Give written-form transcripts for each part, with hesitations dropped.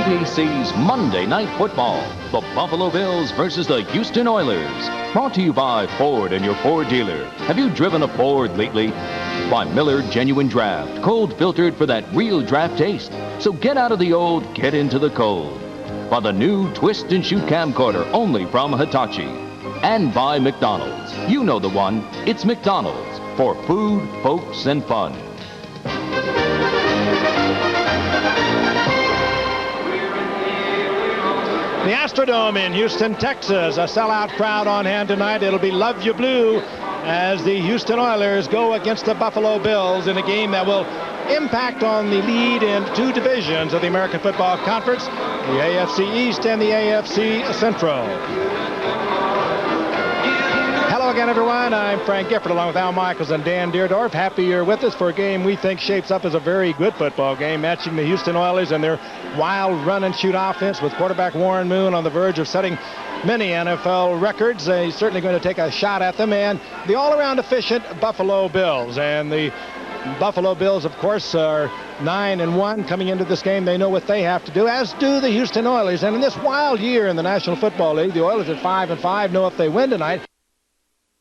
ABC's Monday Night Football. The Buffalo Bills versus the Houston Oilers. Brought to you by Ford and your Ford dealer. Have you driven a Ford lately? By Miller Genuine Draft. Cold filtered for that real draft taste. So get out of the old, get into the cold. By the new Twist and Shoot camcorder only from Hitachi. And by McDonald's. You know the one. It's McDonald's. For food, folks, and fun. The Astrodome in Houston, Texas. A sellout crowd on hand tonight. It'll be Love You Blue as the Houston Oilers go against the Buffalo Bills in a game that will impact on the lead in two divisions of the American Football Conference, the AFC East and the AFC Central. Hello again, everyone. I'm Frank Gifford along with Al Michaels and Dan Deerdorf. Happy you're with us for a game we think shapes up as a very good football game, matching the Houston Oilers and their wild run-and-shoot offense with quarterback Warren Moon on the verge of setting many NFL records. He's certainly going to take a shot at them, and the all-around efficient Buffalo Bills. And the Buffalo Bills, of course, are 9-1 coming into this game. They know what they have to do, as do the Houston Oilers. And in this wild year in the National Football League, the Oilers at 5-5 know if they win tonight,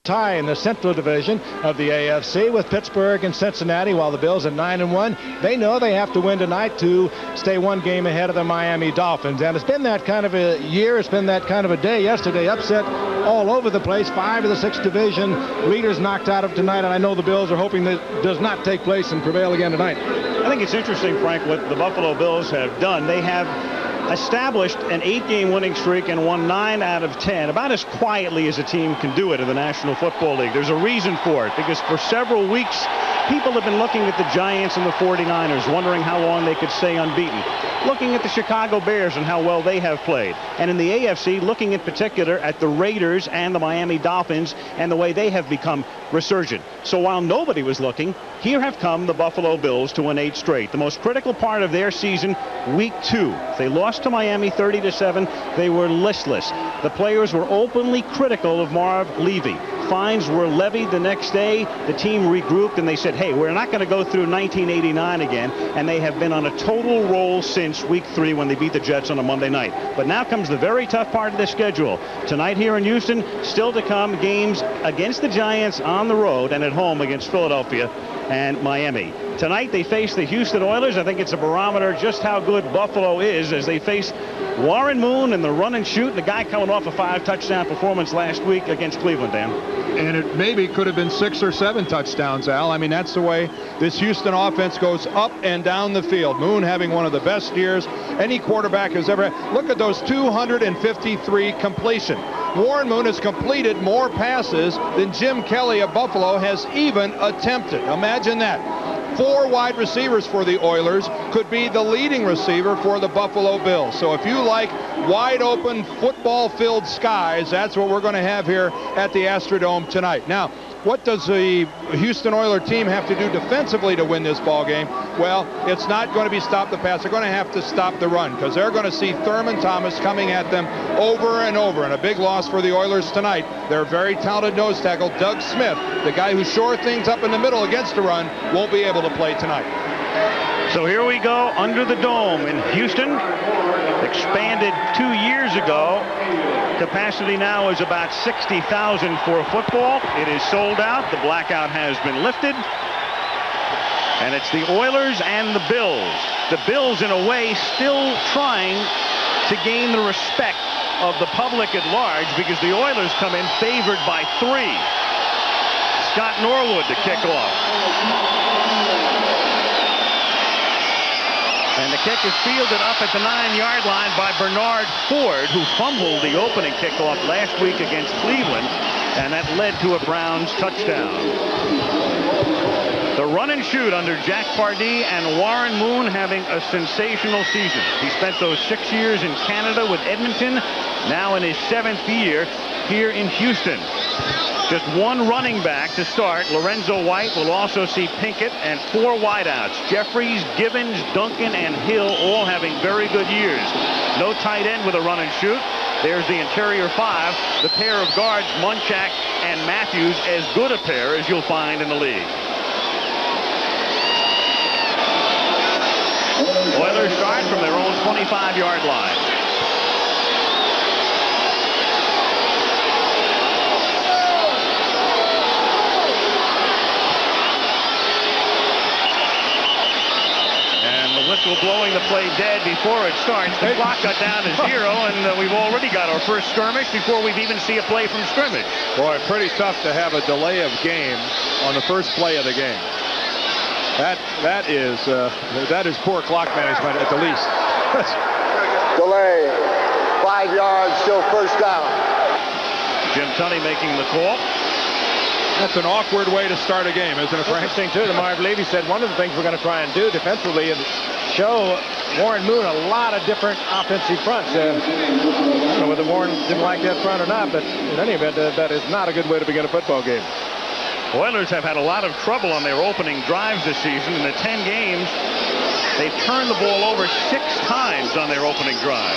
tie in the Central Division of the AFC with Pittsburgh and Cincinnati, while the Bills at 9-1. They know they have to win tonight to stay one game ahead of the Miami Dolphins. And it's been that kind of a year. It's been that kind of a day. Yesterday, upset all over the place. 5 of the 6 division leaders knocked out of tonight, and I know the Bills are hoping that does not take place and prevail again tonight. I think it's interesting, Frank, what the Buffalo Bills have done. They have established an 8-game winning streak and won 9 out of 10, about as quietly as a team can do it in the National Football League. There's a reason for it, because for several weeks, people have been looking at the Giants and the 49ers, wondering how long they could stay unbeaten. Looking at the Chicago Bears and how well they have played. And in the AFC, looking in particular at the Raiders and the Miami Dolphins and the way they have become resurgent. So while nobody was looking, here have come the Buffalo Bills to win 8 straight. The most critical part of their season, week 2. They lost to Miami 30-7. They were listless. The players were openly critical of Marv Levy. Fines were levied the next day. The team regrouped and they said, hey, we're not going to go through 1989 again. And they have been on a total roll since week 3 when they beat the Jets on a Monday night. But now comes the very tough part of the schedule. Tonight here in Houston, still to come, games against the Giants on the road and at home against Philadelphia and Miami. Tonight they face the Houston Oilers. I think it's a barometer just how good Buffalo is as they face Warren Moon and the run and shoot, the guy coming off a 5-touchdown performance last week against Cleveland, Dan. And it maybe could have been 6 or 7 touchdowns, Al. I mean, that's the way this Houston offense goes up and down the field. Moon having one of the best years any quarterback has ever had. Look at those 253 completion. Warren Moon has completed more passes than Jim Kelly of Buffalo has even attempted. Imagine that. 4 wide receivers for the Oilers could be the leading receiver for the Buffalo Bills. So if you like wide open football-filled skies, that's what we're going to have here at the Astrodome tonight. Now, what does the Houston Oilers team have to do defensively to win this ball game? Well, it's not going to be stop the pass. They're going to have to stop the run, because they're going to see Thurman Thomas coming at them over and over. And a big loss for the Oilers tonight. Their very talented nose tackle, Doug Smith, the guy who shore things up in the middle against the run, won't be able to play tonight. So here we go under the dome in Houston. Expanded 2 years ago. Capacity now is about 60,000 for football. It is sold out. The blackout has been lifted. And it's the Oilers and the Bills. The Bills, in a way, still trying to gain the respect of the public at large, because the Oilers come in favored by 3. Scott Norwood to kick off. And the kick is fielded up at the 9-yard line by Bernard Ford, who fumbled the opening kickoff last week against Cleveland, and that led to a Browns touchdown. The run and shoot under Jack Pardee and Warren Moon having a sensational season. He spent those 6 years in Canada with Edmonton, now in his 7th year here in Houston. Just 1 running back to start. Lorenzo White will also see Pinkett, and 4 wideouts. Jeffries, Gibbons, Duncan, and Hill all having very good years. No tight end with a run and shoot. There's the interior 5. The pair of guards, Munchak and Matthews, as good a pair as you'll find in the league. Oilers start from their own 25-yard line. Whistle blowing the play dead before it starts. The clock got down to 0, and we've already got our first skirmish before we've even see a play from scrimmage. Boy, pretty tough to have a delay of game on the first play of the game. That is poor clock management at the least. Delay, 5 yards, still first down. Jim Tunney making the call. That's an awkward way to start a game, isn't it, Frank? Interesting, too. Marv Levy said one of the things we're going to try and do defensively is show Warren Moon a lot of different offensive fronts. I don't know whether Warren didn't like that front or not, but in any event, that is not a good way to begin a football game. Oilers have had a lot of trouble on their opening drives this season. In the 10 games, they've turned the ball over 6 times on their opening drive.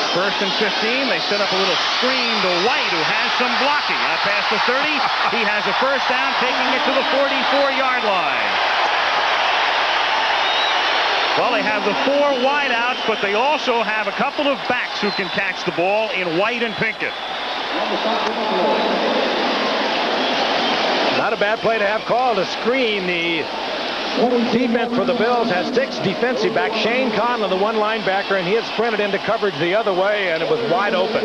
First and 15, they set up a little screen to White, who has some blocking. Out past the 30, he has a first down, taking it to the 44-yard line. Well, they have the 4 wideouts, but they also have a couple of backs who can catch the ball in White and Pinkett. Not a bad play to have called, a screen. The defense for the Bills has 6 defensive backs. Shane Conlon, the 1 linebacker, and he had sprinted into coverage the other way, and it was wide open.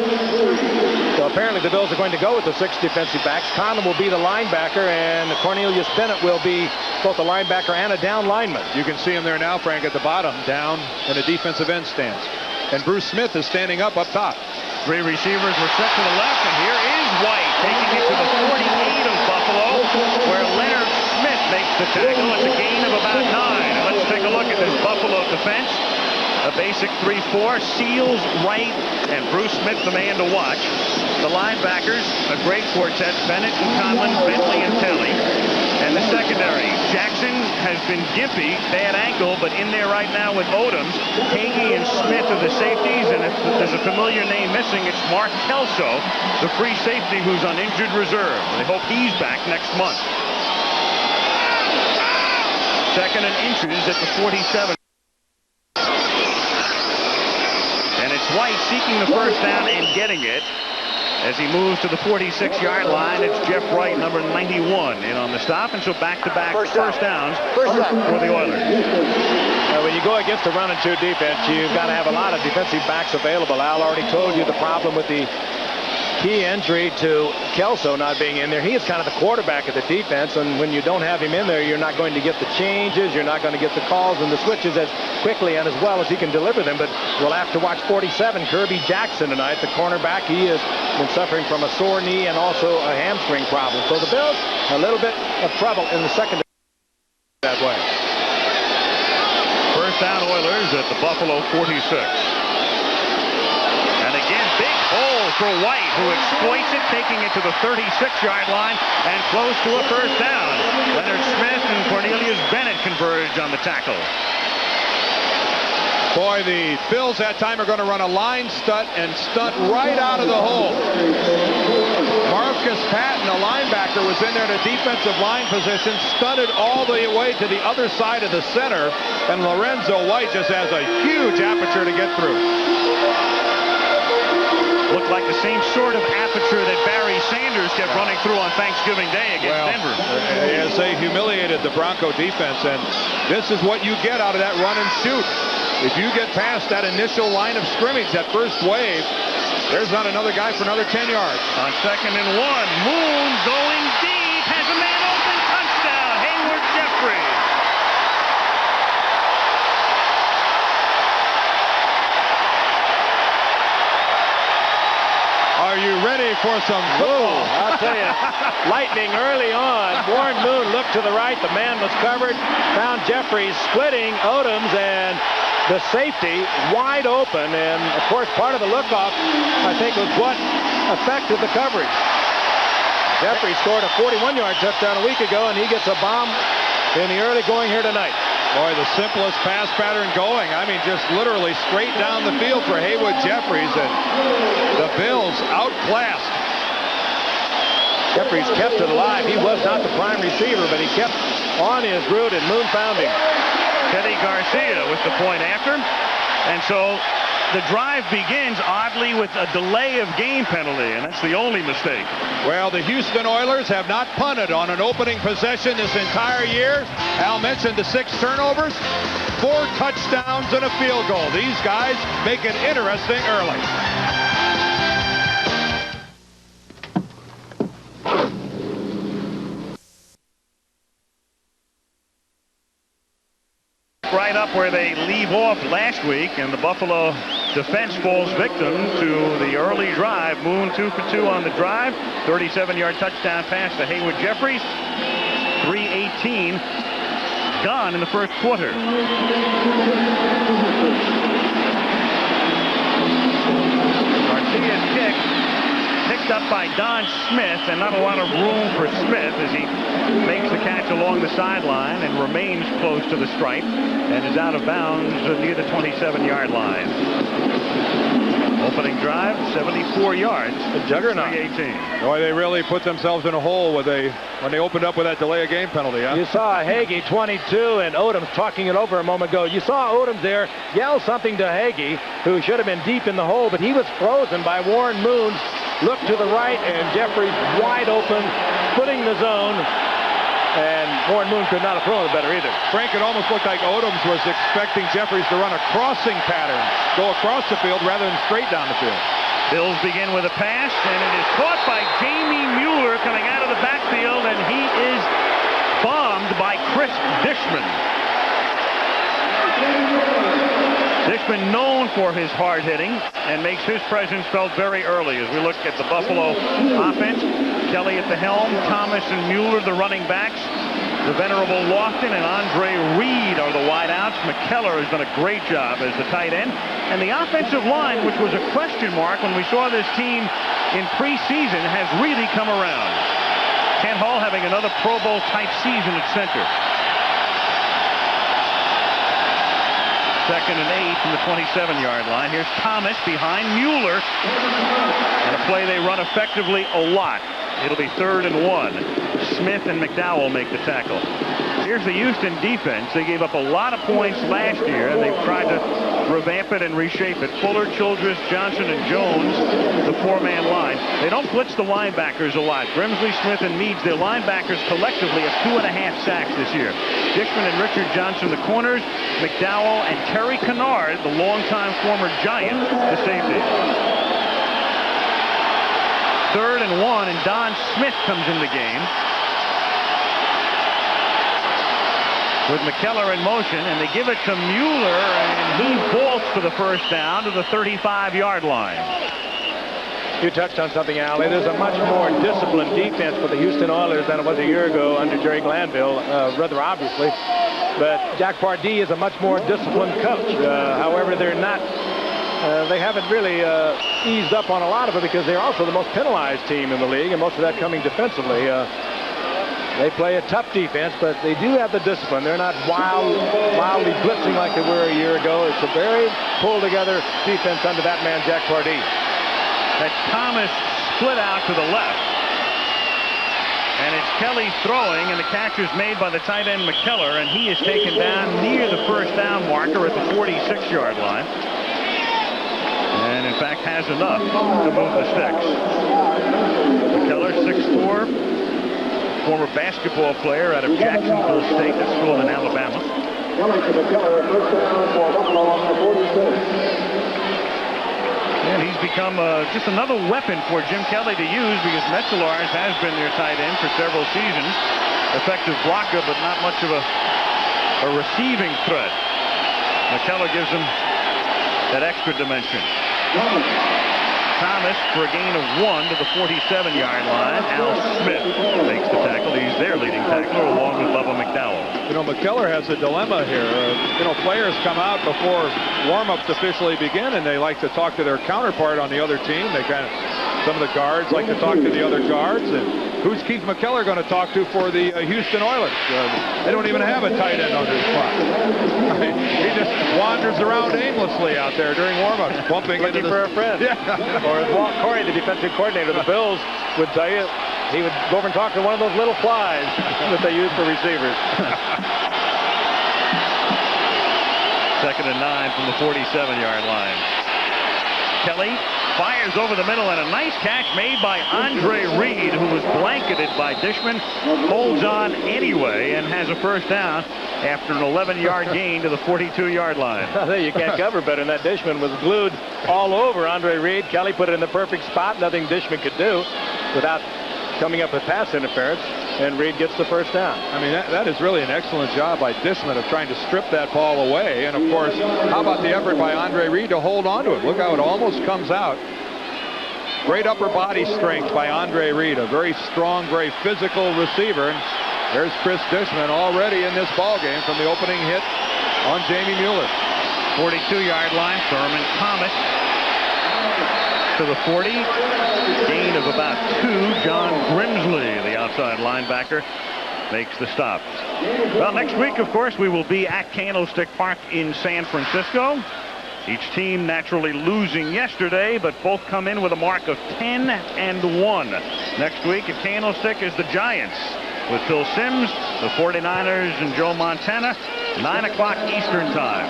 So apparently the Bills are going to go with the 6 defensive backs. Conlon will be the linebacker, and Cornelius Bennett will be both a linebacker and a down lineman. You can see him there now, Frank, at the bottom, down in a defensive end stance. And Bruce Smith is standing up top. 3 receivers were set to the left, and here is White taking it to the 48 of Buffalo, where Leonard Smith makes the tackle. It's a gain of about 9. And let's take a look at this Buffalo defense. A basic 3-4, Seals, Wright, and Bruce Smith the man to watch. The linebackers, a great quartet, Bennett and Conlon, Bentley and Kelly. And the secondary, Jackson has been gimpy, bad ankle, but in there right now with Odoms. Hagee and Smith are the safeties, and if there's a familiar name missing, it's Mark Kelso, the free safety who's on injured reserve. They hope he's back next month. Second and inches at the 47. And it's White seeking the first down and getting it. As he moves to the 46-yard line, it's Jeff Wright, number 91, in on the stop. And so back-to-back first downs for the Oilers. When you go against a run-and-shoot defense, you've got to have a lot of defensive backs available. Al already told you the problem with the key entry to Kelso not being in there. He is kind of the quarterback of the defense, and when you don't have him in there, you're not going to get the changes, you're not going to get the calls and the switches as quickly and as well as he can deliver them. But we'll have to watch 47, Kirby Jackson, tonight, the cornerback. He has been suffering from a sore knee and also a hamstring problem. So the Bills, a little bit of trouble in the secondary that way. First down Oilers at the Buffalo 46. Again, big hole for White, who exploits it, taking it to the 36-yard line and close to a first down. Leonard Smith and Cornelius Bennett converge on the tackle. Boy, the Bills that time are going to run a line stunt and stunt right out of the hole. Marcus Patton, a linebacker, was in there in a defensive line position, stunted all the way to the other side of the center, and Lorenzo White just has a huge aperture to get through. Looked like the same sort of aperture that Barry Sanders kept running through on Thanksgiving Day against Denver. As they humiliated the Bronco defense, and this is what you get out of that run and shoot. If you get past that initial line of scrimmage, that first wave, there's not another guy for another 10 yards. On 2nd and 1, Moon going deep, has a man open, touchdown, Hayward Jeffries. Are you ready for some football? I'll tell you, lightning early on. Warren Moon looked to the right. The man was covered. Found Jeffries splitting Odoms, and the safety wide open. And, of course, part of the look-off, I think, was what affected the coverage. Jeffries scored a 41-yard touchdown a week ago, and he gets a bomb in the early going here tonight. Boy, the simplest pass pattern going. I mean, just literally straight down the field for Haywood Jeffries, and the Bills outclassed. Jeffries kept it alive. He was not the prime receiver, but he kept on his route, and Moon found him. Teddy Garcia with the point after. And so the drive begins, oddly, with a delay of game penalty, and that's the only mistake. Well, the Houston Oilers have not punted on an opening possession this entire year. Al mentioned the 6 turnovers, 4 touchdowns, and a field goal. These guys make it interesting early. Right up where they leave off last week, and the Buffalo defense falls victim to the early drive. Moon 2 for 2 on the drive. 37-yard touchdown pass to Haywood Jeffries. 3:18 gone in the first quarter. Garcia's kick picked up by Don Smith, and not a lot of room for Smith as he makes the catch along the sideline and remains close to the stripe and is out of bounds near the 27-yard line. Opening drive, 74 yards. A juggernaut. 3:18. Boy, they really put themselves in a hole when they opened up with that delay of game penalty. Huh? You saw Hagee 22 and Odoms talking it over a moment ago. You saw Odoms there yell something to Hagee, who should have been deep in the hole, but he was frozen by Warren Moon. Look to the right, and Jeffries wide open, splitting the zone. And Warren Moon could not have thrown it better either. Frank, it almost looked like Odoms was expecting Jeffries to run a crossing pattern, go across the field rather than straight down the field. Bills begin with a pass, and it is caught by Jamie Mueller coming out of the backfield, and he is bombed by Chris Dishman. Dishman known for his hard hitting and makes his presence felt very early as we look at the Buffalo offense. Kelly at the helm, Thomas and Mueller the running backs. The venerable Lofton and Andre Reed are the wideouts. McKellar has done a great job as the tight end. And the offensive line, which was a question mark when we saw this team in preseason, has really come around. Kent Hall having another Pro Bowl type season at center. 2nd and 8 from the 27-yard line. Here's Thomas behind Mueller. And a play they run effectively a lot. It'll be 3rd and 1. Smith and McDowell make the tackle. Here's the Houston defense. They gave up a lot of points last year, and they've tried to revamp it and reshape it. Fuller, Childress, Johnson, and Jones, the 4-man line. They don't blitz the linebackers a lot. Grimsley, Smith, and Meads, their linebackers collectively have 2.5 sacks this year. Dishman and Richard Johnson, the corners. McDowell and Terry Kennard, the longtime former Giant, the safety. 3rd and 1, and Don Smith comes in the game with McKellar in motion, and they give it to Mueller, and he bolts for the first down to the 35-yard line. You touched on something, Al. There's a much more disciplined defense for the Houston Oilers than it was a year ago under Jerry Glanville, rather obviously. But Jack Pardee is a much more disciplined coach. However, they're not. They haven't really eased up on a lot of it because they're also the most penalized team in the league, and most of that coming defensively. They play a tough defense, but they do have the discipline. They're not wildly blitzing like they were a year ago. It's a very pulled-together defense under that man, Jack Pardee. That's Thomas split out to the left. And it's Kelly throwing, and the catch is made by the tight end McKellar, and he is taken down near the first down marker at the 46-yard line. And in fact has enough to move the sticks. McKellar, 6'4", former basketball player out of Jacksonville State, that's school in Alabama. And he's become just another weapon for Jim Kelly to use because Metzelaars has been their tight end for several seasons. Effective blocker, but not much of a receiving threat. McKellar gives him that extra dimension. Thomas for a gain of 1 to the 47-yard line. Al Smith makes the tackle. He's their leading tackler along with Bubba McDowell. You know, McKellar has a dilemma here. Players come out before warm-ups officially begin, and they like to talk to their counterpart on the other team. Some of the guards like to talk to the other guards. And who's Keith McKellar going to talk to for the Houston Oilers? They don't even have a tight end on their spot. He just wanders around aimlessly out there during warm-ups, bumping looking into for a friend. Yeah. Or as Walt Corey, the defensive coordinator of the Bills, would tell you, he would go over and talk to one of those little flies that they use for receivers. 2nd and 9 from the 47-yard line. Kelly fires over the middle, and a nice catch made by Andre Reed, who was blanketed by Dishman. Holds on anyway and has a first down after an 11-yard gain to the 42-yard line. You can't cover better than that. Dishman was glued all over Andre Reed. Kelly put it in the perfect spot. Nothing Dishman could do without coming up with pass interference, and Reed gets the first down. I mean, that is really an excellent job by Dishman of trying to strip that ball away. And, of course, how about the effort by Andre Reed to hold on to it? Look how it almost comes out. Great upper body strength by Andre Reed, a very strong, very physical receiver. And there's Chris Dishman already in this ball game from the opening hit on Jamie Mueller. 42-yard line, Thurman Thomas to the 40. Gain of about 2. John Grimsley, the outside linebacker, makes the stop. Well, next week, of course, we will be at Candlestick Park in San Francisco. Each team naturally losing yesterday, but both come in with a mark of 10-1. Next week at Candlestick is the Giants with Phil Simms, the 49ers and Joe Montana, 9 o'clock Eastern time.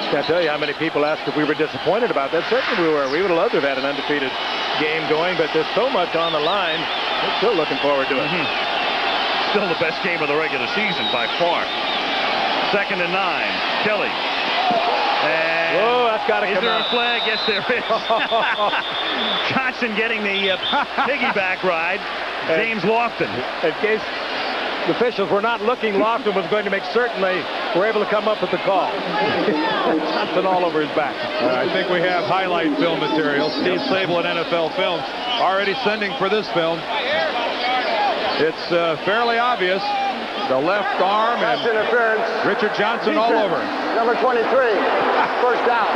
Can't tell you how many people asked if we were disappointed about that. Certainly we were. We would have loved to have had an undefeated game going, but there's so much on the line. We're still looking forward to it. Still the best game of the regular season by far. 2nd and 9. Kelly. And whoa, that's got to come out. Is there a flag? Yes, there is. Johnson getting the piggyback ride. James Lofton. In case the officials were not looking, Lofton was going to make certain they were able to come up with the call. Johnson all over his back. I think we have highlight film material. Steve Sable at NFL Films already sending for this film. It's fairly obvious. The left arm and interference. Richard Johnson all over. Number 23, first down.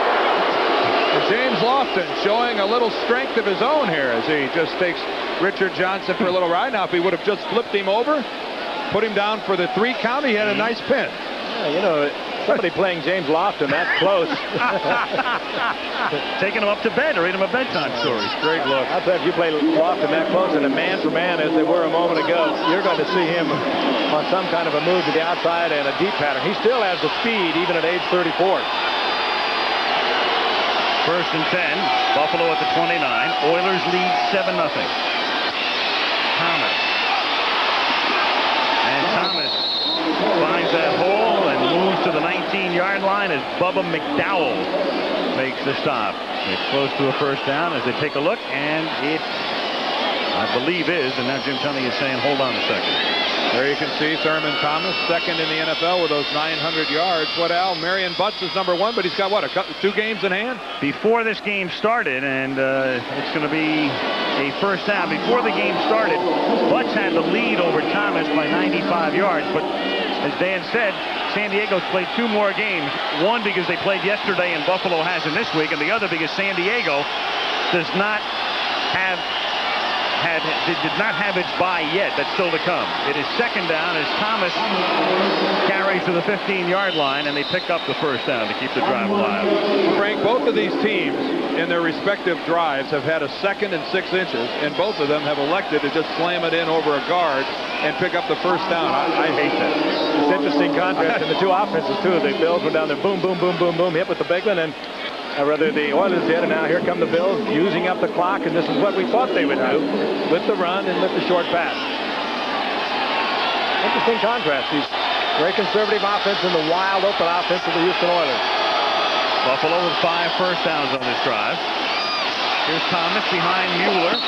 And James Lofton showing a little strength of his own here as he just takes Richard Johnson for a little ride. Now, if he would have just flipped him over, put him down for the 3 count, he had a nice pin. Yeah, you know, somebody playing James Lofton that close. Taking him up to bed or read him a bedtime story. Great look. I'll tell you, if you play Lofton that close and a man for man as they were a moment ago, you're going to see him on some kind of a move to the outside and a deep pattern. He still has the speed even at age 34. 1st and 10. Buffalo at the 29. Oilers lead 7-0. Thomas. And Thomas finds that hole and moves to the 19-yard line as Bubba McDowell makes the stop. It's close to a first down as they take a look, and it, I believe, is. And now Jim Tunney is saying, hold on a second. There you can see Thurman Thomas, 2nd in the NFL with those 900 yards. What, Al? Marion Butts is number 1, but he's got, what, 2 games in hand? Before this game started, and it's going to be a first down. Before the game started, Butts had the lead over Thomas by 95 yards, but as Dan said, San Diego's played 2 more games. One because they played yesterday and Buffalo hasn't this week, and the other because San Diego does not have did not have its bye yet. That's still to come. It is 2nd down as Thomas carries to the 15-yard line, and they pick up the first down to keep the drive alive. Frank, both of these teams in their respective drives have had a 2nd and 6 inches, and both of them have elected to just slam it in over a guard and pick up the first down. I hate that. It's interesting contrast in the 2 offenses, too. The Bills were down there, boom, boom, boom, boom, boom, hit with the big one, and rather the Oilers did, and now here come the Bills using up the clock, and this is what we thought they would do with the run and with the short pass. Interesting contrast. These very conservative offense and the wild open offense of the Houston Oilers. Buffalo with 5 first downs on this drive. Here's Thomas behind Mueller.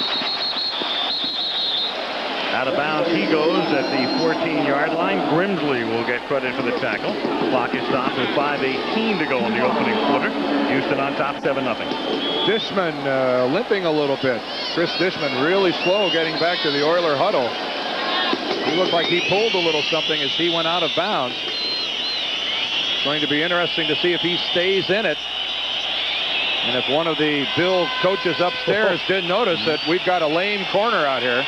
Out of bounds he goes at the 14-yard line. Grimsley will get credit for the tackle. Clock is stopped with 5:18 to go in the opening quarter. Houston on top 7-0. Dishman limping a little bit. Chris Dishman really slow getting back to the Oiler huddle. He looked like he pulled a little something as he went out of bounds. It's going to be interesting to see if he stays in it. And if one of the Bill coaches upstairs did notice that we've got a lame corner out here.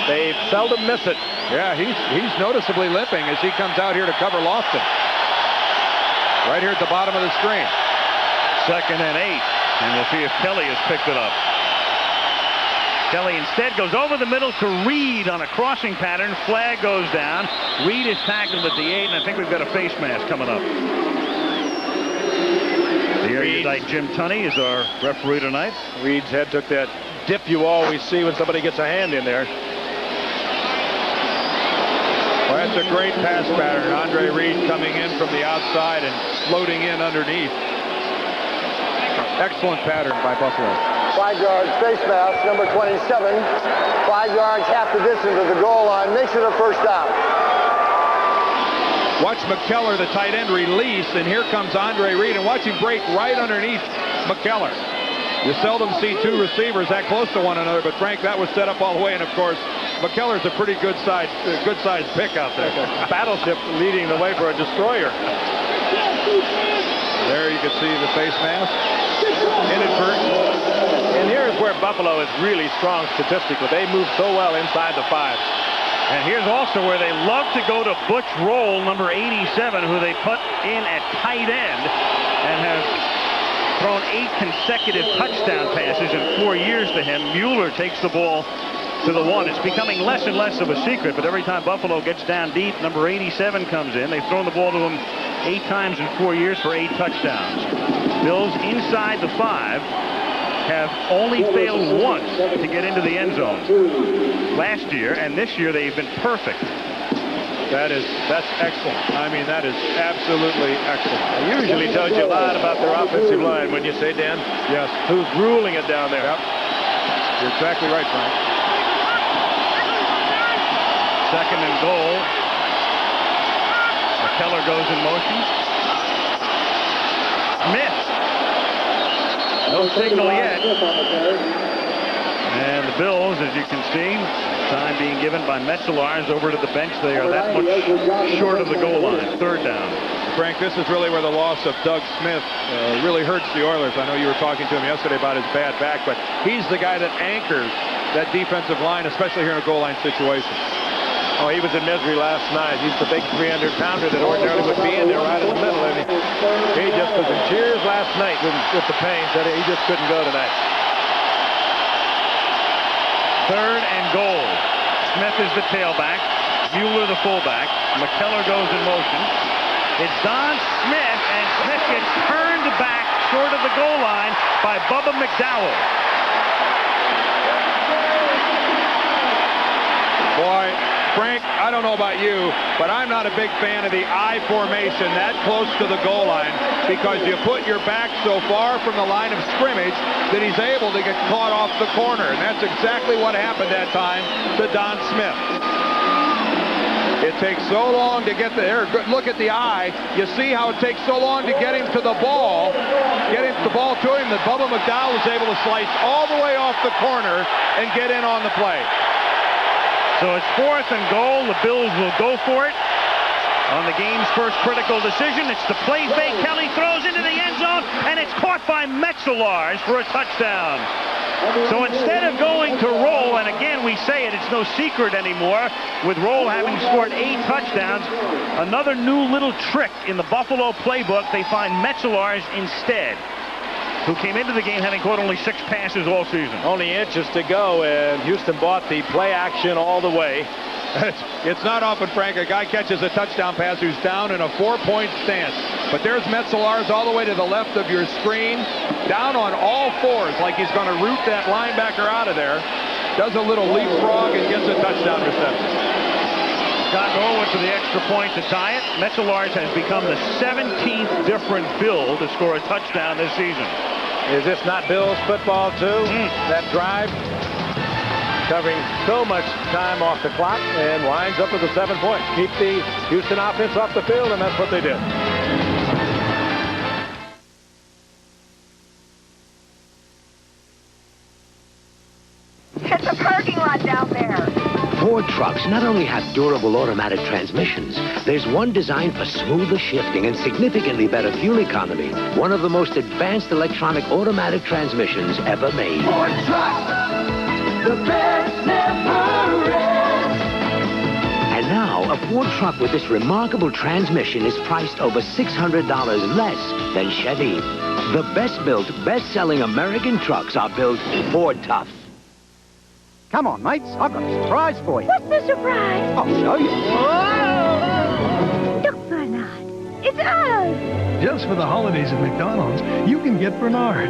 They seldom miss it. Yeah, he's noticeably limping as he comes out here to cover Lofton. Right here at the bottom of the screen. 2nd and 8. And we'll see if Kelly has picked it up. Kelly instead goes over the middle to Reed on a crossing pattern. Flag goes down. Reed is tackled at the 8, and I think we've got a face mask coming up. Erudite Jim Tunney is our referee tonight. Reed's head took that dip you always see when somebody gets a hand in there. Well, that's a great pass pattern. Andre Reed coming in from the outside and floating in underneath. Excellent pattern by Buffalo. 5 yards face mask, number 27. 5 yards, half the distance of the goal line, makes it a first down. Watch McKellar, the tight end, release, and here comes Andre Reed, and watch him break right underneath McKellar. You seldom see two receivers that close to one another, but Frank, that was set up all the way, and of course, McKellar's a pretty good size pick out there. Battleship leading the way for a destroyer. There you can see the face mask. Inadvertent. And here's where Buffalo is really strong statistically. They move so well inside the 5. And here's also where they love to go to Butch Roll, number 87, who they put in at tight end and have thrown 8 consecutive touchdown passes in 4 years to him. Mueller takes the ball to the 1. It's becoming less and less of a secret, but every time Buffalo gets down deep, number 87 comes in. They've thrown the ball to him 8 times in 4 years for 8 touchdowns. Bills inside the 5 have only failed once to get into the end zone last year, and this year they've been perfect. That's excellent. I mean, that is absolutely excellent. It usually tells you a lot about their offensive line when you say, Dan, yes, who's ruling it down there. Yep. You're exactly right, Frank. 2nd and goal. McKellar goes in motion. Smith. No signal yet. And the Bills, as you can see, time being given by Metzelars over to the bench. They are that much short of the goal line. 3rd down. Frank, this is really where the loss of Doug Smith really hurts the Oilers. I know you were talking to him yesterday about his bad back, but he's the guy that anchors that defensive line, especially here in a goal line situation. Oh, he was in misery last night. He's the big 300-pounder that ordinarily would be in there right in the middle. And he just was in tears last night with the pain that he just couldn't go tonight. 3rd and goal. Smith is the tailback. Mueller the fullback. McKellar goes in motion. It's Don Smith, and Smith gets turned back short of the goal line by Bubba McDowell. Boy, Frank, I don't know about you, but I'm not a big fan of the I formation that close to the goal line because you put your back so far from the line of scrimmage that he's able to get caught off the corner. And that's exactly what happened that time to Don Smith. It takes so long to get there. Look at the eye. You see how it takes so long to get him to the ball. Getting the ball to him that Bubba McDowell was able to slice all the way off the corner and get in on the play. So it's 4th and goal. The Bills will go for it on the game's first critical decision. It's the play fake. Kelly throws into the end zone, and it's caught by Metzelars for a touchdown. So instead of going to Roll, and again we say it, it's no secret anymore, with Roll having scored 8 touchdowns, another new little trick in the Buffalo playbook, they find Metzelars instead, who came into the game having caught only 6 passes all season. Only inches to go, and Houston bought the play action all the way. It's not often, Frank, a guy catches a touchdown pass who's down in a 4-point stance. But there's Metzelars all the way to the left of your screen, down on all 4s like he's going to root that linebacker out of there. Does a little leapfrog and gets a touchdown reception. Scott Norwood for the extra point to tie it. Metzelars has become the 17th different Bill to score a touchdown this season. Is this not Bills football, too? That drive covering so much time off the clock and winds up with a 7 points. Keep the Houston offense off the field, and that's what they did. It's a parking lot down there. Ford trucks not only have durable automatic transmissions, there's one designed for smoother shifting and significantly better fuel economy. One of the most advanced electronic automatic transmissions ever made. Ford trucks, the best never ends. And now, a Ford truck with this remarkable transmission is priced over $600 less than Chevy. The best-built, best-selling American trucks are built Ford tough. Come on, mates. I've got a surprise for you. What's the surprise? I'll show you. Look, Bernard. It's us. Just for the holidays at McDonald's, you can and get Bernard.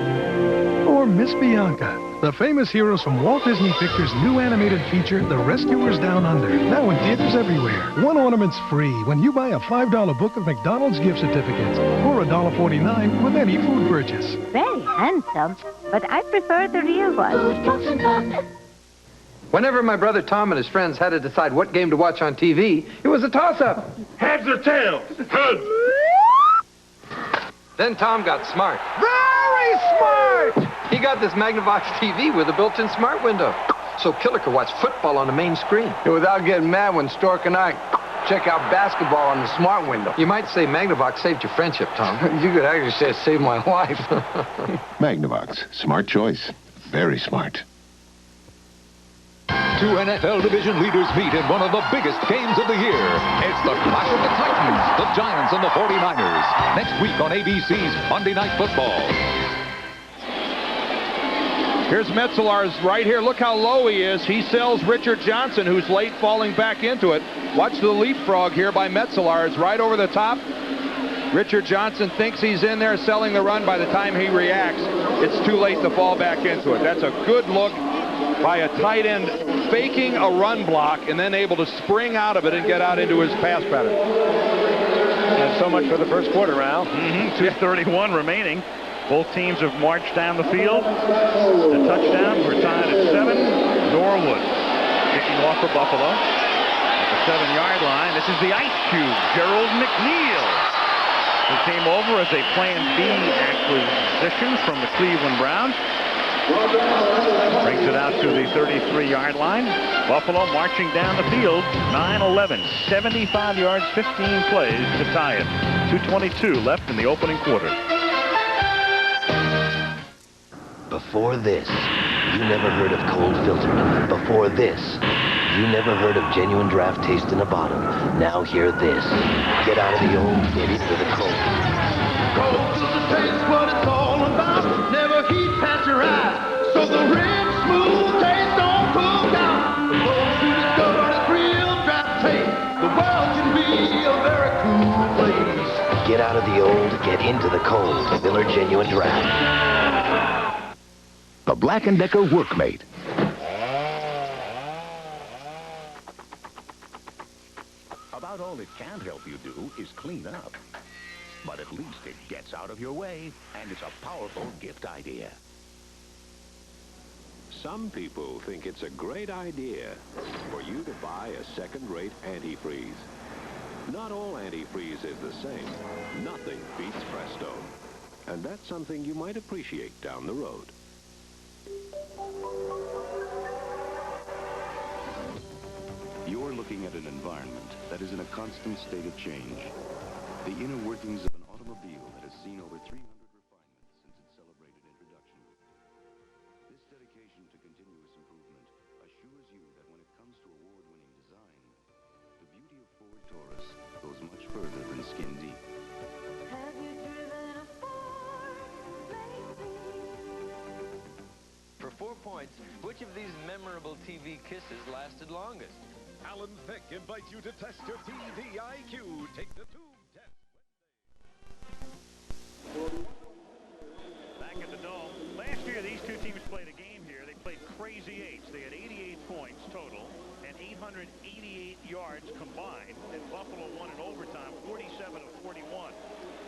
Or Miss Bianca, the famous heroes from Walt Disney Pictures' new animated feature, The Rescuers Down Under. Now in theaters everywhere. One ornament's free when you buy a $5 book of McDonald's gift certificates or $1.49 with any food purchase. Very handsome, but I prefer the real one. Whenever my brother Tom and his friends had to decide what game to watch on TV, it was a toss-up. Heads or tails? Heads. Then Tom got smart. Very smart! He got this Magnavox TV with a built-in smart window, so Killer could watch football on the main screen. Without getting mad when Stork and I check out basketball on the smart window. You might say Magnavox saved your friendship, Tom. You could actually say it saved my life. Magnavox. Smart choice. Very smart. Two NFL division leaders meet in one of the biggest games of the year. It's the clash of the Titans, the Giants, and the 49ers. Next week on ABC's Monday Night Football. Here's Metzelaars right here. Look how low he is. He sells Richard Johnson, who's late falling back into it. Watch the leapfrog here by Metzelaars right over the top. Richard Johnson thinks he's in there selling the run. By the time he reacts, it's too late to fall back into it. That's a good look by a tight end, faking a run block and then able to spring out of it and get out into his pass pattern. And so much for the first quarter, Al. 2:31 remaining. Both teams have marched down the field. The touchdowns were tied at 7. Norwood kicking off for Buffalo at the 7-yard line. This is the Ice Cube, Gerald McNeil, who came over as a Plan B acquisition from the Cleveland Browns. Brings it out to the 33-yard line. Buffalo marching down the field. 9-11, 75 yards, 15 plays to tie it. 2:22 left in the opening quarter. Before this, you never heard of cold filtered. Before this, you never heard of genuine draft taste in a bottle. Now hear this. Get out of the old, get into the cold. Cold filter taste what it's all about. Never heat pasteurized, so the rich, smooth taste don't cook out. For those who discover this real draft taste, the world can be a very cool place. Get out of the old, get into the cold. Miller Genuine Draft. The Black & Decker Workmate. About all it can't help you do is clean up. But at least it gets out of your way, and it's a powerful gift idea. Some people think it's a great idea for you to buy a second-rate antifreeze. Not all antifreeze is the same. Nothing beats Presto. And that's something you might appreciate down the road. You're looking at an environment that is in a constant state of change. The inner workings of an automobile that has seen over 300 refinements since its celebrated introduction. This dedication to continuous improvement assures you that when it comes to award-winning design, the beauty of Ford Taurus goes much further than skin deep. For 4 points, which of these memorable TV kisses lasted longest? Alan Thicke invites you to test your TV IQ. Take the tube test. Back at the Dome. Last year, these two teams played a game here. They played crazy eights. They had 88 points total and 888 yards combined. And Buffalo won in overtime, 47 of 41.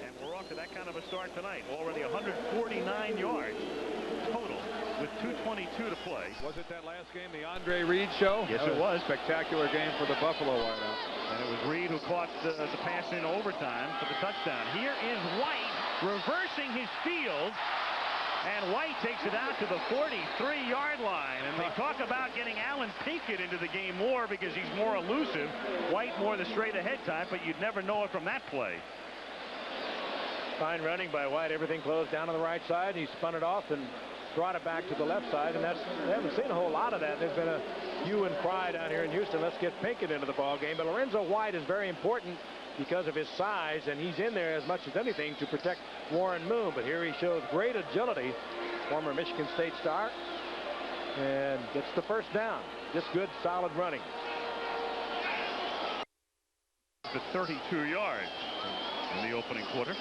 And we're off to that kind of a start tonight. Already 149 yards total with 2:22 to play. Was it that last game, the Andre Reed show? Yes, it was. Spectacular game for the Buffalo wideout. And it was Reed who caught the pass in overtime for the touchdown. Here is White reversing his field. And White takes it out to the 43-yard line. And they talk about getting Alan Pinkett into the game more because he's more elusive. White more the straight-ahead type, but you'd never know it from that play. Fine running by White. Everything closed down on the right side. He spun it off and brought it back to the left side, and we haven't seen a whole lot of that. There's been a hue and cry down here in Houston. Let's get Pinkett into the ball game. But Lorenzo White is very important because of his size, and he's in there as much as anything to protect Warren Moon. But here he shows great agility, former Michigan State star, and gets the first down. Just good, solid running. To 32 yards in the opening quarter.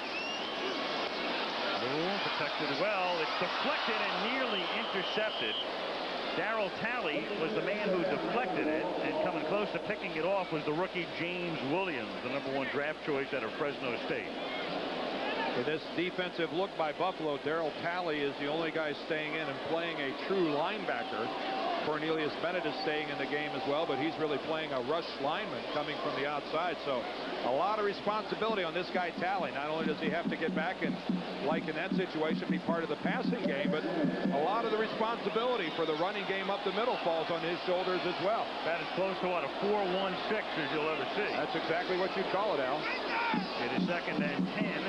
Moon protected well. It's deflected and nearly intercepted. Darryl Talley was the man who deflected it, and coming close to picking it off was the rookie James Williams, the #1 draft choice out of Fresno State. For this defensive look by Buffalo, Darryl Talley is the only guy staying in and playing a true linebacker. Cornelius Bennett is staying in the game as well, but he's really playing a rush lineman coming from the outside. So a lot of responsibility on this guy Talley. Not only does he have to get back and, like in that situation, be part of the passing game, but a lot of the responsibility for the running game up the middle falls on his shoulders as well. That is close to what, a 4-1-6 as you'll ever see. That's exactly what you'd call it, Al. It is 2nd and 10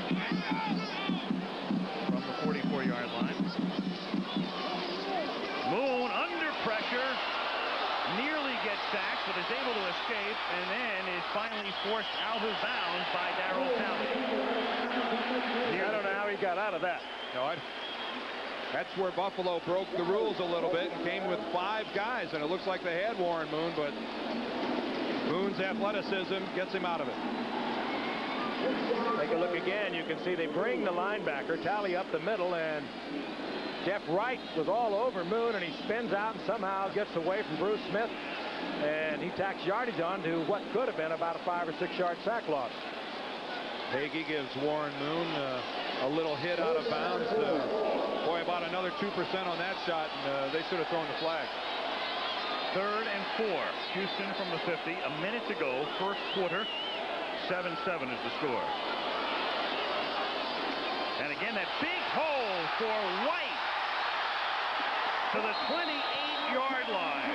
from the 44-yard line. Moon under pressure, nearly gets sacked, but is able to escape, and then is finally forced out of bounds by Darryl Talley. I don't know how he got out of that. No, that's where Buffalo broke the rules a little bit and came with 5 guys, and it looks like they had Warren Moon, but Moon's athleticism gets him out of it. Take a look again. You can see they bring the linebacker, Talley, up the middle, and Jeff Wright was all over Moon, and he spins out and somehow gets away from Bruce Smith, and he tacks yardage on to what could have been about a 5 or 6 yard sack loss. Hagee gives Warren Moon a little hit out of bounds. Boy, about another 2% on that shot, and they should have thrown the flag. 3rd and 4. Houston from the 50. A minute to go. First quarter. 7-7 is the score. And again, that big hole for White to the 28-yard line.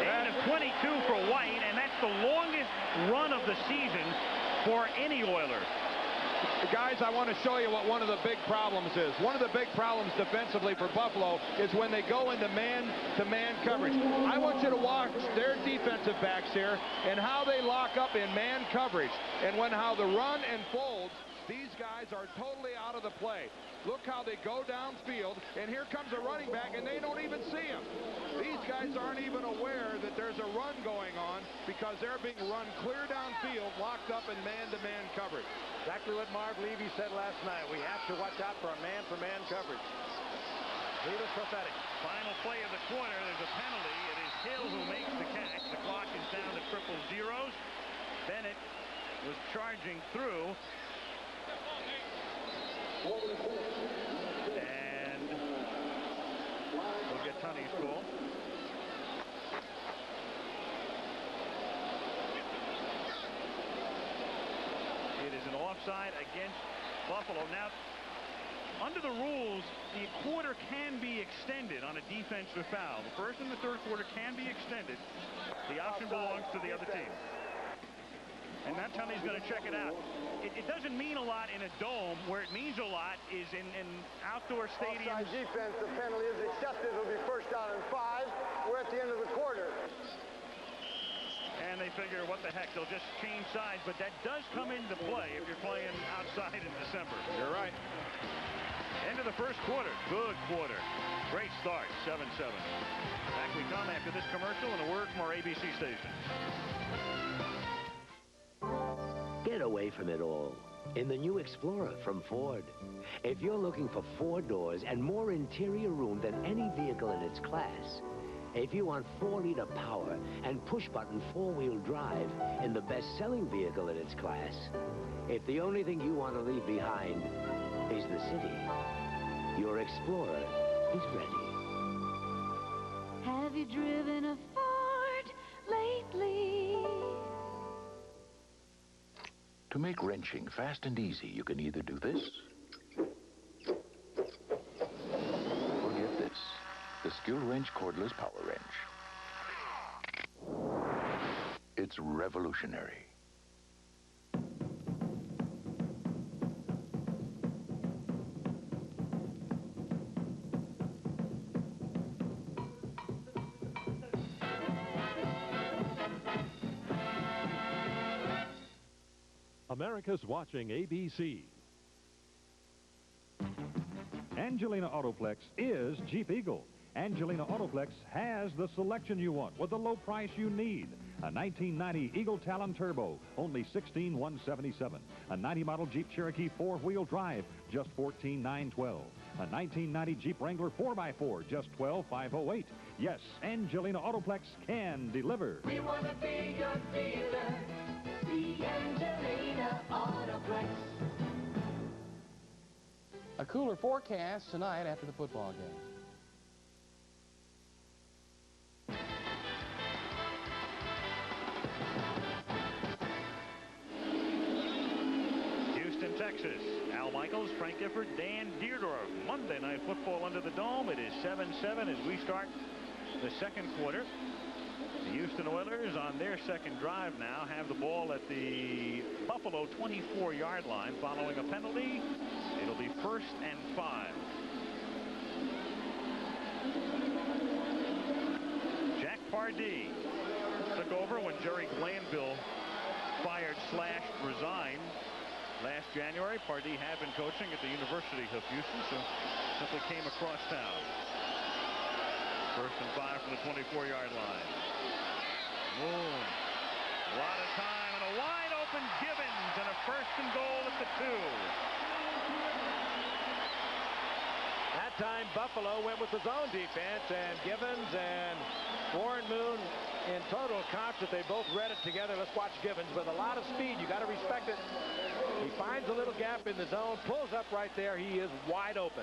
Gain of 22 for White, and that's the longest run of the season for any Oiler. Guys, I want to show you what one of the big problems is. One of the big problems defensively for Buffalo is when they go into man-to-man coverage. I want you to watch their defensive backs here and how they lock up in man coverage. And how the run and folds, these guys are totally out of the play. Look how they go downfield, and here comes a running back, and they don't even see him. These guys aren't even aware that there's a run going on because they're being run clear downfield, locked up in man-to-man coverage. Exactly what Marv Levy said last night. We have to watch out for a man-for-man coverage. Leave us pathetic. Final play of the quarter. There's a penalty. It is Hill who makes the catch. The clock is down to triple zeros. Bennett was charging through. And we'll get Tunney's call. It is an offside against Buffalo. Now, under the rules, the quarter can be extended on a defensive foul. The first and the third quarter can be extended. The option belongs to the other team. And now Tunney's going to check it out. It doesn't mean a lot in a dome. Where it means a lot is in outdoor stadiums. Offside defense, the penalty is accepted. It'll be 1st down and 5. We're at the end of the quarter. And they figure, what the heck, they'll just change sides. But that does come into play if you're playing outside in December. You're right. End of the first quarter. Good quarter. Great start. 7-7. Back we come after this commercial and a word from our ABC station. Get away from it all in the new Explorer from Ford. If you're looking for 4 doors and more interior room than any vehicle in its class, if you want 4-liter power and push-button 4-wheel drive in the best-selling vehicle in its class, if the only thing you want to leave behind is the city, your Explorer is ready. Have you driven a Ford lately? To make wrenching fast and easy, you can either do this or get this, the Skill Wrench Cordless Power Wrench. It's revolutionary. America's watching ABC. Angelina Autoplex is Jeep Eagle. Angelina Autoplex has the selection you want with the low price you need. A 1990 Eagle Talon Turbo, only $16,177. A 90 model Jeep Cherokee 4-wheel drive, just $14,912. A 1990 Jeep Wrangler 4x4, just $12,508. Yes, Angelina Autoplex can deliver. We want to be your dealer. See Angelina Autoplex. A cooler forecast tonight after the football game. Houston, Texas. Al Michaels, Frank Gifford, Dan Deerdorf. Monday Night Football under the dome. It is 7-7 as we start the second quarter. The Houston Oilers on their second drive now have the ball at the Buffalo 24-yard line following a penalty. It'll be 1st and 5. Jack Pardee took over when Jerry Glanville fired / resigned last January. Pardee had been coaching at the University of Houston, so simply came across town. 1st and 5 from the 24-yard line. Moon. A lot of time and a wide open Gibbons and a 1st and goal at the 2. That time Buffalo went with his own defense, and Gibbons and Warren Moon in total confidence. They both read it together. Let's watch Gibbons with a lot of speed. You got to respect it. He finds a little gap in the zone, pulls up right there. He is wide open.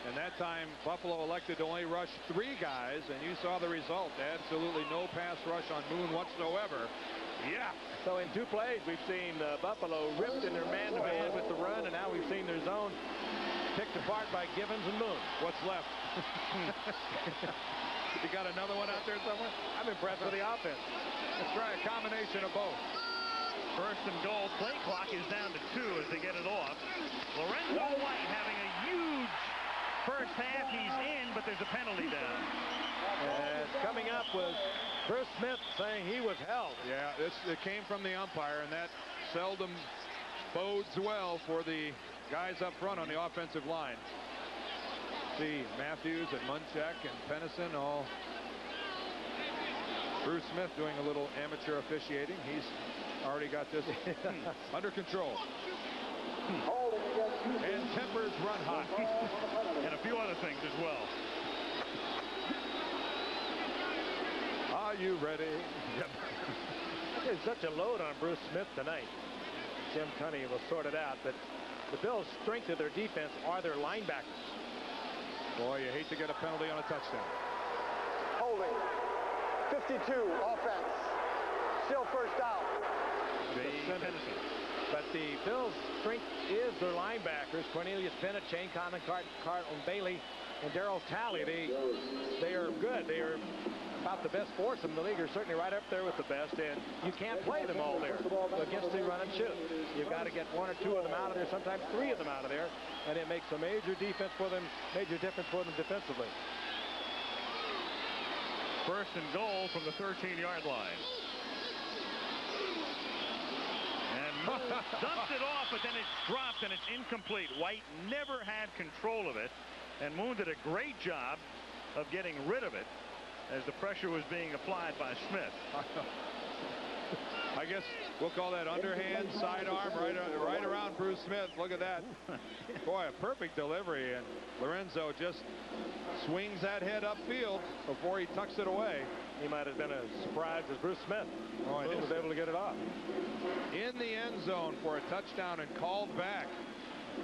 And that time, Buffalo elected to only rush 3 guys, and you saw the result. Absolutely no pass rush on Moon whatsoever. Yeah. So in 2 plays, we've seen Buffalo ripped in their man-to-man with the run, and now we've seen their zone picked apart by Gibbons and Moon. What's left? You got another one out there somewhere? I'm impressed with the offense. Let's try a combination of both. 1st and goal. Play clock is down to 2 as they get it off. Lorenzo White having a huge first half. He's in, but there's a penalty down. And coming up was Bruce Smith saying he was held. Yeah, it came from the umpire, and that seldom bodes well for the guys up front on the offensive line. See Matthews and Munchak and Pennison all. Bruce Smith doing a little amateur officiating. He's already got this under control. And tempers run hot. And a few other things as well. Are you ready? Yep. There's such a load on Bruce Smith tonight. Jim Tunney will sort it out, but the Bills' strength of their defense are their linebackers. Boy, you hate to get a penalty on a touchdown. Holding. 52 offense. Still first out. But the Bills' strength is their linebackers. Cornelius Bennett, Shane Conlon, Carlton Bailey, and Darryl Talley. They are good. They are about the best force in the league. Are certainly right up there with the best, and you can't play them all there against the run and shoot. You've got to get 1 or 2 of them out of there, sometimes 3 of them out of there, and it makes a major difference for them defensively. 1st and goal from the 13-yard line. And Moon dumps it off, but then it's dropped and it's incomplete. White never had control of it, and Moon did a great job of getting rid of it as the pressure was being applied by Smith. I guess we'll call that underhand sidearm right around Bruce Smith. Look at that. Boy, a perfect delivery, and Lorenzo just swings that head upfield before he tucks it away. He might have been as surprised as Bruce Smith. Oh, he was able to get it off. In the end zone for a touchdown and called back.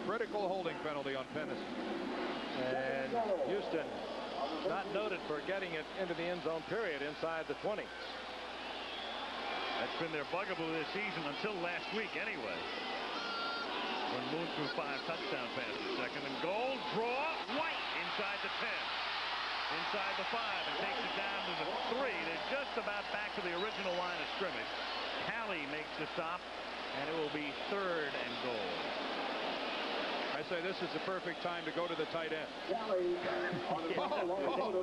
Critical holding penalty on Pennison. And Houston not noted for getting it into the end zone, period, inside the 20. That's been their bugaboo this season until last week anyway. When Moon threw 5 touchdown passes. 2nd and goal. Draw. White inside the 10. Inside the 5 and takes it down to the 3. They're just about back to the original line of scrimmage. Talley makes the stop, and it will be 3rd and goal. I say this is the perfect time to go to the tight end. Oh,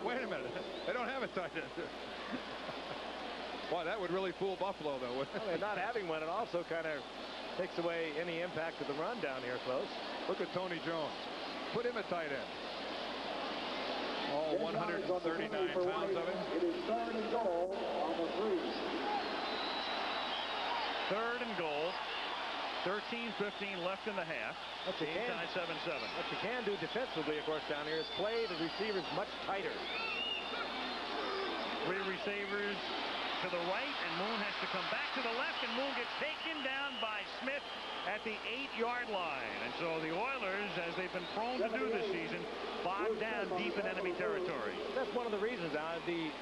wait a minute. They don't have a tight end. Boy, that would really fool Buffalo, though. Well, not having one, it also kind of takes away any impact of the run down here close. Look at Tony Jones. Put him at tight end. All 139 pounds of him. It is 3rd and goal on the 3. 3rd and goal. 13-15 left in the half. Game tie 7-7. What you can do defensively, of course, down here is play the receivers much tighter. 3 receivers to the right, and Moon has to come back to the left, and Moon gets taken down by Smith at the 8-yard line. And so the Oilers, as they've been prone to do this season, bogged down deep in enemy territory. That's one of the reasons, the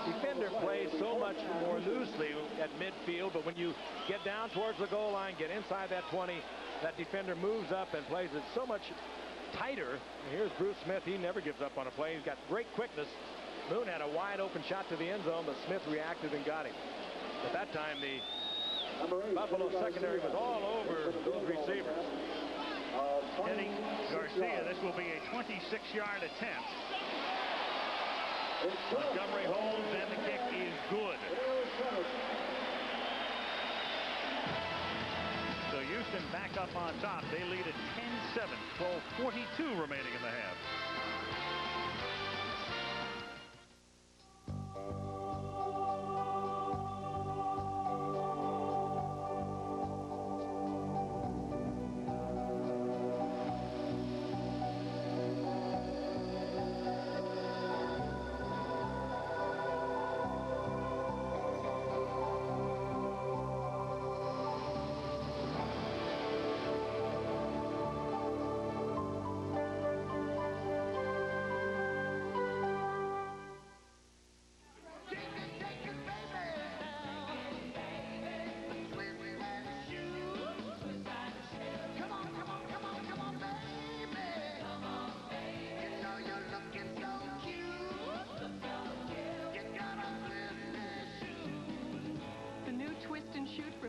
defender plays so much more loosely at midfield, but when you get down towards the goal line, get inside that 20, that defender moves up and plays it so much tighter. And here's Bruce Smith. He never gives up on a play. He's got great quickness. Moon had a wide open shot to the end zone, but Smith reacted and got him. At that time, the Buffalo secondary was all over those receivers. Eddie Garcia, this will be a 26-yard attempt. Montgomery holds, and the kick is good. So Houston back up on top. They lead at 10-7, 12:42 remaining in the half.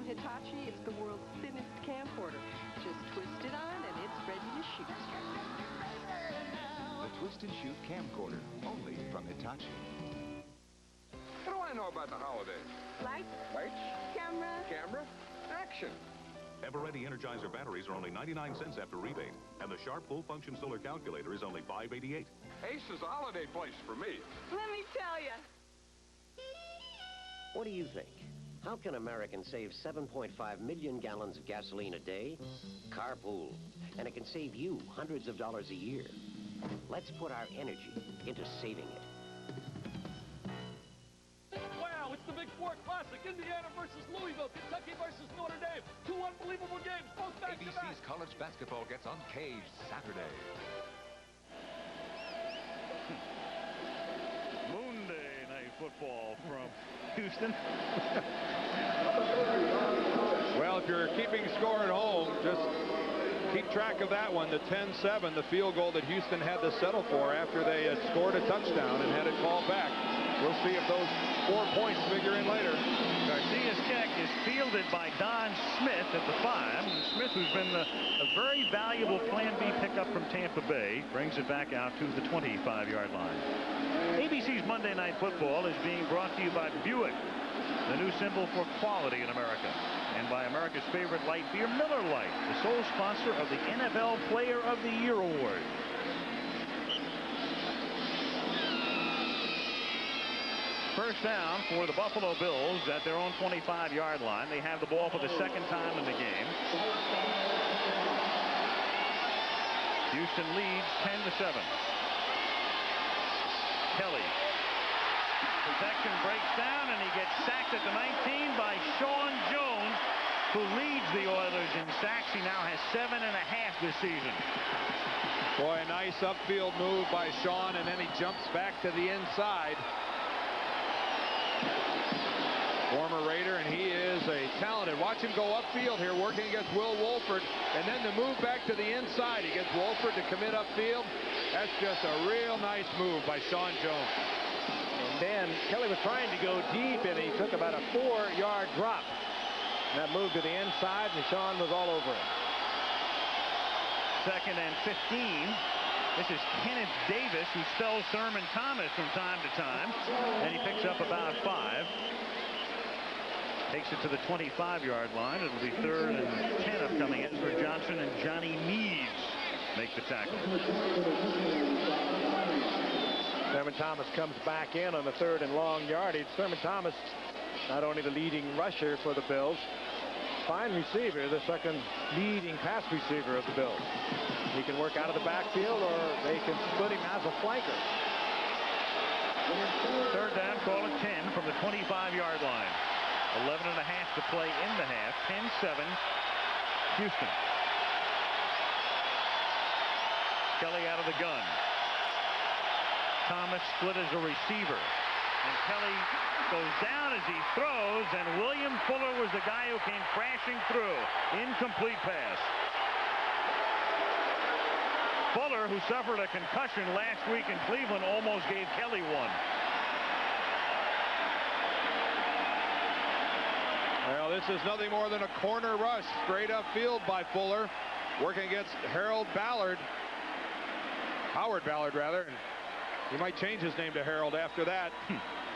Hitachi, it's the world's thinnest camcorder. Just twist it on and it's ready to shoot. The Twist and Shoot camcorder, only from Hitachi. What do I know about the holidays? Lights. Lights. Camera. Camera. Action. Ever-ready Energizer batteries are only 99 cents after rebate, and the Sharp full-function solar calculator is only $5.88. Ace is a holiday place for me. Let me tell you. What do you think? How can Americans save 7.5 million gallons of gasoline a day? Carpool. And it can save you hundreds of dollars a year. Let's put our energy into saving it. Wow, it's the Big Four Classic. Indiana versus Louisville, Kentucky versus Notre Dame. 2 unbelievable games, both back-to-back. ABC's college basketball gets uncaged Saturday. Monday Night Football from Houston. Well, if you're keeping score at home, just keep track of that one. The 10-7, the field goal that Houston had to settle for after they had scored a touchdown and had it called back. We'll see if those 4 points figure in later. Garcia's kick is fielded by Don Smith at the 5. And Smith, who's been a very valuable Plan B pickup from Tampa Bay, brings it back out to the 25-yard line. ABC's Monday Night Football is being brought to you by Buick, the new symbol for quality in America, and by America's favorite light beer, Miller Lite, the sole sponsor of the NFL Player of the Year Award. First down for the Buffalo Bills at their own 25-yard line. They have the ball for the second time in the game. Houston leads 10-7. Kelly. Protection breaks down, and he gets sacked at the 19 by Sean Jones, who leads the Oilers in sacks. He now has 7.5 this season. Boy, a nice upfield move by Sean, and then he jumps back to the inside. Former Raider, and he is a talented. Watch him go upfield here, working against Will Wolford, and then the move back to the inside. He gets Wolford to commit upfield. That's just a real nice move by Sean Jones. And then Kelly was trying to go deep, and he took about a 4-yard drop. And that moved to the inside, and Sean was all over it. 2nd and 15. This is Kenneth Davis, who spells Thurman Thomas from time to time, and he picks up about 5. Takes it to the 25-yard line. It'll be 3rd and 10 upcoming in for Johnson, and Johnny Meads make the tackle. Thurman Thomas comes back in on the 3rd and long yardage. Thurman Thomas not only the leading rusher for the Bills, fine receiver, the second leading pass receiver of the Bills. He can work out of the backfield, or they can split him as a flanker. Third down, call it 10 from the 25-yard line. 11 and a half to play in the half. 10-7, Houston. Kelly out of the gun. Thomas split as a receiver. And Kelly goes down as he throws, and William Fuller was the guy who came crashing through. Incomplete pass. Fuller, who suffered a concussion last week in Cleveland, almost gave Kelly one. Well, this is nothing more than a corner rush straight upfield by Fuller, working against Howard Ballard, rather. He might change his name to Harold after that.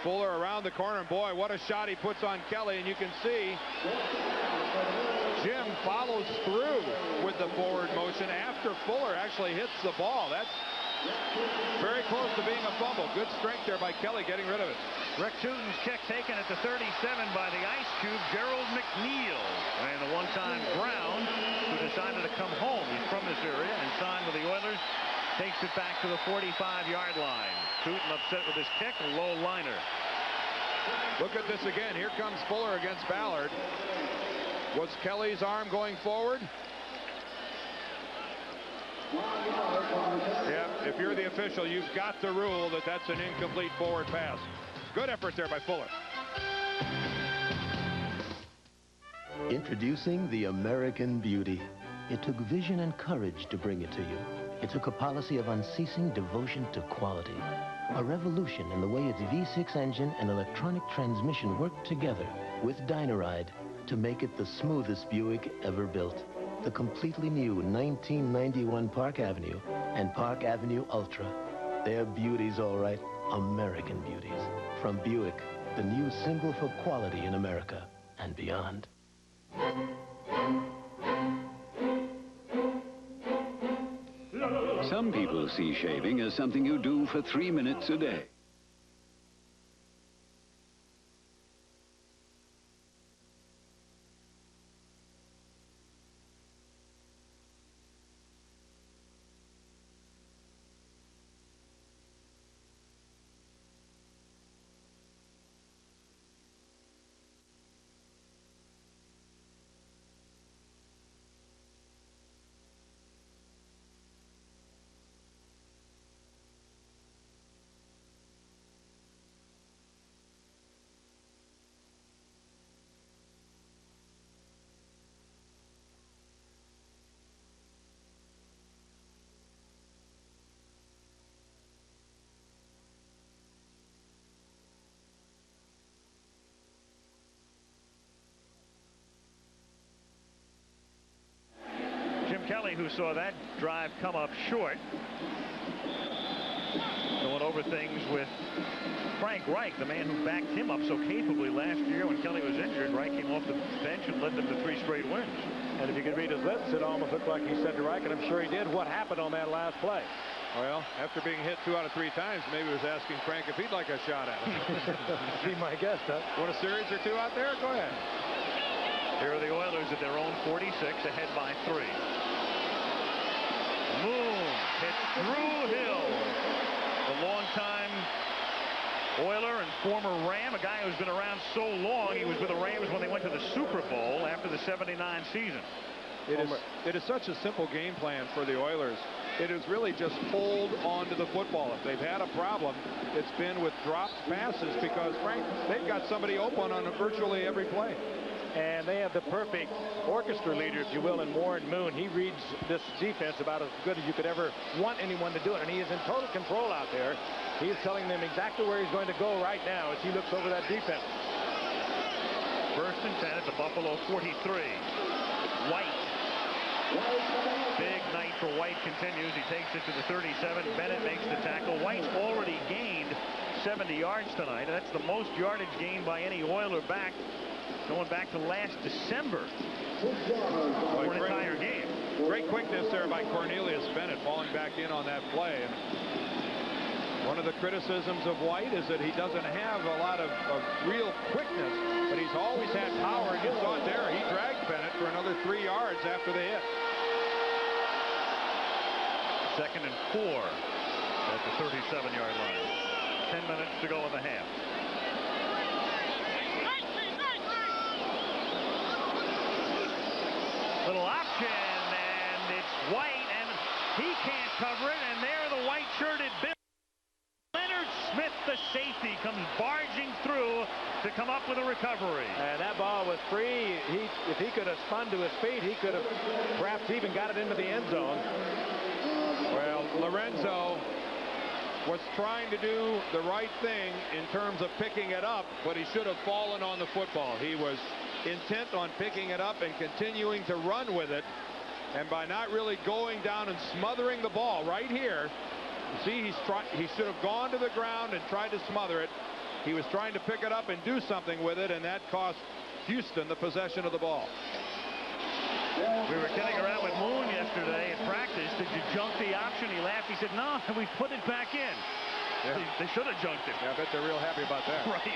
Fuller around the corner, and boy, what a shot he puts on Kelly. And you can see Jim follows through with the forward motion after Fuller actually hits the ball. That's very close to being a fumble. Good strength there by Kelly getting rid of it. Rick Tootin's kick taken at the 37 by the Ice Cube, Gerald McNeil. And the one-time Brown, who decided to come home. He's from this area and signed with the Oilers. Takes it back to the 45-yard line. Tootin upset with his kick, a low liner. Look at this again. Here comes Fuller against Ballard. Was Kelly's arm going forward? Yeah, if you're the official, you've got to rule that that's an incomplete forward pass. Good effort there by Fuller. Introducing the American Beauty. It took vision and courage to bring it to you. It took a policy of unceasing devotion to quality. A revolution in the way its V6 engine and electronic transmission worked together with Dynaride to make it the smoothest Buick ever built. The completely new 1991 Park Avenue and Park Avenue Ultra. They're beauties, all right. American beauties. From Buick, the new symbol for quality in America and beyond. Some people see shaving as something you do for 3 minutes a day. Kelly, who saw that drive come up short, going over things with Frank Reich, the man who backed him up so capably last year when Kelly was injured. Reich came off the bench and led them to 3 straight wins. And if you could read his lips, it almost looked like he said to Reich, and I'm sure he did, what happened on that last play. Well, after being hit 2 out of 3 times, maybe he was asking Frank if he'd like a shot at it. Be my guest, huh? Want a series or 2 out there? Go ahead. Here are the Oilers at their own 46, ahead by 3. Moon hits Drew Hill, the longtime Oiler and former Ram, a guy who's been around so long. He was with the Rams when they went to the Super Bowl after the '79 season. It is such a simple game plan for the Oilers. It is really just hold on to the football. If they've had a problem, it's been with dropped passes because, Frank, they've got somebody open on virtually every play. And they have the perfect orchestra leader, if you will, in Warren Moon. He reads this defense about as good as you could ever want anyone to do it. And he is in total control out there. He is telling them exactly where he's going to go right now as he looks over that defense. 1st and 10 at the Buffalo 43. White. Big night for White continues. He takes it to the 37. Bennett makes the tackle. White's already gained 70 yards tonight. That's the most yardage gained by any Oiler back, going back to last December for an entire game. Great quickness there by Cornelius Bennett falling back in on that play. And One of the criticisms of White is that he doesn't have a lot of real quickness, but he's always had power, and you saw it there. He dragged Bennett for another 3 yards after the hit. 2nd and 4 at the 37-yard line. 10 minutes to go in the half. Little option, and it's White, and he can't cover it, and there the white-shirted Bill. Leonard Smith, the safety, comes barging through to come up with a recovery. And that ball was free. If he could have spun to his feet, he could have perhaps even got it into the end zone. Well, Lorenzo was trying to do the right thing in terms of picking it up, but he should have fallen on the football. He was intent on picking it up and continuing to run with it, and by not really going down and smothering the ball right here, you see, he should have gone to the ground and tried to smother it. He was trying to pick it up and do something with it, and that cost Houston the possession of the ball. We were kidding around with Moon yesterday at practice. Did you junk the option? He laughed. He said, no, we put it back in. Yeah. They should have junked it. Yeah, I bet they're real happy about that. Right.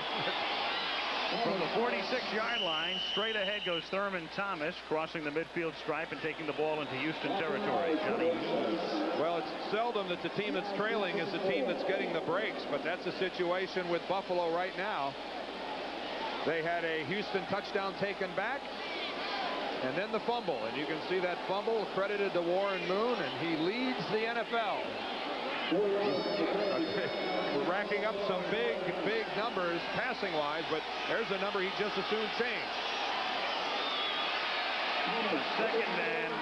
From the 46-yard line, straight ahead goes Thurman Thomas, crossing the midfield stripe and taking the ball into Houston territory. Johnny. Well, it's seldom that the team that's trailing is the team that's getting the breaks, but that's the situation with Buffalo right now. They had a Houston touchdown taken back, and then the fumble, and you can see that fumble credited to Warren Moon, and he leads the NFL. We're racking up some big numbers passing-wise, but there's a number he just as soon changed. 2nd and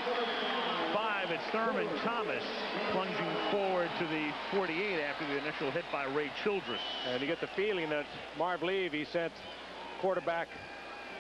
5. It's Thurman Thomas plunging forward to the 48 after the initial hit by Ray Childress. And you get the feeling that Marv Levy sent quarterback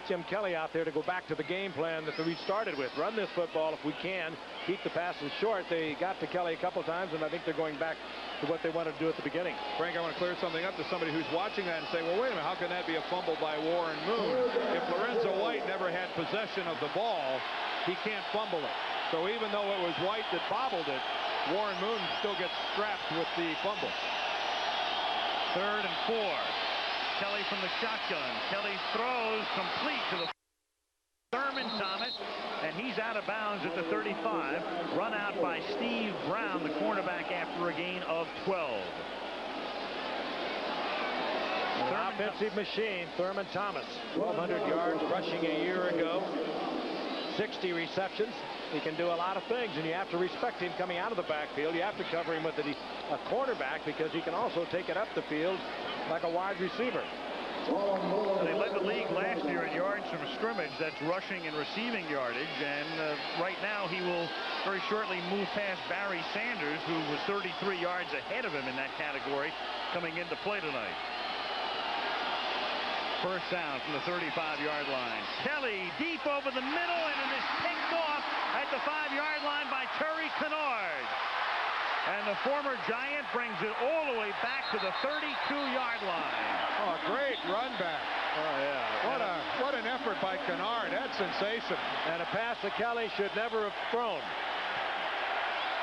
Jim Kelly out there to go back to the game plan that we started with. Run this football if we can. Keep the passes short. They got to Kelly a couple times, and I think they're going back to what they wanted to do at the beginning. Frank, I want to clear something up to somebody who's watching that and say, well, wait a minute, how can that be a fumble by Warren Moon? If Lorenzo White never had possession of the ball, he can't fumble it. So even though it was White that bobbled it, Warren Moon still gets strapped with the fumble. 3rd and 4. Kelly from the shotgun. Kelly throws complete to the Thurman Thomas, and he's out of bounds at the 35. Run out by Steve Brown, the cornerback, after a gain of 12. An offensive machine, Thurman Thomas. 1,200 yards rushing a year ago. 60 receptions. He can do a lot of things, and you have to respect him coming out of the backfield. You have to cover him with a cornerback because he can also take it up the field like a wide receiver. They led the league last year in yards from scrimmage. That's rushing and receiving yardage. And right now he will very shortly move past Barry Sanders, who was 33 yards ahead of him in that category coming into play tonight. First down from the 35-yard line. Kelly deep over the middle, and it is picked off at the 5-yard line by Terry Kennard. And the former Giant brings it all the way back to the 32-yard line. Oh, great run back. Oh, yeah. What an effort by Kennard. That's sensational. And a pass that Kelly should never have thrown.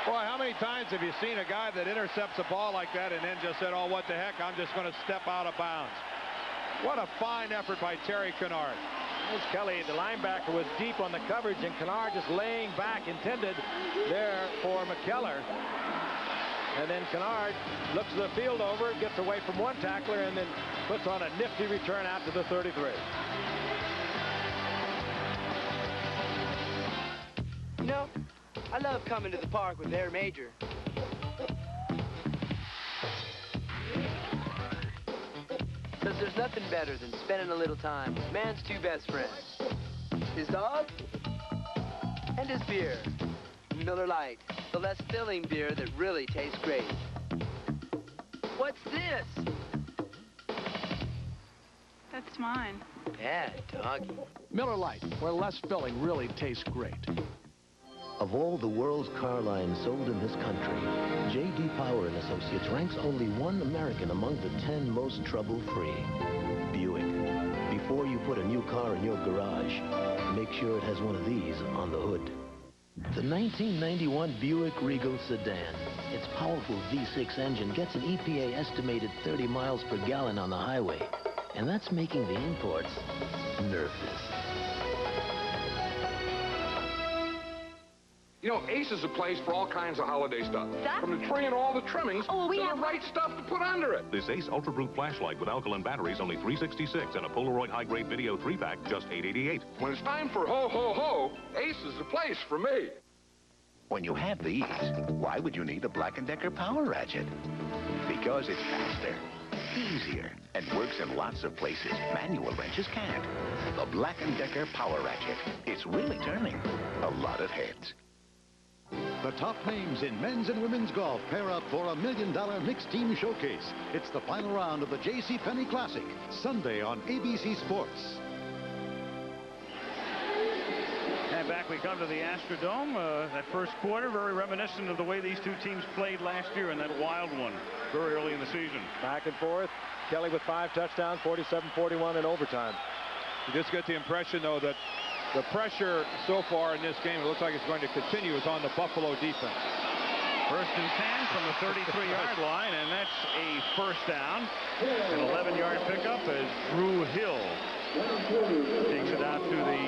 Boy, how many times have you seen a guy that intercepts a ball like that and then just said, oh, what the heck, I'm just going to step out of bounds. What a fine effort by Terry Kennard. As Kelly, the linebacker, was deep on the coverage, and Kennard just laying back, intended there for McKellar. And then Kennard looks the field over, gets away from one tackler, and then puts on a nifty return out to the 33. You know, I love coming to the park with their major. Because there's nothing better than spending a little time with man's two best friends. His dog and his beer. Miller Lite, the less filling beer that really tastes great. What's this? That's mine. Bad doggy. Miller Lite, where less filling really tastes great. Of all the world's car lines sold in this country, J.D. Power & Associates ranks only one American among the 10 most trouble-free. Buick. Before you put a new car in your garage, make sure it has one of these on the hood. The 1991 Buick Regal sedan. Its powerful V6 engine gets an EPA estimated 30 miles per gallon on the highway. And that's making the imports nervous. You know, Ace is a place for all kinds of holiday stuff. Stuff? From the tree and all the trimmings Oh, we to have the right stuff to put under it. This Ace Ultra Brute flashlight with alkaline batteries, only $366, and a Polaroid high-grade video 3-pack, just $888. When it's time for ho-ho-ho, Ace is the place for me. When you have these, why would you need a Black & Decker power ratchet? Because it's faster, easier, and works in lots of places manual wrenches can't. The Black & Decker power ratchet. It's really turning a lot of heads. The top names in men's and women's golf pair up for $1 million mixed team showcase. It's the final round of the J.C. Penney Classic, Sunday on ABC Sports. And back we come to the Astrodome. That first quarter, very reminiscent of the way these two teams played last year in that wild one, very early in the season. Back and forth. Kelly with 5 touchdowns, 47-41 in overtime. You just get the impression, though, that the pressure so far in this game, it looks like it's going to continue, is on the Buffalo defense. First and 10 from the 33-yard line, and that's a first down. An 11-yard pickup as Drew Hill takes it out to the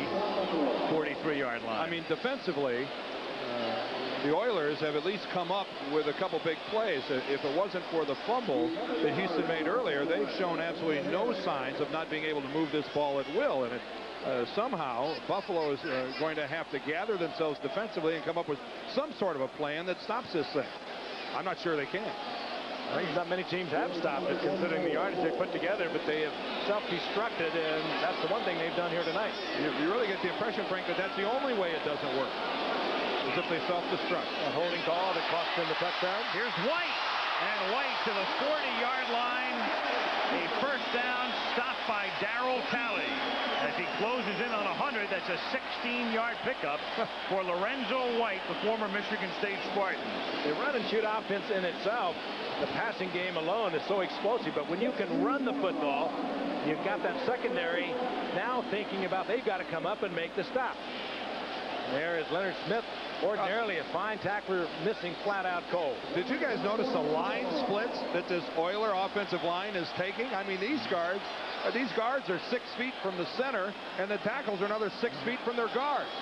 43-yard line. I mean, defensively, the Oilers have at least come up with a couple big plays. If it wasn't for the fumble that Houston made earlier, they've shown absolutely no signs of not being able to move this ball at will. And somehow, Buffalo is going to have to gather themselves defensively and come up with some sort of a plan that stops this thing. I'm not sure they can. I think not many teams have stopped it, considering the yardage they put together, but they have self-destructed, and that's the one thing they've done here tonight. You really get the impression, Frank, that that's the only way it doesn't work, is if they self-destruct. A holding call that cost them the touchdown. Here's White, and White to the 40-yard line. A first down, stopped by Darryl Talley. As he closes in on 100, that's a 16-yard pickup for Lorenzo White, the former Michigan State Spartan. The run and shoot offense in itself, the passing game alone is so explosive, but when you can run the football, you've got that secondary now thinking about they've got to come up and make the stop. There is Leonard Smith, ordinarily a fine tackler, missing flat-out cold. Did you guys notice the line splits that this Oiler offensive line is taking? I mean, these guards are 6 feet from the center, and the tackles are another 6 feet from their guards.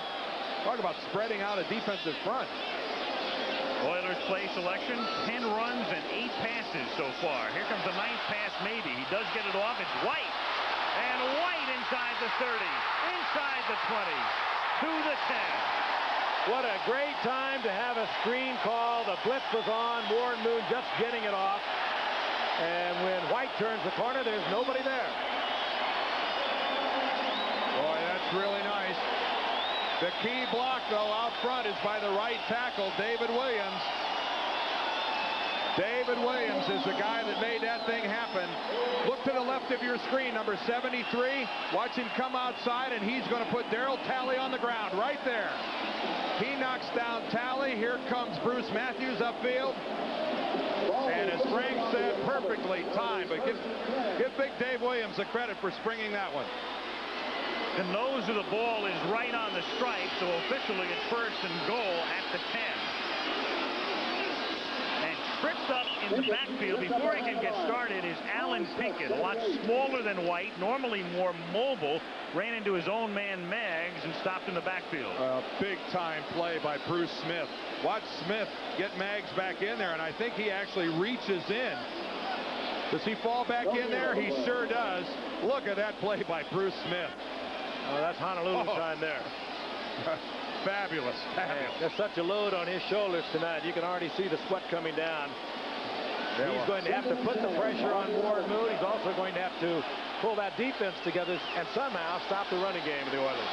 Talk about spreading out a defensive front. Oilers play selection, 10 runs and 8 passes so far. Here comes the 9th pass, maybe. He does get it off. It's White. And White inside the 30, inside the 20, to the 10. What a great time to have a screen call. The blitz was on. Warren Moon just getting it off. And when White turns the corner, there's nobody there. Boy, that's really nice. The key block, though, out front is by the right tackle, David Williams. David Williams is the guy that made that thing happen. Look to the left of your screen, number 73. Watch him come outside, and he's going to put Darryl Talley on the ground right there. He knocks down Talley. Here comes Bruce Matthews upfield. And as Frank said, perfectly timed. But give Big Dave Williams the credit for springing that one. The nose of the ball is right on the stripe, so officially it's first and goal at the 10. And tripped up in the backfield before he can get started is Alan Pinkett, a lot smaller than White, normally more mobile, ran into his own man Maggs and stopped in the backfield. Big-time play by Bruce Smith. Watch Smith get Maggs back in there, and I think he actually reaches in. Does he fall back in there? He sure does. Look at that play by Bruce Smith. Oh, that's Honolulu time there. Fabulous. There's such a load on his shoulders tonight. You can already see the sweat coming down. He's going to have to put the pressure on Warren Moon. He's also going to have to pull that defense together and somehow stop the running game of the Oilers.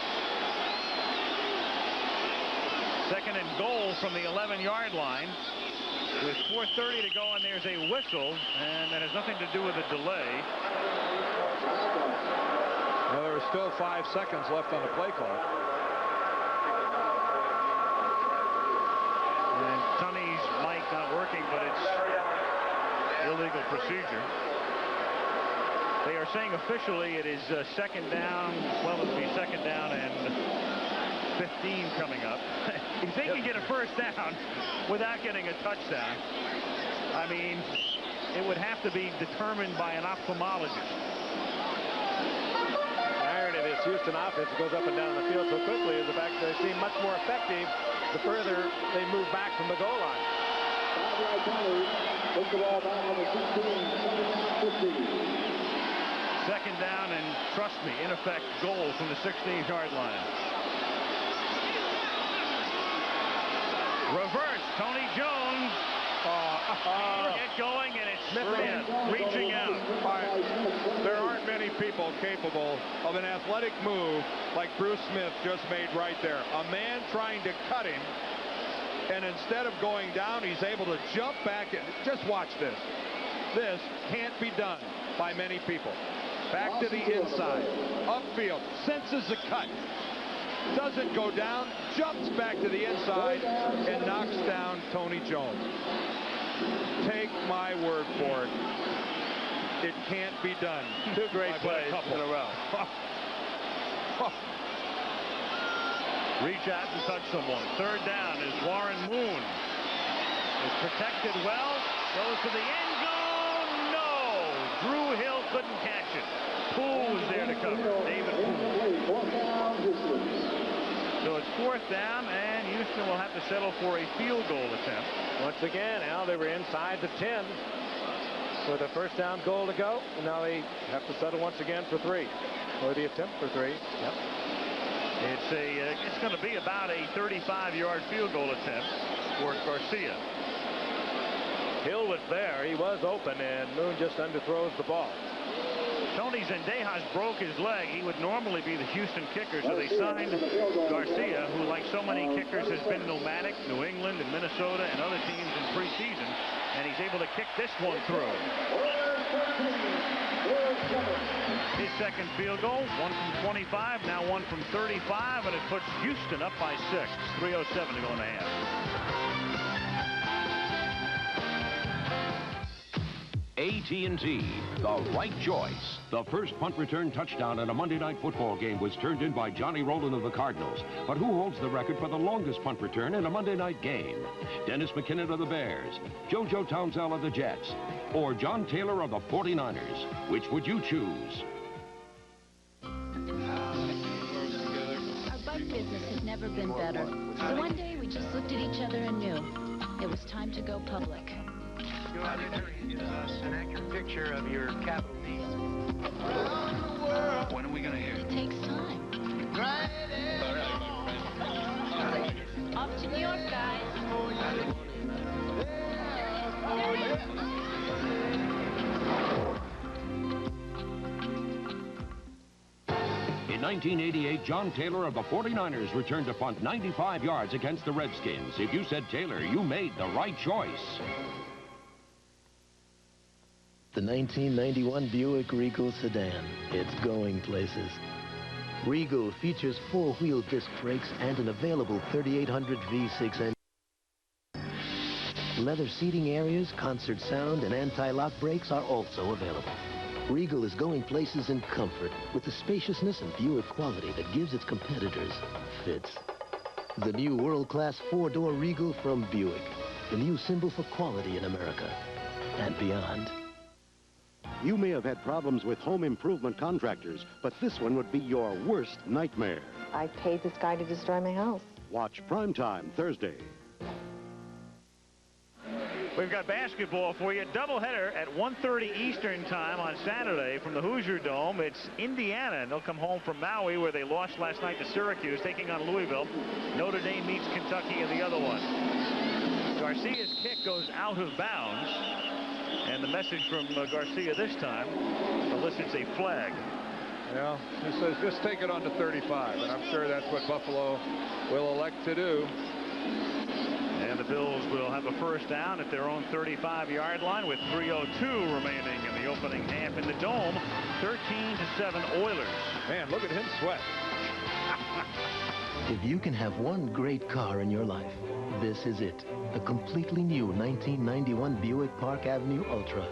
Second and goal from the 11-yard line. With 4:30 to go, and there's a whistle, and that has nothing to do with a delay. Well, there are still 5 seconds left on the play clock. And Tunney's mic not working, but it's illegal procedure. They are saying officially it is second down. Well, it would be second down and 15 coming up. If they can get a first down without getting a touchdown, I mean, it would have to be determined by an ophthalmologist. The irony of this Houston offense goes up and down the field so quickly is the fact that they seem much more effective the further they move back from the goal line. Second down, and trust me, in effect, goal from the 16-yard line. Reverse, Tony Jones. Get going, and it's Smith reaching out. There aren't many people capable of an athletic move like Bruce Smith just made right there. A man trying to cut him, and instead of going down, he's able to jump back. And just watch this. This can't be done by many people. Back to the inside, upfield, senses the cut. Doesn't go down, jumps back to the inside, and knocks down Tony Jones. Take my word for it. It can't be done. Two great plays in a row. Reach out and touch someone. Third down is Warren Moon. Is protected well. Goes to the end zone. No! Drew Hill couldn't catch it. Poole was there to cover. David Poole. So it's fourth down, and Houston will have to settle for a field goal attempt. Once again, Al, they were inside the 10 with a first down goal to go, and now they have to settle once again for 3, or the attempt for 3. Yep. It's going to be about a 35-yard field goal attempt for Garcia. Hill was there. He was open, and Moon just underthrows the ball. Tony Zendejas broke his leg. He would normally be the Houston kicker, so they signed Garcia, who, like so many kickers, has been nomadic, New England and Minnesota and other teams in preseason, and he's able to kick this one through. His second field goal, one from 25, now one from 35, and it puts Houston up by 6. 3:07 to go in the half. AT&T, the right choice. The first punt return touchdown in a Monday Night Football game was turned in by Johnny Rowland of the Cardinals. But who holds the record for the longest punt return in a Monday night game? Dennis McKinnon of the Bears, JoJo Townsell of the Jets, or John Taylor of the 49ers? Which would you choose? Our bike business has never been better. So one day we just looked at each other and knew it was time to go public. Your auditor gives us an accurate picture of your capital needs. When are we going to hear? It takes time. Off to New York, guys. In 1988, John Taylor of the 49ers returned to punt 95 yards against the Redskins. If you said Taylor, you made the right choice. The 1991 Buick Regal sedan. It's going places. Regal features 4-wheel disc brakes and an available 3800 V6 engine. Leather seating areas, concert sound, and anti-lock brakes are also available. Regal is going places in comfort with the spaciousness and Buick quality that gives its competitors fits. The new world-class 4-door Regal from Buick, the new symbol for quality in America and beyond. You may have had problems with home improvement contractors, but this one would be your worst nightmare. I paid this guy to destroy my house. Watch Primetime Thursday. We've got basketball for you. Doubleheader at 1:30 Eastern time on Saturday from the Hoosier Dome. It's Indiana, and they'll come home from Maui, where they lost last night to Syracuse, taking on Louisville. Notre Dame meets Kentucky in the other one. Garcia's kick goes out of bounds, and the message from Garcia this time elicits a flag. Yeah, he says just take it on to 35, and I'm sure that's what Buffalo will elect to do. And the Bills will have a first down at their own 35-yard line with 3:02 remaining in the opening half in the Dome. 13-7 Oilers. Man, look at him sweat. If you can have one great car in your life, this is it. A completely new 1991 Buick Park Avenue Ultra.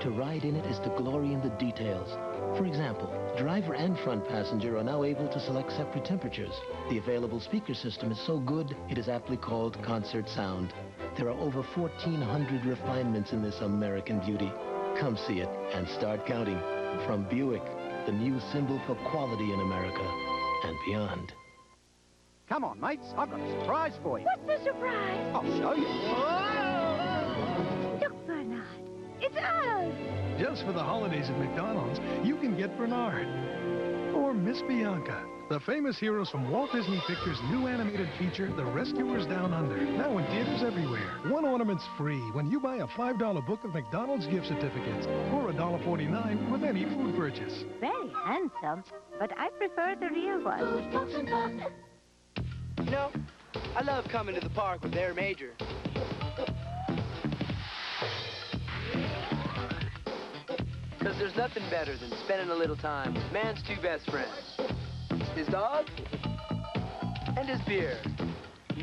To ride in it is to glory in the details, For example, driver and front passenger are now able to select separate temperatures. The available speaker system is so good, it is aptly called concert sound. There are over 1,400 refinements in this American beauty. Come see it and start counting. From Buick, the new symbol for quality in America and beyond. Come on, mates. I've got a surprise for you. What's the surprise? I'll show you. Look, Bernard. It's us. Just for the holidays at McDonald's, you can get Bernard. Or Miss Bianca, the famous heroes from Walt Disney Pictures' new animated feature, The Rescuers Down Under. Now in theaters everywhere. One ornament's free when you buy a $5 book of McDonald's gift certificates, or $1.49 with any food purchase. Very handsome, but I prefer the real one. You know, I love coming to the park with their major. Because there's nothing better than spending a little time with man's two best friends. His dog and his beer.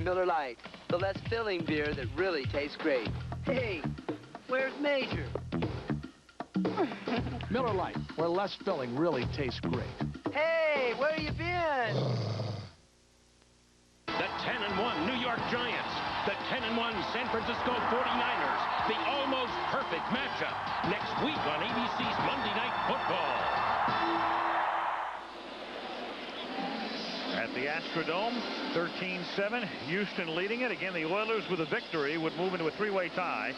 Miller Lite, the less filling beer that really tastes great. Hey, where's Major? Miller Lite, where less filling really tastes great. Hey, where you been? The 10-1 New York Giants. The 10-1 San Francisco 49ers. The almost perfect matchup. Next week on ABC's Monday Night Football. At the Astrodome, 13-7. Houston leading it. Again, the Oilers with a victory would move into a three-way tie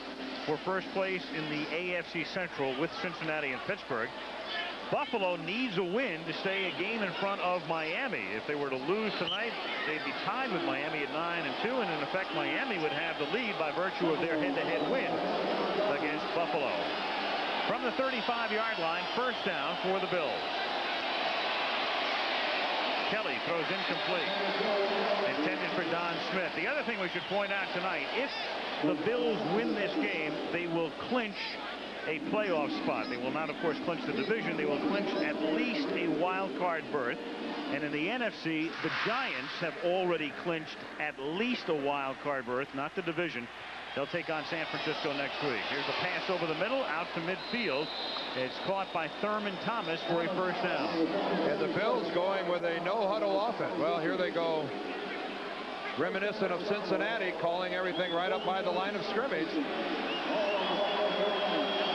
for first place in the AFC Central with Cincinnati and Pittsburgh. Buffalo needs a win to stay a game in front of Miami. If they were to lose tonight, they'd be tied with Miami at 9-2, and in effect, Miami would have the lead by virtue of their head-to-head win against Buffalo. From the 35-yard line, first down for the Bills. Kelly throws incomplete. Intended for Don Smith. The other thing we should point out tonight, if the Bills win this game, they will clinch a playoff spot. They will not, of course, clinch the division. They will clinch at least a wild card berth. And in the NFC, the Giants have already clinched at least a wild card berth, not the division. They'll take on San Francisco next week. Here's the pass over the middle, out to midfield. It's caught by Thurman Thomas for a first down. And the Bills going with a no-huddle offense. Well, here they go. Reminiscent of Cincinnati, calling everything right up by the line of scrimmage.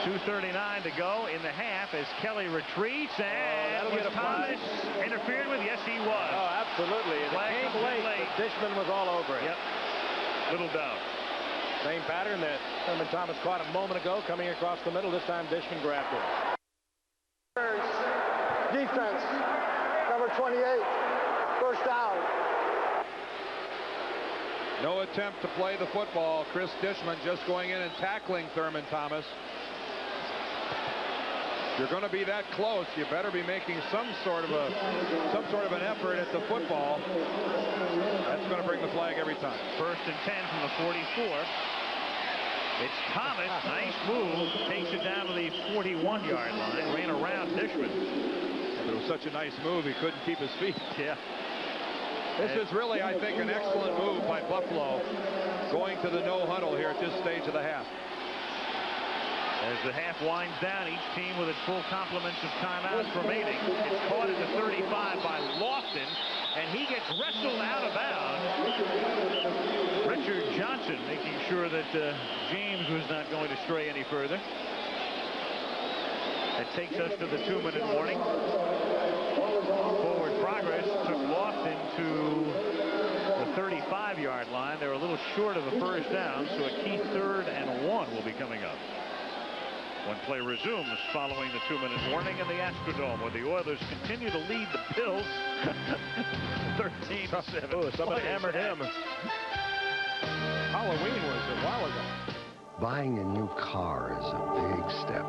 2:39 to go in the half as Kelly retreats, and was Thomas interfered with? Yes, he was. Oh, absolutely. And it came late, but Dishman was all over it. Yep. Little doubt. Same pattern that Thurman Thomas caught a moment ago, coming across the middle. This time Dishman grabbed it. Defense, number 28, first down. No attempt to play the football. Chris Dishman just going in and tackling Thurman Thomas. If you're going to be that close, you better be making some sort of an effort at the football. That's going to bring the flag every time. First and 10 from the 44. It's Thomas. Nice move. Takes it down to the 41-yard line. Ran around Dishman. It was such a nice move, he couldn't keep his feet. Yeah. This is really, I think, an excellent move by Buffalo, going to the no huddle here at this stage of the half. As the half winds down, each team with its full complements of timeouts remaining. It's caught at the 35 by Lofton, and he gets wrestled out of bounds. Richard Johnson making sure that James was not going to stray any further. That takes us to the 2-minute warning. Forward progress took Lofton to the 35-yard line. They're a little short of a first down, so a key 3rd and 1 will be coming up. When play resumes following the 2-minute warning in the Astrodome, where the Oilers continue to lead the Bills 13-7. Oh, somebody hammered him. Halloween was a while ago. Buying a new car is a big step.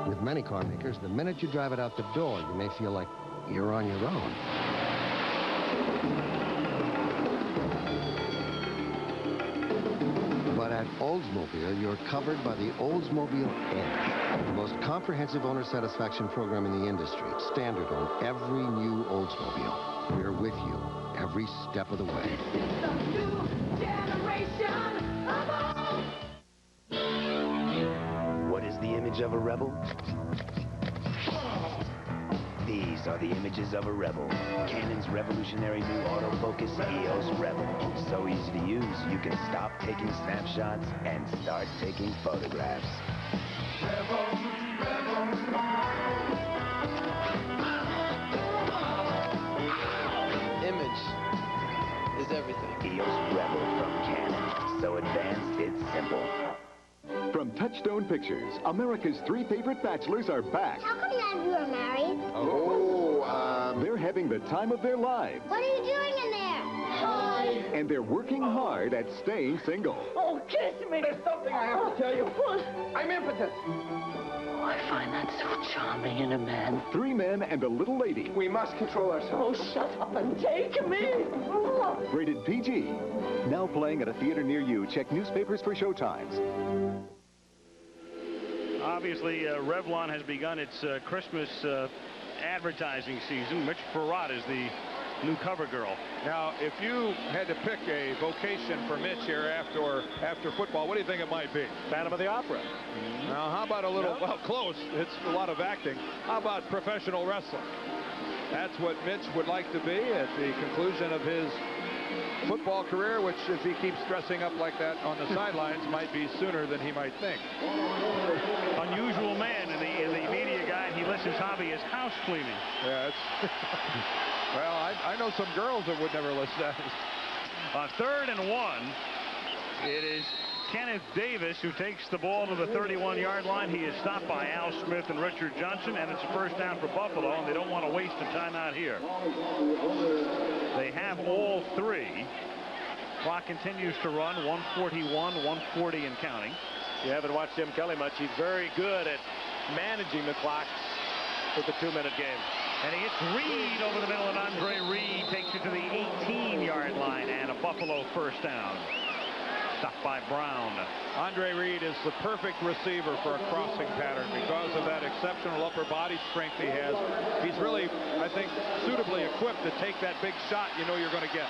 With many car makers, the minute you drive it out the door, you may feel like you're on your own. But at Oldsmobile, you're covered by the Oldsmobile Edge, the most comprehensive owner satisfaction program in the industry. Standard on every new Oldsmobile. We're with you every step of the way. It's a new generation of What is the image of a rebel? These are the images of a rebel. Canon's revolutionary new autofocus EOS Rebel. So easy to use, you can stop taking snapshots and start taking photographs. Image is everything. EOS Rebel from Canon. So advanced, it's simple. From Touchstone Pictures, America's 3 favorite bachelors are back. How come none of you are married? They're having the time of their lives. What are you doing in there? Hi. And they're working hard at staying single. Oh, kiss me. There's something I have to tell you. I'm impotent. Oh, I find that so charming in a man. 3 men and a little lady. We must control ourselves. Oh, shut up and take me. Rated PG. Now playing at a theater near you. Check newspapers for showtimes. Obviously, Revlon has begun its Christmas advertising season. Mitch Perrott is the new cover girl. Now, if you had to pick a vocation for Mitch here after football, what do you think it might be? Phantom of the Opera. Now, how about a little, well, close. It's a lot of acting. How about professional wrestling? That's what Mitch would like to be at the conclusion of his football career, which, if he keeps dressing up like that on the sidelines, might be sooner than he might think. Unusual man in the media guide. He lists his hobby as house cleaning. Yeah, it's well, I know some girls that would never list that. On 3rd and 1, it is Kenneth Davis who takes the ball to the 31-yard line. He is stopped by Al Smith and Richard Johnson, and it's a first down for Buffalo, and they don't want to waste a timeout here. They have all 3. Clock continues to run, 1:41, 1:40 and counting. You haven't watched Jim Kelly much. He's very good at managing the clock with the 2-minute game. And he hits Reed over the middle, and Andre Reed takes it to the 18-yard line, and a Buffalo first down. Stopped by Brown. Andre Reed is the perfect receiver for a crossing pattern because of that exceptional upper body strength he has. He's really, I think, suitably equipped to take that big shot you know you're going to get.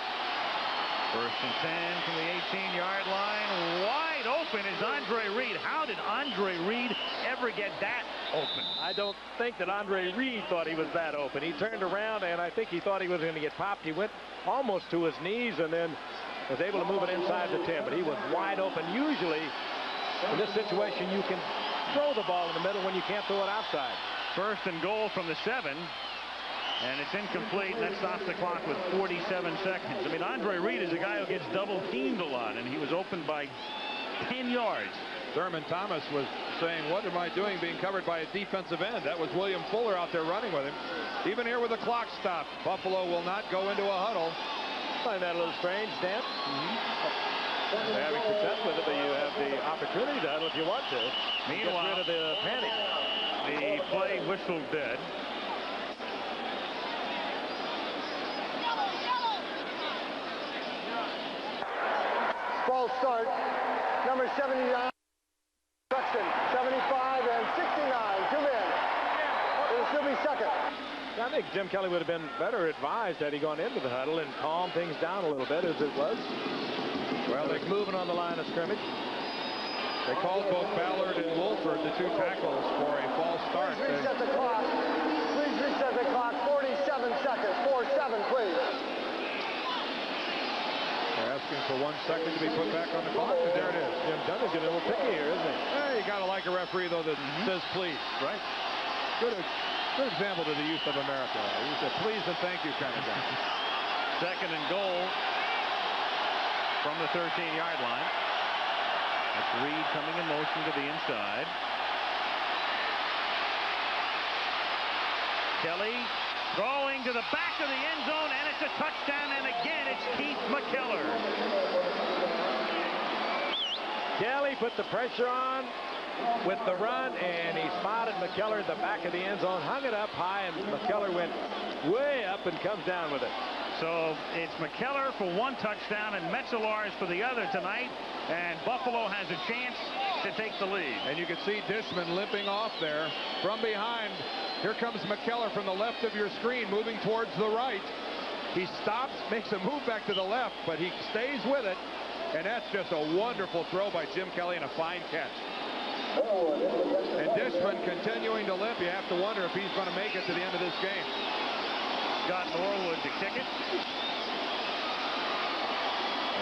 First and 10 from the 18-yard line. Wide open is Andre Reed. How did Andre Reed ever get that open? I don't think that Andre Reed thought he was that open. He turned around, and I think he thought he was going to get popped. He went almost to his knees and then was able to move it inside the 10, but he was wide open. Usually, in this situation, you can throw the ball in the middle when you can't throw it outside. First and goal from the 7. And it's incomplete, and that stops the clock with 47 seconds. I mean, Andre Reed is a guy who gets double teamed a lot, and he was opened by 10 yards. Thurman Thomas was saying, what am I doing being covered by a defensive end? That was William Fuller out there running with him. Even here with the clock stopped, Buffalo will not go into a huddle. I find that a little strange, Dan. They're having success with it, but you have the opportunity to huddle if you want to. Meanwhile, get rid of the panic. The play whistled dead. False start, number 79, 75 and 69, 2 men. It'll still be second. I think Jim Kelly would have been better advised had he gone into the huddle and calmed things down a little bit as it was. Well, they're moving on the line of scrimmage. They called both Ballard and Wolford, the 2 tackles, for a false start. Please reset the clock. Please reset the clock. 47 seconds. 4-7, please. They're asking for 1 second to be put back on the clock, and there it is. Jim Dunn is getting a little picky here, isn't he? Hey, you got to like a referee, though, that says please, right? Good example to the youth of America. He said please and thank you kind of guy. Second and goal from the 13-yard line. That's Reed coming in motion to the inside. Kelly throwing to the back of the end zone, and it's a touchdown, and again it's Keith McKellar. Kelly put the pressure on with the run, and he spotted McKellar at the back of the end zone, hung it up high, and McKellar went way up and comes down with it. So it's McKellar for 1 touchdown and Metzelaars for the other tonight, and Buffalo has a chance to take the lead. And you can see Dishman limping off there from behind. Here comes McKellar from the left of your screen, moving towards the right. He stops, makes a move back to the left, but he stays with it, and that's just a wonderful throw by Jim Kelly and a fine catch. And Dishman continuing to limp. You have to wonder if he's going to make it to the end of this game. Got Norwood to kick it.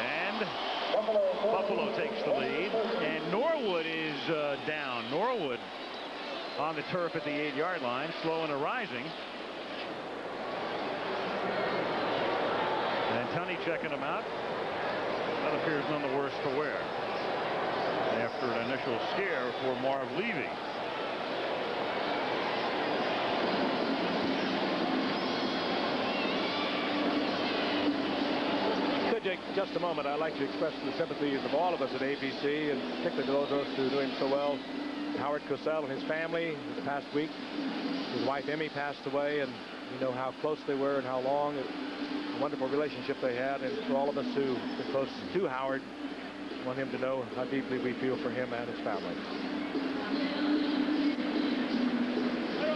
And Buffalo takes the lead. And Norwood is down. Norwood on the turf at the 8-yard line, slow and rising. And Tunney checking him out. That appears none the worse for wear after an initial scare for Marv Levy. Could take just a moment. I'd like to express the sympathies of all of us at ABC, and particularly those who are doing so well. Howard Cosell and his family this past week. His wife Emmy passed away, and we know how close they were and how long, a wonderful relationship they had. And for all of us who are close to Howard, I want him to know how deeply we feel for him and his family.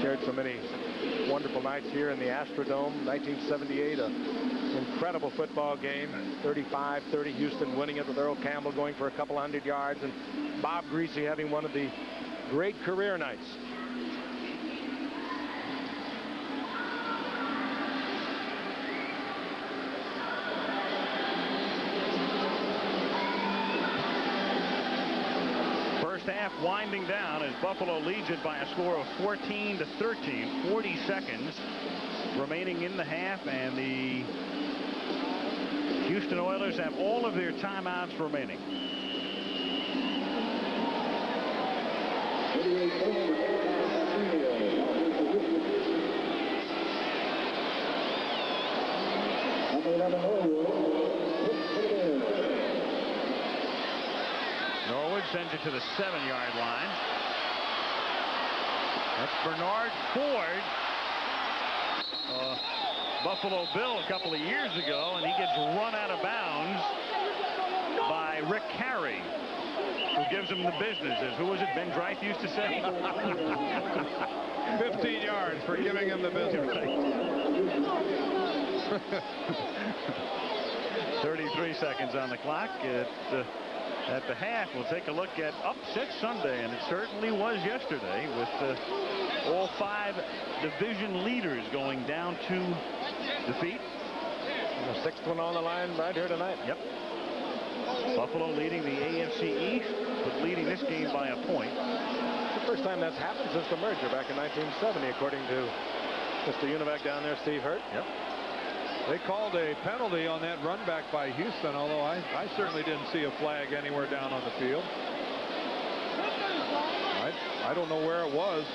Shared so many wonderful nights here in the Astrodome. 1978, an incredible football game. 35-30 Houston winning it with Earl Campbell going for a couple hundred yards, and Bob Greasy having one of the great career nights. First half winding down as Buffalo leads it by a score of 14-13. 40 seconds remaining in the half, and the Houston Oilers have all of their timeouts remaining. Norwood sends it to the 7-yard line. That's Bernard Ford, Buffalo Bill a couple of years ago, and he gets run out of bounds by Rick Carey, who gives him the business. As who was it, Ben Dreith used to say? 15 yards for giving him the business. 33 seconds on the clock at the half. We'll take a look at upset Sunday, and it certainly was yesterday, with all 5 division leaders going down to defeat. And the 6th one on the line right here tonight. Yep. Buffalo leading the AFC East, but leading this game by a point. It's the first time that's happened since the merger back in 1970, according to Mr. Univac down there, Steve Hurt. Yep. They called a penalty on that run back by Houston, although I certainly didn't see a flag anywhere down on the field. I don't know where it was,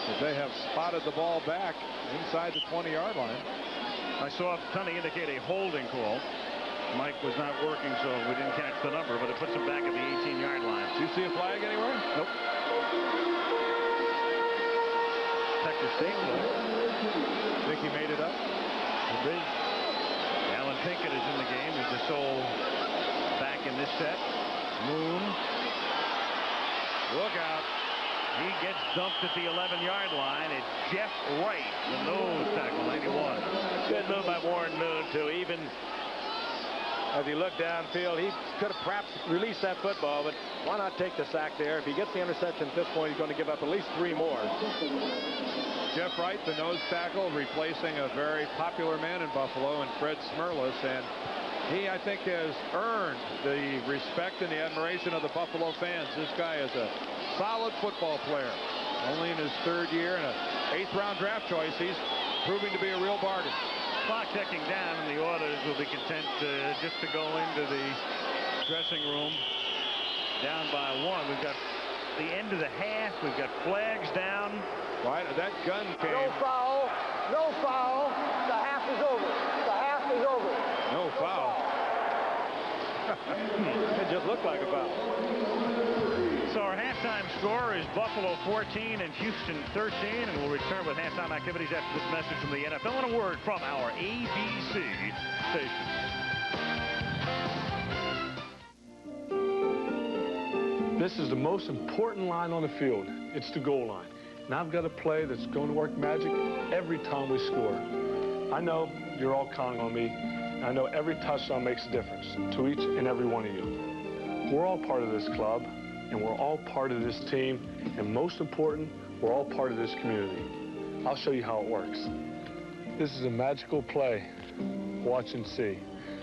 but they have spotted the ball back inside the 20-yard line. I saw Tunney indicate a holding call. Mike was not working, so we didn't catch the number, but it puts him back at the 18-yard line. Did you see a flag anywhere? Nope. Texas State think he made it up. Alan Pinkett is in the game. He's the sole back in this set. Moon. Look out. He gets dumped at the 11-yard line. It's Jeff Wright, the nose tackle, 91. Good move by Warren Moon, too. Even as he looked downfield, he could have perhaps released that football, but why not take the sack there? If he gets the interception at this point, he's going to give up at least 3 more. Jeff Wright, the nose tackle, replacing a very popular man in Buffalo, and Fred Smirlis, and he, I think, has earned the respect and the admiration of the Buffalo fans. This guy is a solid football player. Only in his 3rd year and an 8th-round draft choice. He's proving to be a real bargain. Clock ticking down, and the Oilers will be content just to go into the dressing room down by 1. We've got the end of the half. We've got flags down. Right, that gun came. No foul. No foul. The half is over. The half is over. No foul. It just looked like a foul. So our halftime score is Buffalo 14 and Houston 13, and we'll return with halftime activities after this message from the NFL and a word from our ABC station. This is the most important line on the field. It's the goal line. And I've got a play that's going to work magic every time we score. I know you're all counting on me. And I know every touchdown makes a difference to each and every one of you. We're all part of this club, and we're all part of this team, and most important, we're all part of this community. I'll show you how it works. This is a magical play. Watch and see.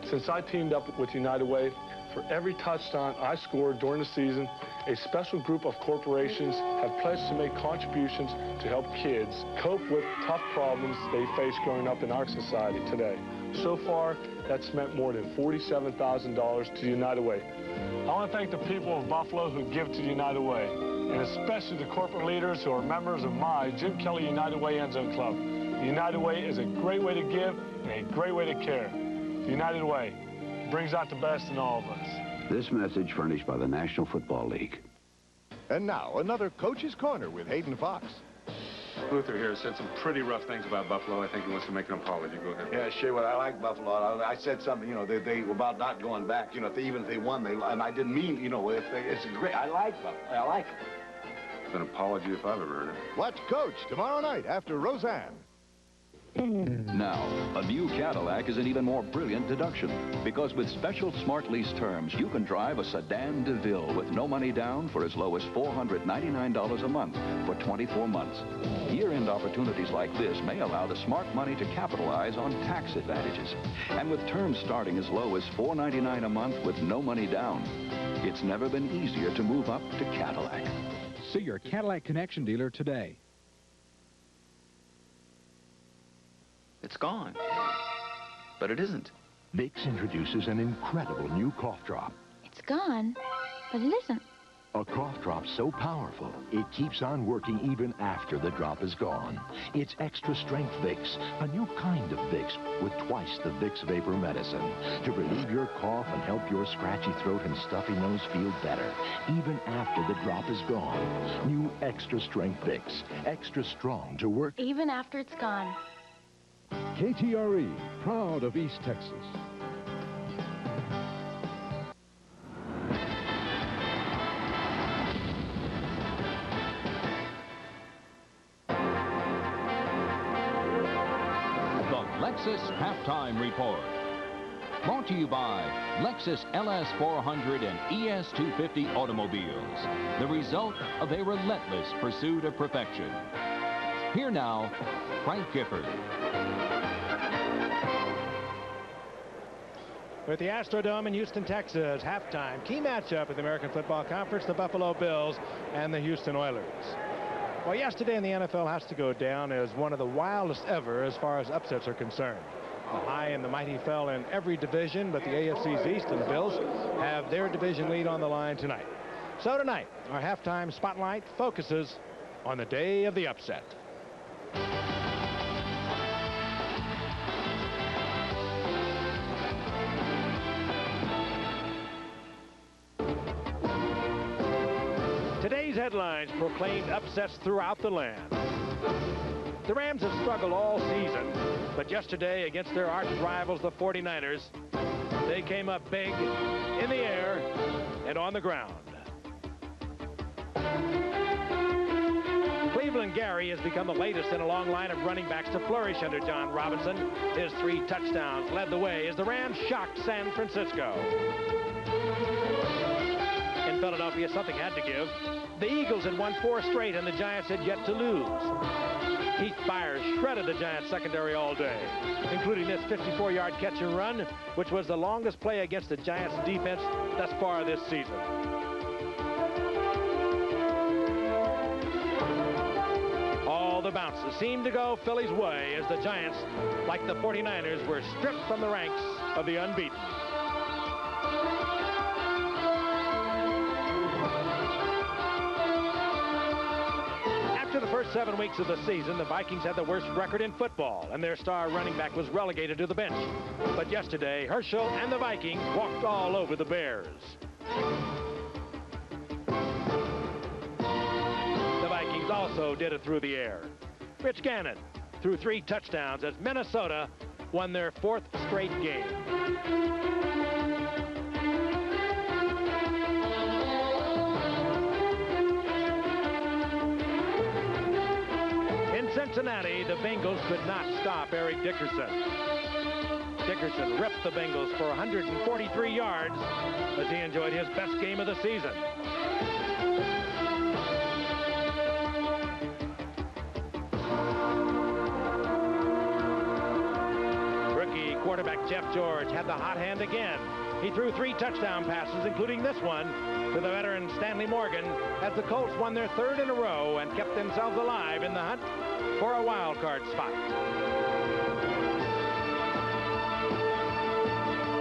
Since I teamed up with United Way, for every touchdown I scored during the season, a special group of corporations have pledged to make contributions to help kids cope with tough problems they face growing up in our society today. So far, that's meant more than $47,000 to United Way. I want to thank the people of Buffalo who give to United Way, and especially the corporate leaders who are members of my Jim Kelly United Way End Zone Club. The United Way is a great way to give and a great way to care. The United Way brings out the best in all of us. This message furnished by the National Football League. And now, another Coach's Corner with Hayden Fox. Luther here said some pretty rough things about Buffalo. I think he wants to make an apology. Go ahead. Yeah, sure. Well, I like Buffalo. I said something, you know, they were about not going back. You know, even if they won, and I didn't mean, you know, it's great. I like Buffalo. I like it. It's an apology if I've ever heard it. Watch Coach tomorrow night after Roseanne. Now, a new Cadillac is an even more brilliant deduction, because with special Smart Lease terms, you can drive a sedan DeVille with no money down for as low as $499 a month for 24 months. Year-end opportunities like this may allow the smart money to capitalize on tax advantages. And with terms starting as low as $499 a month with no money down, it's never been easier to move up to Cadillac. See your Cadillac Connection dealer today. It's gone. But it isn't. Vicks introduces an incredible new cough drop. It's gone, but it isn't. A cough drop so powerful, it keeps on working even after the drop is gone. It's extra strength Vicks, a new kind of Vicks with twice the Vicks Vapor Medicine to relieve your cough and help your scratchy throat and stuffy nose feel better, even after the drop is gone. New extra strength Vicks, extra strong to work even after it's gone. KTRE, proud of East Texas. The Lexus Halftime Report. Brought to you by Lexus LS400 and ES250 automobiles. The result of a relentless pursuit of perfection. Here now, Frank Gifford. With the Astrodome in Houston, Texas, halftime. Key matchup in the American Football Conference, the Buffalo Bills and the Houston Oilers. Well, yesterday in the NFL has to go down as one of the wildest ever as far as upsets are concerned. The high and the mighty fell in every division, but the AFC's East and the Bills have their division lead on the line tonight. So tonight, our halftime spotlight focuses on the day of the upset. Today's headlines proclaimed upsets throughout the land. The Rams have struggled all season, but yesterday against their arch rivals, the 49ers, they came up big in the air and on the ground. Cleveland Gary has become the latest in a long line of running backs to flourish under John Robinson. His 3 touchdowns led the way as the Rams shocked San Francisco. In Philadelphia, something had to give. The Eagles had won 4 straight, and the Giants had yet to lose. Keith Byers shredded the Giants secondary all day, including this 54-yard catch and run, which was the longest play against the Giants defense thus far this season. All the bounces seemed to go Philly's way as the Giants, like the 49ers, were stripped from the ranks of the unbeaten. After the first 7 weeks of the season, the Vikings had the worst record in football, and their star running back was relegated to the bench. But yesterday, Herschel and the Vikings walked all over the Bears. The Vikings also did it through the air. Rich Gannon threw 3 touchdowns as Minnesota won their 4th straight game. Cincinnati, the Bengals could not stop Eric Dickerson. Dickerson ripped the Bengals for 143 yards as he enjoyed his best game of the season. quarterback Jeff George had the hot hand again. He threw 3 touchdown passes, including this one, to the veteran Stanley Morgan, as the Colts won their 3rd in a row and kept themselves alive in the hunt for a wild card spot.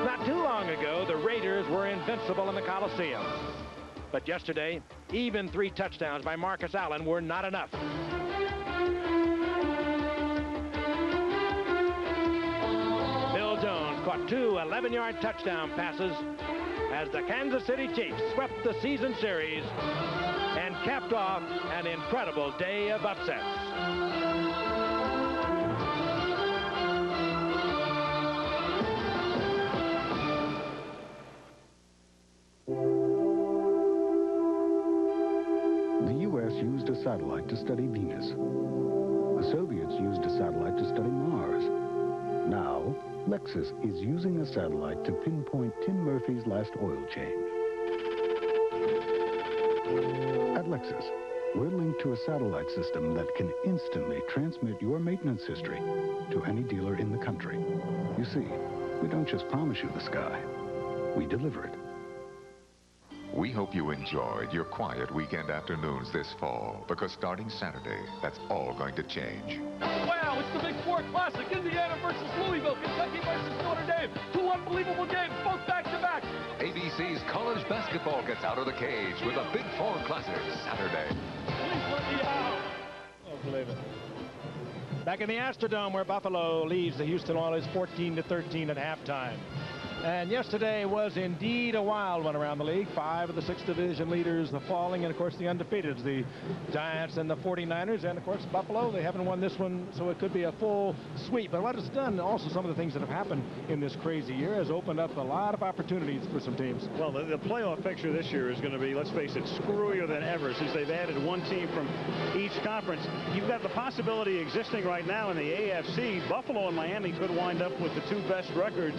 Not too long ago, the Raiders were invincible in the Coliseum. But yesterday, even 3 touchdowns by Marcus Allen were not enough. Bill Jones caught 2 11-yard touchdown passes as the Kansas City Chiefs swept the season series and capped off an incredible day of upsets. The U.S. used a satellite to study Venus. The Soviets used a satellite to study Mars. Now, Lexus is using a satellite to pinpoint Tim Murphy's last oil change. At Lexus, we're linked to a satellite system that can instantly transmit your maintenance history to any dealer in the country. You see, we don't just promise you the sky, we deliver it. We hope you enjoyed your quiet weekend afternoons this fall, because starting Saturday, that's all going to change. Wow, it's the Big Four Classic. Indiana versus Louisville, Kentucky versus Notre Dame. 2 unbelievable games, both back-to-back. ABC's college basketball gets out of the cage with a Big Four Classic Saturday. Please let me out. Oh, believe it. Back in the Astrodome, where Buffalo leads the Houston Oilers 14-13 at halftime. And yesterday was indeed a wild one around the league. 5 of the 6 division leaders falling, and of course the undefeateds, the Giants and the 49ers, and of course Buffalo. They haven't won this one, so it could be a full sweep. But what it's done, also some of the things that have happened in this crazy year, has opened up a lot of opportunities for some teams. Well, the playoff picture this year is going to be, let's face it, screwier than ever, since they've added 1 team from each conference. You've got the possibility existing right now in the AFC. Buffalo and Miami could wind up with the 2 best records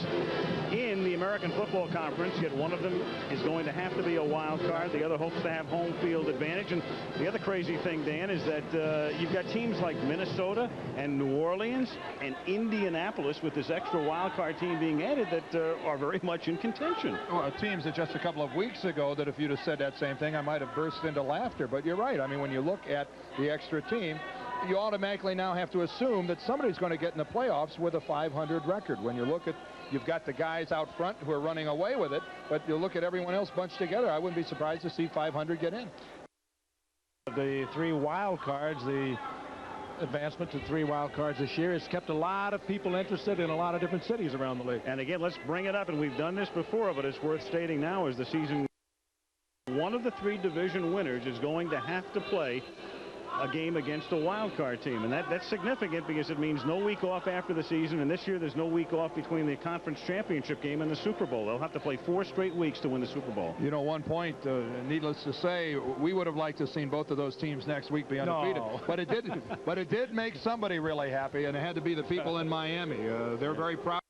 in the American Football Conference, yet one of them is going to have to be a wild card. The other hopes to have home field advantage. And the other crazy thing, Dan, is that you've got teams like Minnesota and New Orleans and Indianapolis with this extra wild card team being added that are very much in contention. Well, teams that just a couple of weeks ago that if you'd have said that same thing, I might have burst into laughter. But you're right. I mean, when you look at the extra team, you automatically now have to assume that somebody's going to get in the playoffs with a 500 record. When you look at, you've got the guys out front who are running away with it, but you look at everyone else bunched together, I wouldn't be surprised to see 500 get in. The 3 wild cards, the advancement to 3 wild cards this year has kept a lot of people interested in a lot of different cities around the league. And again, let's bring it up, and we've done this before, but it's worth stating now as the season, one of the 3 division winners is going to have to play a game against a wild card team, and that's significant because it means no week off after the season, and this year there's no week off between the conference championship game and the Super Bowl. They'll have to play 4 straight weeks to win the Super Bowl. You know, one point, needless to say, we would have liked to have seen both of those teams next week be undefeated. No. But it did make somebody really happy, and it had to be the people in Miami. They're very proud.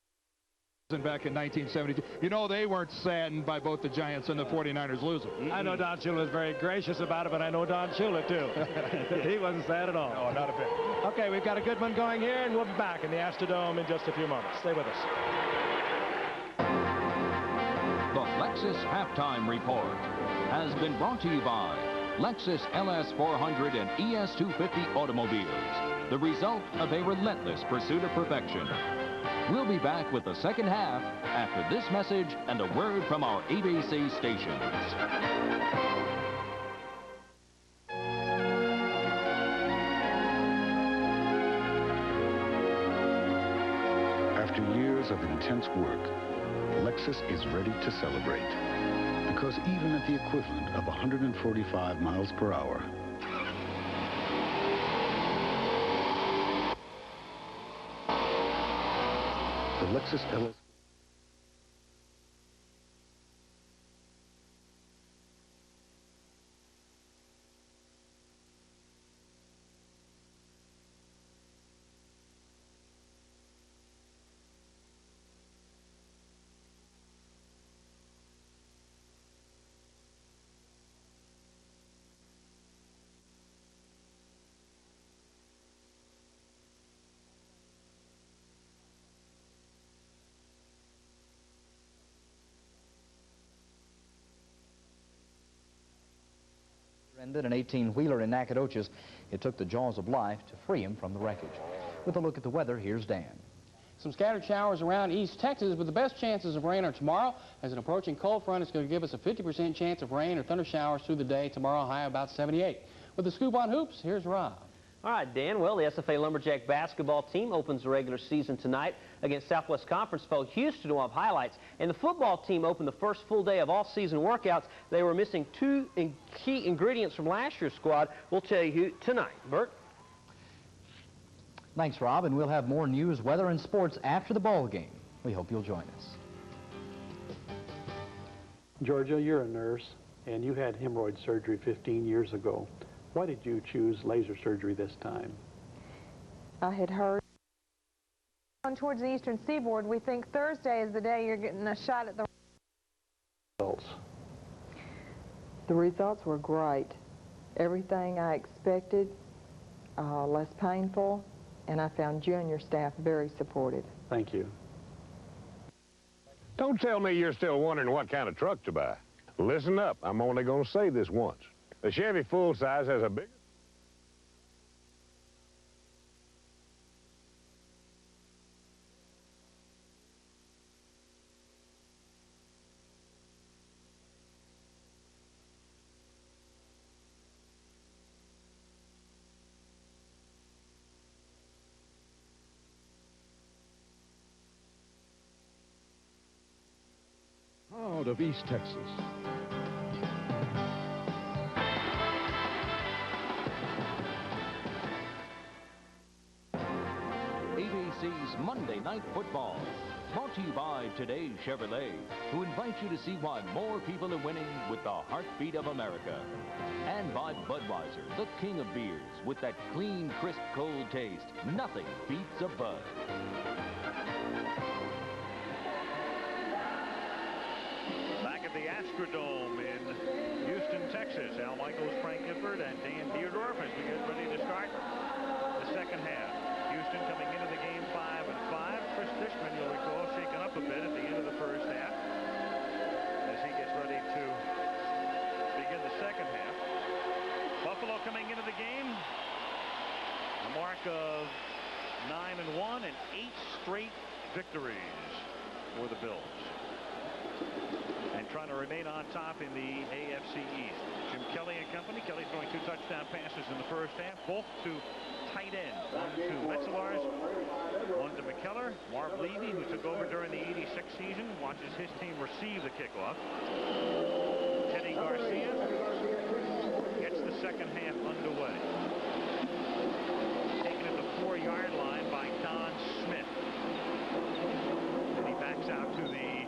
Back in 1972. You know, they weren't saddened by both the Giants and the 49ers losing. I know Don Shula is very gracious about it, but I know Don Shula too. He wasn't sad at all. No, not a bit. Okay, we've got a good one going here, and we'll be back in the Astrodome in just a few moments. Stay with us. The Lexus Halftime Report has been brought to you by Lexus LS400 and ES250 automobiles, the result of a relentless pursuit of perfection. We'll be back with the second half after this message and a word from our ABC stations. After years of intense work, Lexus is ready to celebrate. Because even at the equivalent of 145 miles per hour, the Lexus LS An 18-wheeler in Nacogdoches. It took the jaws of life to free him from the wreckage. With a look at the weather, here's Dan. Some scattered showers around East Texas, but the best chances of rain are tomorrow. As an approaching cold front is going to give us a 50% chance of rain or thunder showers through the day. Tomorrow, high about 78. With the scoop on hoops, here's Rob. All right, Dan. Well, the SFA Lumberjack basketball team opens the regular season tonight against Southwest Conference foe Houston. We'll have highlights. And the football team opened the first full day of all-season workouts. They were missing two key ingredients from last year's squad. We'll tell you who tonight. Bert? Thanks, Rob, and we'll have more news, weather, and sports after the ball game. We hope you'll join us. Georgia, you're a nurse, and you had hemorrhoid surgery 15 years ago. Why did you choose laser surgery this time? I had heard. On towards the eastern seaboard, we think Thursday is the day you're getting a shot at the results. The results were great. Everything I expected, less painful, and I found junior staff very supportive. Thank you. Don't tell me you're still wondering what kind of truck to buy. Listen up, I'm only going to say this once. The Chevy full-size has a bigger... Out of East Texas. ABC's Monday Night Football. Brought to you by Today's Chevrolet, who invite you to see why more people are winning with the heartbeat of America. And by Budweiser, the king of beers, with that clean, crisp, cold taste. Nothing beats a Bud. Back at the Astrodome in Houston, Texas, Al Michaels, Frank Gifford, and Dan Dierdorf as we get ready to start the second half. Houston coming into the game 5-5. Chris Fishman, you'll recall, shaken up a bit at the end of the first half as he gets ready to begin the second half. Buffalo coming into the game, a mark of 9-1 and 8 straight victories for the Bills, and trying to remain on top in the AFC East. Jim Kelly and company. Kelly throwing 2 touchdown passes in the first half, both to tight ends. One to Metzelaars, one to McKellar. Marv Levy, who took over during the '86 season, watches his team receive the kickoff. Teddy Garcia gets the second half underway. Taken at the 4-yard line by Don Smith. And he backs out to the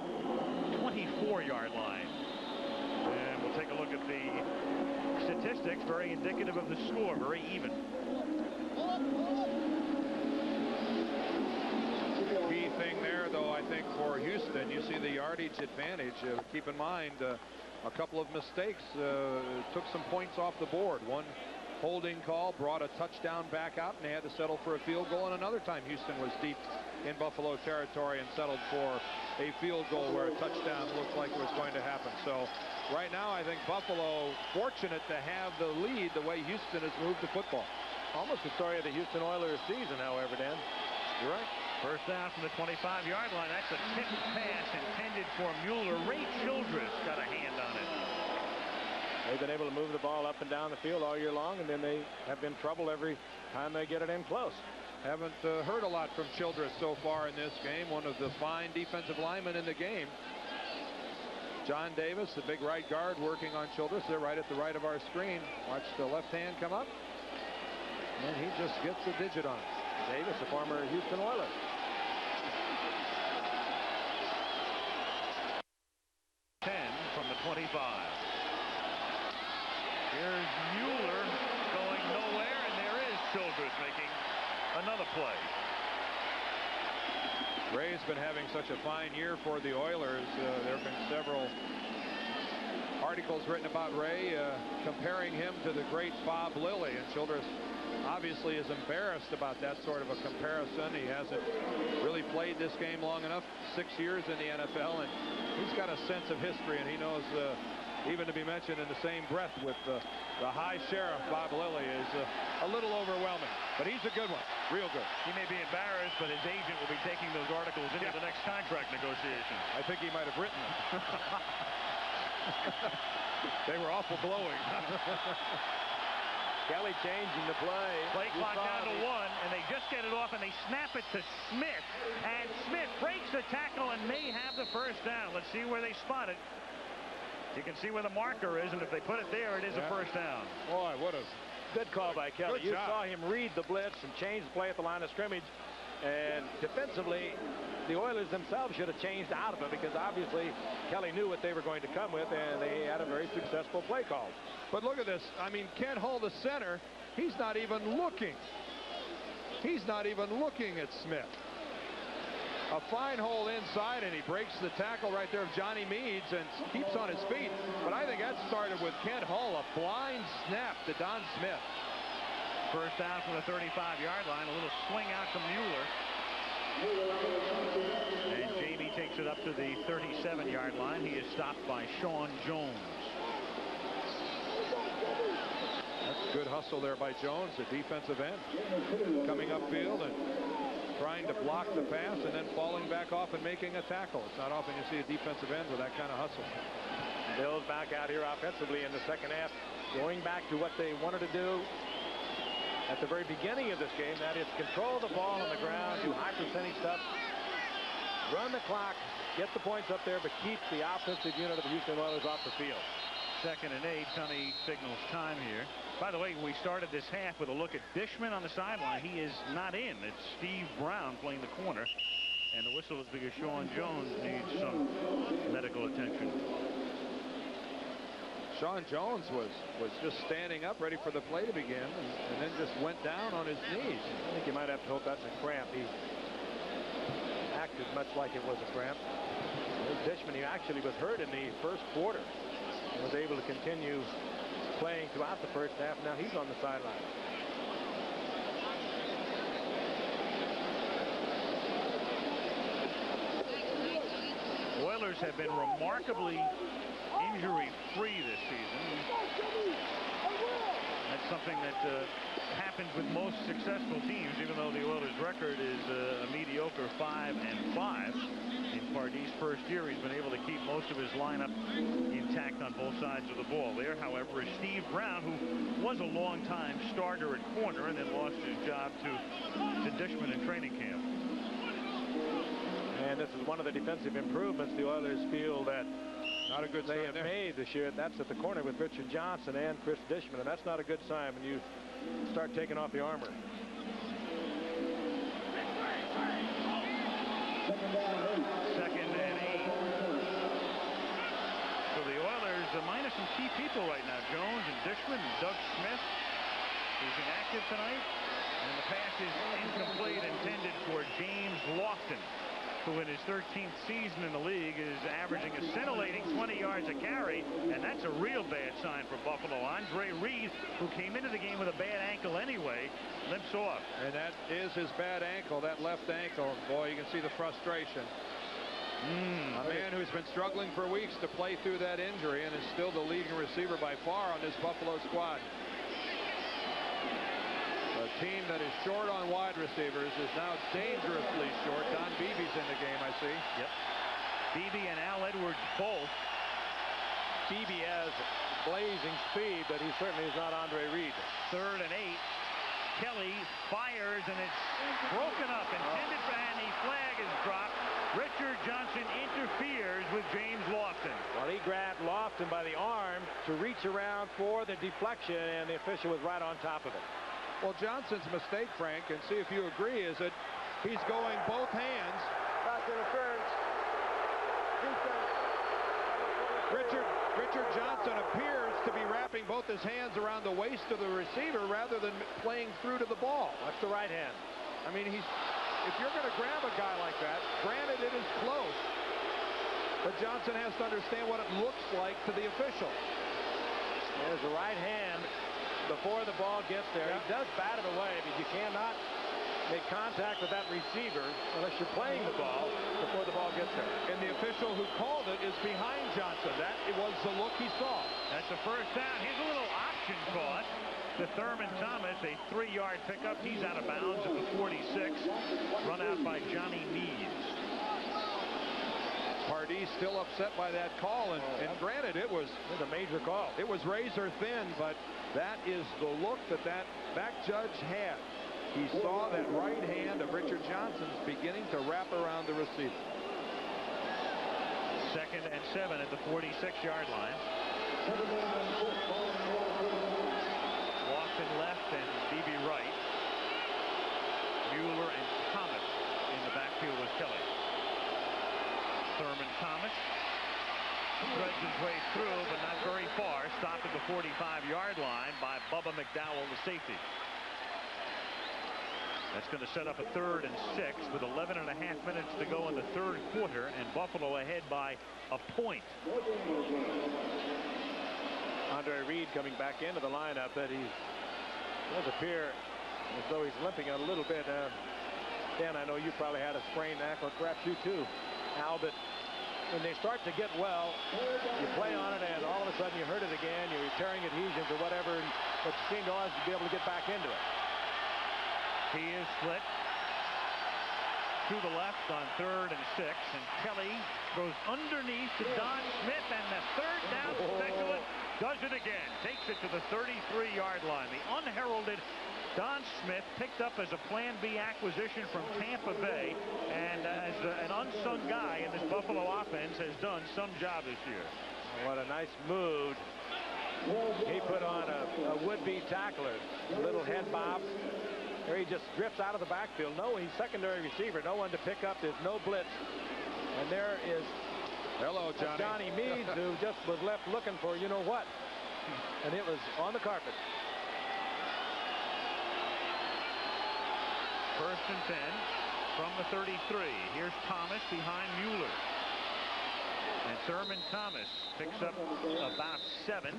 24-yard line. And we'll take a look at the statistics, very indicative of the score, very even. Key thing there, though, I think for Houston, you see the yardage advantage. Keep in mind, a couple of mistakes took some points off the board. One holding call brought a touchdown back out, and they had to settle for a field goal. And another time Houston was deep in Buffalo territory and settled for a field goal where a touchdown looked like it was going to happen. So right now, I think Buffalo fortunate to have the lead the way Houston has moved the football. Almost the story of the Houston Oilers season, however, Dan. You're right. First down from the 25-yard line. That's a tipped pass intended for Mueller. Ray Childress got a hand on it. They've been able to move the ball up and down the field all year long, and then they have been trouble every time they get it in close. Haven't heard a lot from Childress so far in this game. One of the fine defensive linemen in the game. John Davis, the big right guard, working on Childress. They're right at the right of our screen. Watch the left hand come up. And he just gets a digit on it. Davis, a former Houston Oiler. From the 25. Here's Mueller going nowhere, and there is Childress making another play. Ray's been having such a fine year for the Oilers. There have been several articles written about Ray comparing him to the great Bob Lilly, and Childress obviously is embarrassed about that sort of a comparison. He hasn't really played this game long enough, 6 years in the NFL, and he's got a sense of history, and he knows even to be mentioned in the same breath with the high sheriff, Bob Lilly, is a little overwhelming. But he's a good one, real good. He may be embarrassed, but his agent will be taking those articles into the next contract negotiation. I think he might have written them. They were awful glowing. Kelly changing the play. Play clock down to 1, and they just get it off, and they snap it to Smith. And Smith breaks the tackle and may have the first down. Let's see where they spot it. You can see where the marker is, and if they put it there, it is a first down. Boy, what a good call by Kelly. Good you job. saw him read the blitz and change the play at the line of scrimmage. And defensively, the Oilers themselves should have changed out of it because obviously Kelly knew what they were going to come with, and they had a very successful play call. But look at this. I mean, Kent Hull, the center, he's not even looking. He's not even looking at Smith. A fine hole inside, and he breaks the tackle right there of Johnny Meads and keeps on his feet. But I think that started with Kent Hull, a blind snap to Don Smith. First down from the 35-yard line. A little swing out to Mueller. And Jamie takes it up to the 37-yard line. He is stopped by Sean Jones. That's good hustle there by Jones, the defensive end. Coming upfield and trying to block the pass and then falling back off and making a tackle. It's not often you see a defensive end with that kind of hustle. Bills back out here offensively in the second half, going back to what they wanted to do at the very beginning of this game. That is control the ball on the ground, do high percentage stuff, run the clock, get the points up there, but keep the offensive unit of the Houston Oilers off the field. 2nd and 8. Tunney signals time here. By the way, we started this half with a look at Dishman on the sideline. He is not in. It's Steve Brown playing the corner. And the whistle is because Sean Jones needs some medical attention. Sean Jones was just standing up ready for the play to begin and then just went down on his knees. I think you might have to hope that's a cramp. He acted much like it was a cramp. Dishman, he actually was hurt in the first quarter and was able to continue playing throughout the first half. Now he's on the sideline. Oilers have been remarkably injury-free this season. That's something that happens with most successful teams, even though the Oilers' record is a mediocre 5-5. In Pardis' first year, he's been able to keep most of his lineup intact on both sides of the ball. There, however, is Steve Brown, who was a long-time starter at corner and then lost his job to Dishman in training camp. And this is one of the defensive improvements the Oilers feel that not a good they sign have there. made this year. That's at the corner with Richard Johnson and Chris Dishman, and that's not a good sign when you start taking off the armor. Second and 8. So the Oilers minus some key people right now. Jones and Dishman and Doug Smith is inactive tonight. And the pass is incomplete, intended for James Lofton, who in his 13th season in the league is averaging a scintillating 20 yards a carry, and that's a real bad sign for Buffalo. Andre Reed, who came into the game with a bad ankle anyway, limps off. And that is his bad ankle, that left ankle. Boy, you can see the frustration. A man who's been struggling for weeks to play through that injury and is still the leading receiver by far on this Buffalo squad. A team that is short on wide receivers is now dangerously short. Don Beebe's in the game, I see. Yep. Beebe and Al Edwards both. Beebe has blazing speed, but he certainly is not Andre Reed. 3rd and 8. Kelly fires, and it's broken up. Intended for, and the flag is dropped. Richard Johnson interferes with James Lofton. Well, he grabbed Lofton by the arm to reach around for the deflection, and the official was right on top of it. Well, Johnson's mistake, Frank, and see if you agree, is that he's going both hands. Pass interference. Richard Johnson appears to be wrapping both his hands around the waist of the receiver rather than playing through to the ball. That's the right hand. I mean, if you're going to grab a guy like that, granted it is close, but Johnson has to understand what it looks like to the official. There's the right hand before the ball gets there. He does bat it away, but you cannot make contact with that receiver unless you're playing the ball before the ball gets there. And the official who called it is behind Johnson. That it was the look he saw. That's the first down. Here's a little option caught to Thurman Thomas, a 3-yard pickup. He's out of bounds at the 46. Run out by Johnny Meads. Pardee still upset by that call, and granted, it was a major call. It was razor thin, but that is the look that back judge had. He saw that right hand of Richard Johnson's beginning to wrap around the receiver. 2nd and 7 at the 46-yard line. Lofton left and B.B. right. Mueller and Thomas in the backfield with Kelly. Thurman Thomas threads his way through, but not very far. Stopped at the 45-yard line by Bubba McDowell, the safety. That's going to set up a 3rd and 6 with 11 and a half minutes to go in the 3rd quarter, and Buffalo ahead by a point. Andre Reed coming back into the lineup, but he does appear as though he's limping a little bit. Dan, I know you probably had a sprained ankle, perhaps you too, Al, but when they start to get well, you play on it, and all of a sudden you hurt it again, you're tearing adhesions or whatever, but you seem to always be able to get back into it. He is split to the left on 3rd and 6, and Kelly goes underneath to Don Smith, and the 3rd down specialist does it again. Takes it to the 33-yard line. The unheralded Don Smith, picked up as a Plan B acquisition from Tampa Bay, and as an unsung guy in this Buffalo offense, has done some job this year. What a nice move. He put on a would-be tackler. Little head bob. There he just drifts out of the backfield. No, he's secondary receiver. No one to pick up. There's no blitz. And there is Johnny Meads, who just was left looking for you know what. And it was on the carpet. 1st and 10 from the 33. Here's Thomas behind Mueller. And Thurman Thomas picks up about 7.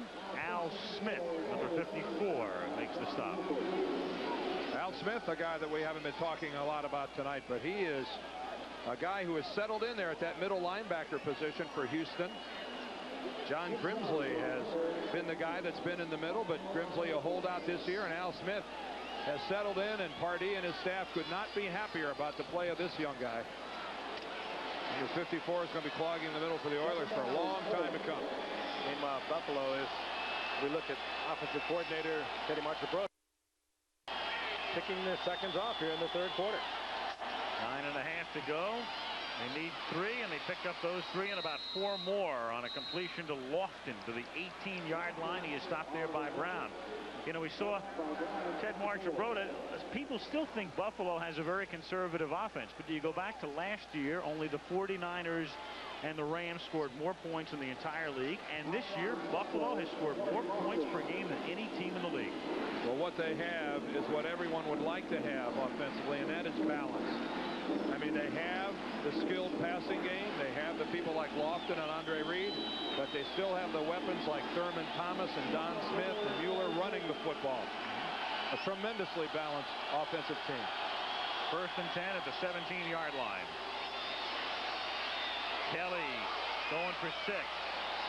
Al Smith, number 54, makes the stop. Al Smith, a guy that we haven't been talking a lot about tonight, but he is a guy who has settled in there at that middle linebacker position for Houston. John Grimsley has been the guy that's been in the middle, but Grimsley a holdout this year, and Al Smith has settled in, and Pardee and his staff could not be happier about the play of this young guy. Number 54 is going to be clogging the middle for the Oilers for a long time to come. Meanwhile, Buffalo is, we look at offensive coordinator Teddy Marchibroda picking the seconds off here in the 3rd quarter. 9.5 to go. They need 3, and they pick up those 3 and about 4 more on a completion to Lofton to the 18-yard line. He is stopped there by Brown. You know, we saw Ted Marchibroda. People still think Buffalo has a very conservative offense, but you go back to last year, only the 49ers and the Rams scored more points in the entire league, and this year Buffalo has scored more points per game than any team in the league. Well, what they have is what everyone would like to have offensively, and that is balance. I mean, they have the skilled passing game. They have the people like Lofton and Andre Reed, but they still have the weapons like Thurman Thomas and Don Smith and Mueller running the football. A tremendously balanced offensive team. 1st and 10 at the 17-yard line. Kelly going for 6.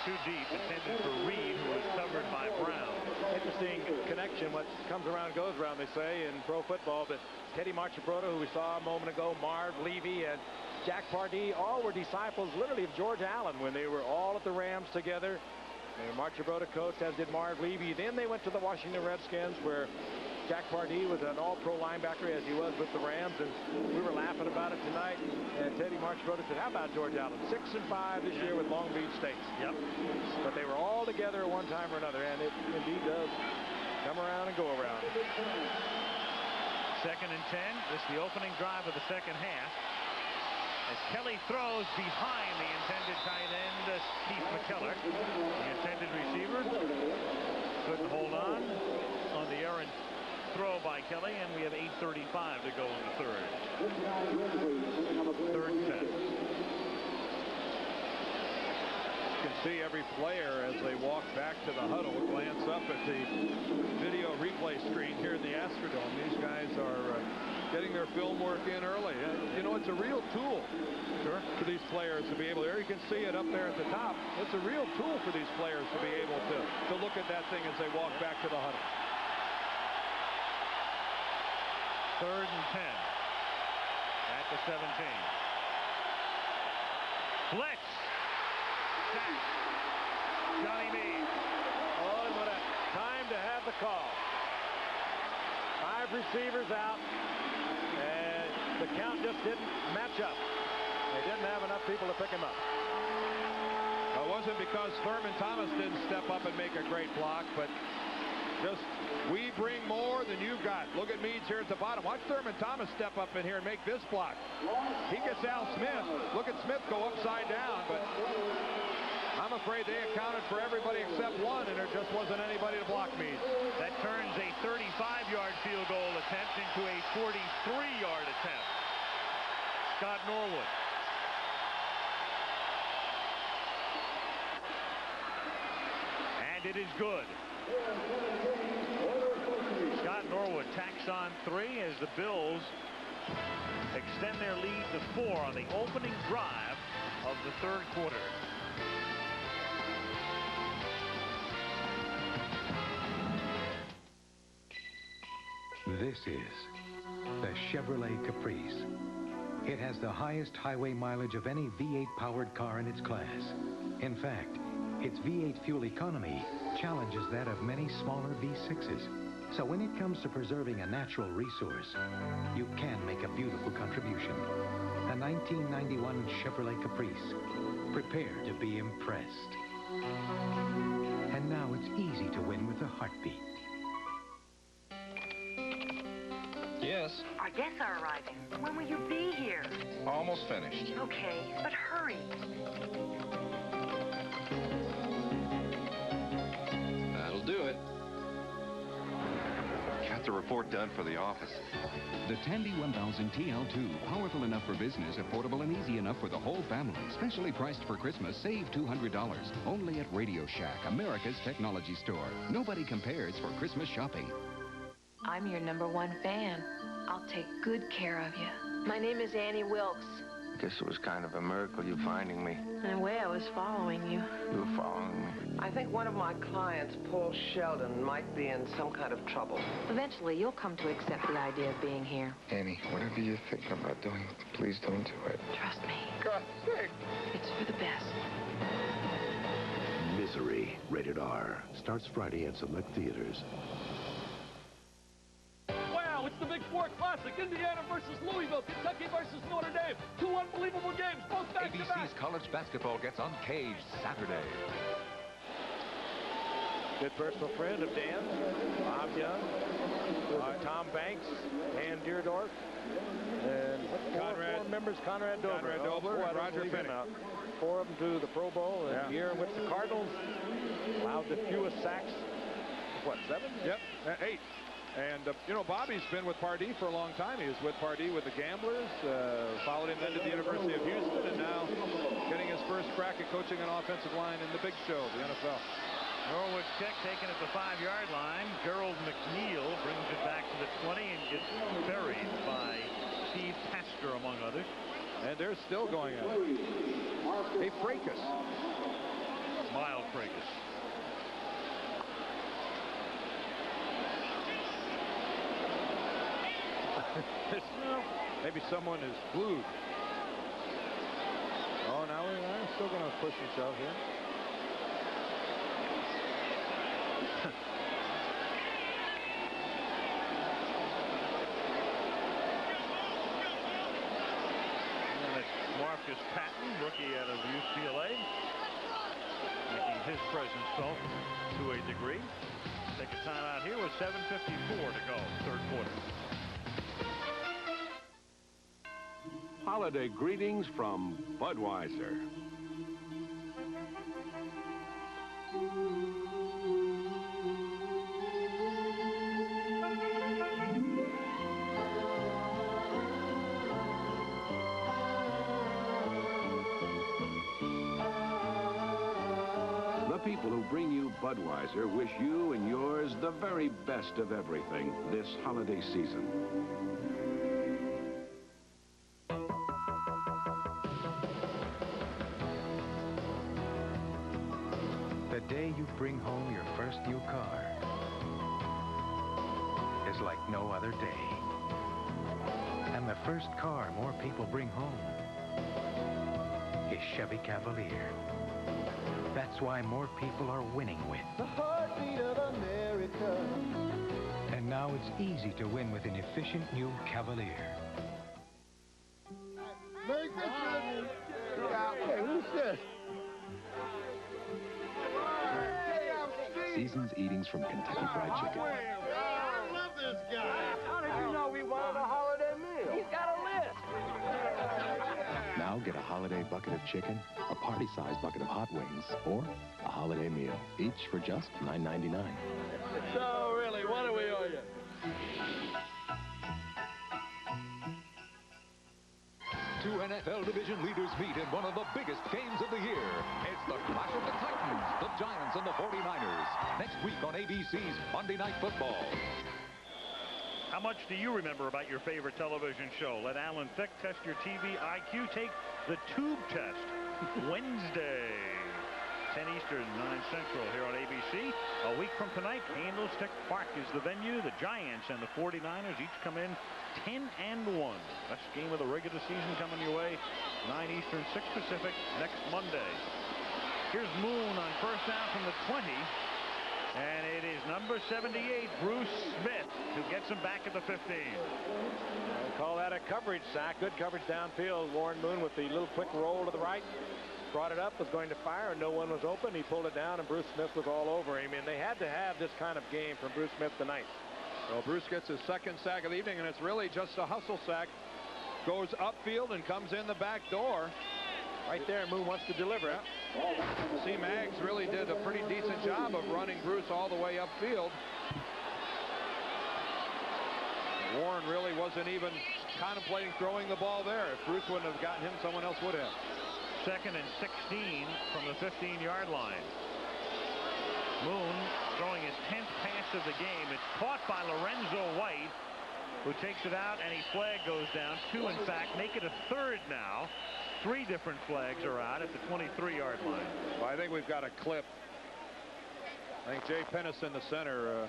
Too deep, intended for Reed, who was covered by Brown. Interesting connection. What comes around goes around, they say, in pro football. But Teddy Marchibroda, who we saw a moment ago, Marv Levy, and Jack Pardee, all were disciples literally of George Allen when they were all at the Rams together. And Marchibroda coached, as did Marv Levy. Then they went to the Washington Redskins, where Jack Pardee was an all-pro linebacker, as he was with the Rams, and we were laughing about it tonight. And Teddy Marchibroda said, how about George Allen? 6-5 this year with Long Beach State. Yep. But they were all together at one time or another, and it indeed does come around and go around. 2nd and 10. This is the opening drive of the 2nd half. As Kelly throws behind the intended tight end, Keith McKellar. The intended receiver couldn't hold on the errant throw by Kelly, and we have 8:35 to go in the 3rd. 3rd and 10. You can see every player as they walk back to the huddle glance up at the video replay screen here in the Astrodome. These guys are getting their film work in early. You know, it's a real tool for these players to be able, there you can see it up there at the top. It's a real tool for these players to be able to look at that thing as they walk back to the huddle. 3rd and 10 at the 17. Blitz. Sack. Johnny Meade. Oh, and what a time to have the call. 5 receivers out, and the count just didn't match up. They didn't have enough people to pick him up. It wasn't because Thurman Thomas didn't step up and make a great block, but just, we bring more than you got. Look at Meads here at the bottom. Watch Thurman Thomas step up in here and make this block. He gets Al Smith. Look at Smith go upside down, but I'm afraid they accounted for everybody except one, and there just wasn't anybody to block Meads. That turns a 35-yard field goal attempt into a 43-yard attempt. Scott Norwood. And it is good. Scott Norwood tacks on 3 as the Bills extend their lead to 4 on the opening drive of the 3rd quarter. This is the Chevrolet Caprice. It has the highest highway mileage of any V8-powered car in its class. In fact, its V8 fuel economy challenges that of many smaller V6s. So when it comes to preserving a natural resource, you can make a beautiful contribution. A 1991 Chevrolet Caprice. Prepare to be impressed. And now it's easy to win with a heartbeat. Yes? Our guests are arriving. When will you be here? Almost finished. Okay, but hurry. That'll do it. Got the report done for the office. The Tandy 1000 TL2. Powerful enough for business, affordable and easy enough for the whole family. Specially priced for Christmas. Save $200. Only at Radio Shack, America's technology store. Nobody compares for Christmas shopping. I'm your #1 fan. I'll take good care of you. My name is Annie Wilkes. Guess it was kind of a miracle you finding me. In a way, I was following you. You were following me. I think one of my clients, Paul Sheldon, might be in some kind of trouble. Eventually, you'll come to accept the idea of being here. Annie, whatever you're thinking about doing, please don't do it. Trust me. God's sake. It's for the best. Misery, rated R. Starts Friday at select theaters. Wow, it's the Big Four Classic. Indiana versus Louisville. Kentucky versus Notre Dame. 2 unbelievable games, both back-to-back. ABC's college basketball gets uncaged Saturday. Good personal friend of Dan, Bob Young, Tom Banks, Ann Deerdorf, and four members, Conrad Dobler. And Roger Finnick. 4 of them to the Pro Bowl in a year in which the Cardinals allowed the fewest sacks. What, 7? Yep, 8. And, you know, Bobby's been with Pardee for a long time. He was with Pardee with the Gamblers, followed him then to the University of Houston, and now getting his first crack at coaching an offensive line in the big show, the NFL. Norwood's kick taken at the 5-yard line. Gerald McNeil brings it back to the 20 and gets buried by Steve Tasker, among others. And they're still going at it. A fracas. Mild fracas. Maybe someone is glued. Oh, now we're still going to push and shove here. And it's Marcus Patton, rookie out of UCLA, making his presence felt to a degree. Take a timeout here with 7:54 to go, 3rd quarter. Holiday greetings from Budweiser. The people who bring you Budweiser wish you and yours the very best of everything this holiday season. is like no other day. And the first car more people bring home is Chevy Cavalier. That's why more people are winning with the heartbeat of America. And now it's easy to win with an efficient new Cavalier. Merry Christmas! Hey, who's this? Season's eatings from Kentucky Fried Chicken. I love this guy. How did you know we wanted a holiday meal? He's got a list. Now get a holiday bucket of chicken, a party-sized bucket of hot wings, or a holiday meal, each for just $9.99. So, really, what do we owe you? Two NFL division leaders meet in one of the biggest games of the year. It's the clash of the Titans, the Giants, and the 49ers. Next week on ABC's Monday Night Football. How much do you remember about your favorite television show? Let Alan Thicke test your TV IQ. Take the tube test Wednesday, 10 Eastern, 9 Central here on ABC. A week from tonight, Candlestick Park is the venue. The Giants and the 49ers each come in 10-1. Best game of the regular season coming your way. 9 Eastern, 6 Pacific next Monday. Here's Moon on first down from the 20. And it is number 78, Bruce Smith, who gets him back at the 15. They call that a coverage sack. Good coverage downfield. Warren Moon with the little quick roll to the right. Brought it up, was going to fire, and no one was open. He pulled it down, and Bruce Smith was all over him. And they had to have this kind of game from Bruce Smith tonight. Well, Bruce gets his second sack of the evening, and it's really just a hustle sack. Goes upfield and comes in the back door. Right there, Moon wants to deliver it. See, Maggs really did a pretty decent job of running Bruce all the way upfield. Warren really wasn't even contemplating throwing the ball there. If Bruce wouldn't have gotten him, someone else would have. 2nd and 16 from the 15-yard line. Moon throwing his 10th pass of the game. It's caught by Lorenzo White, who takes it out, and his flag goes down. 2, in fact, make it a 3rd now. 3 different flags are out at the 23-yard line. Well, I think we've got a clip. I think Jay Pennison, the center,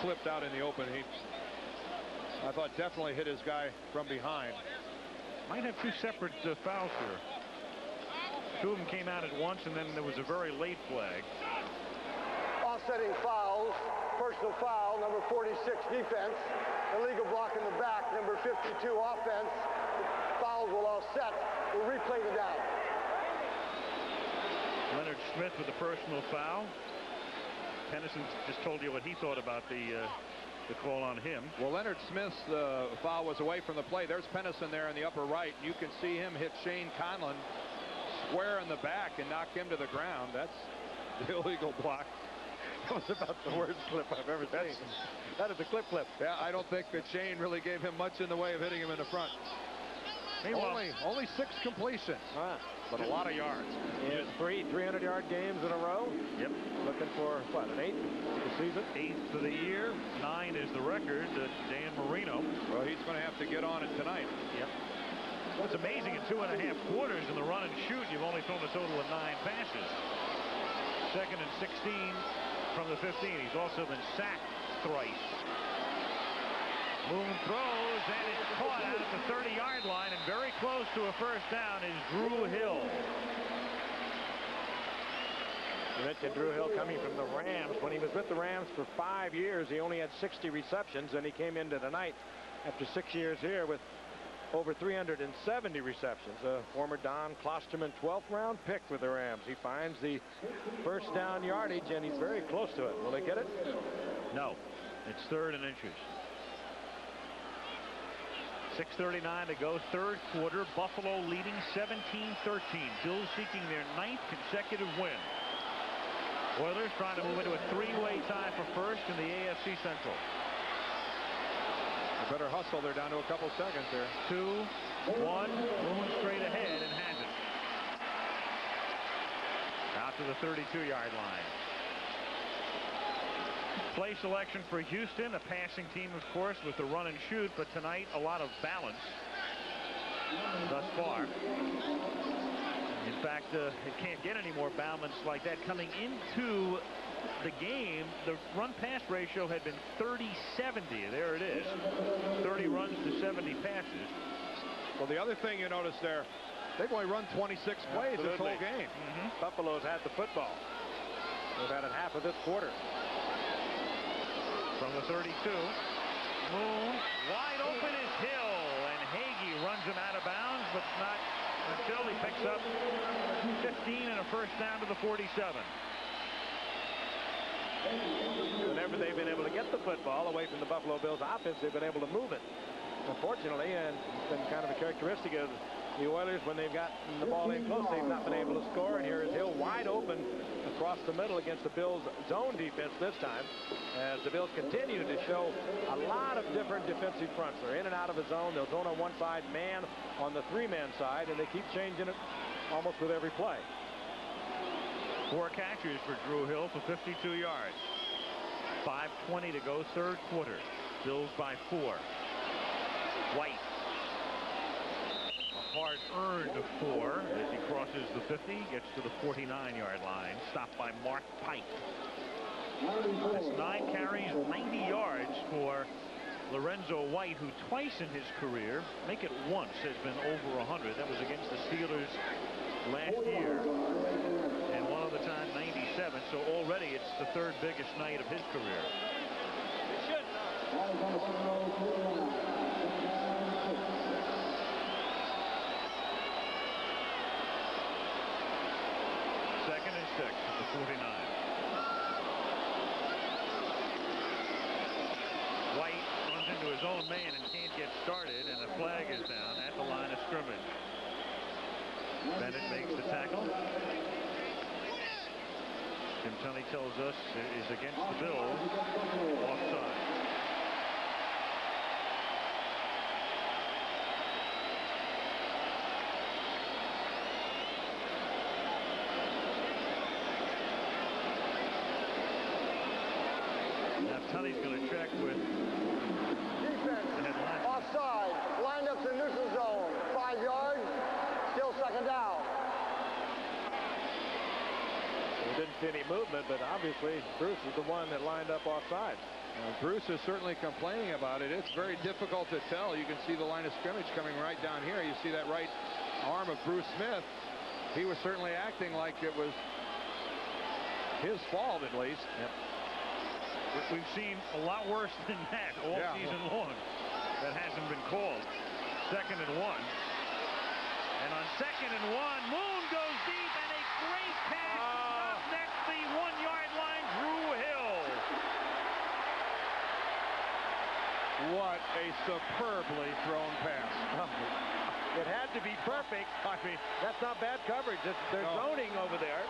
clipped out in the open. I thought definitely hit his guy from behind. Might have 2 separate fouls here. 2 of them came out at once, and then there was a very late flag. Offsetting fouls. Personal foul, number 46 defense. Illegal block in the back, number 52 offense. Fouls will offset. We'll replay the down. Leonard Smith with a personal foul. Pennison just told you what he thought about the call on him. Well, Leonard Smith's foul was away from the play. There's Pennison there in the upper right. You can see him hit Shane Conlon square in the back and knock him to the ground. That's the illegal block. That was about the worst clip I've ever seen. That is a clip. Yeah, I don't think that Shane really gave him much in the way of hitting him in the front. Only 6 completions, but a lot of yards. In 3 300-yard games in a row. Yep. Looking for, what, an 8th for the season? 8th for the year. 9 is the record. Dan Marino. Well, he's going to have to get on it tonight. Yep. What's amazing, in 2.5 quarters in the run and shoot, you've only thrown a total of 9 passes. 2nd and 16 from the 15. He's also been sacked thrice. Moon throws, and it's caught out at the 30-yard line, and very close to a first down is Drew Hill. You mentioned Drew Hill coming from the Rams. When he was with the Rams for 5 years, he only had 60 receptions, and he came into tonight after 6 years here with over 370 receptions. Former Don Klosterman 12th round pick with the Rams. He finds the first down yardage, and he's very close to it. Will they get it? No. It's 3rd and inches. 6:39 to go, 3rd quarter. Buffalo leading 17-13. Bills seeking their 9th consecutive win. Oilers trying to move into a 3-way tie for first in the AFC Central. They better hustle. They're down to a couple seconds there. 2, 1. Moon straight ahead and has it. Out to the 32-yard line. Play selection for Houston, a passing team, of course, with the run and shoot, but tonight a lot of balance thus far. In fact, it can't get any more balance like that. Coming into the game, the run-pass ratio had been 30-70. There it is. 30 runs to 70 passes. Well, the other thing you notice there, they've only run 26 plays this whole game. Buffalo's had the football. They've had it half of this quarter. From the 32, Moon, wide open is Hill, and Hagee runs him out of bounds, but not until he picks up 15 and a first down to the 47. Whenever they've been able to get the football away from the Buffalo Bills offense, they've been able to move it. Unfortunately, and it's been kind of a characteristic of the Oilers, when they've gotten the ball in close, they've not been able to score. And here is Hill wide open across the middle against the Bills' zone defense this time, as the Bills continue to show a lot of different defensive fronts. They're in and out of the zone. They'll zone on one side, man on the three-man side, and they keep changing it almost with every play. 4 catches for Drew Hill for 52 yards. 5:20 to go, third quarter. Bills by 4. White. A hard-earned 4 as he crosses the 50, gets to the 49-yard line, stopped by Mark Pike. That's 9 carries, 90 yards for Lorenzo White, who twice in his career, make it once, has been over 100. That was against the Steelers last year. And one other time, 97. So already it's the 3rd biggest night of his career. Second and 6 at the 49. White runs into his own man and can't get started, and a flag is down at the line of scrimmage. Bennett makes the tackle. Jim Tunney tells us it is against the Bills. Offside. Now Tunney's going to check with defense. Offside. Lined up to neutral zone. 5 yards. Still second down. We didn't see any movement, but obviously Bruce is the one that lined up offside. Bruce is certainly complaining about it. It's very difficult to tell. You can see the line of scrimmage coming right down here. You see that right arm of Bruce Smith. He was certainly acting like it was his fault, at least. Yep. We've seen a lot worse than that all season long. That hasn't been called. 2nd and 1. And on 2nd and 1, Moon goes deep, and a great pass up next the 1-yard line, Drew Hill. What a superbly thrown pass. It had to be perfect. I mean, that's not bad coverage. They're zoning over there.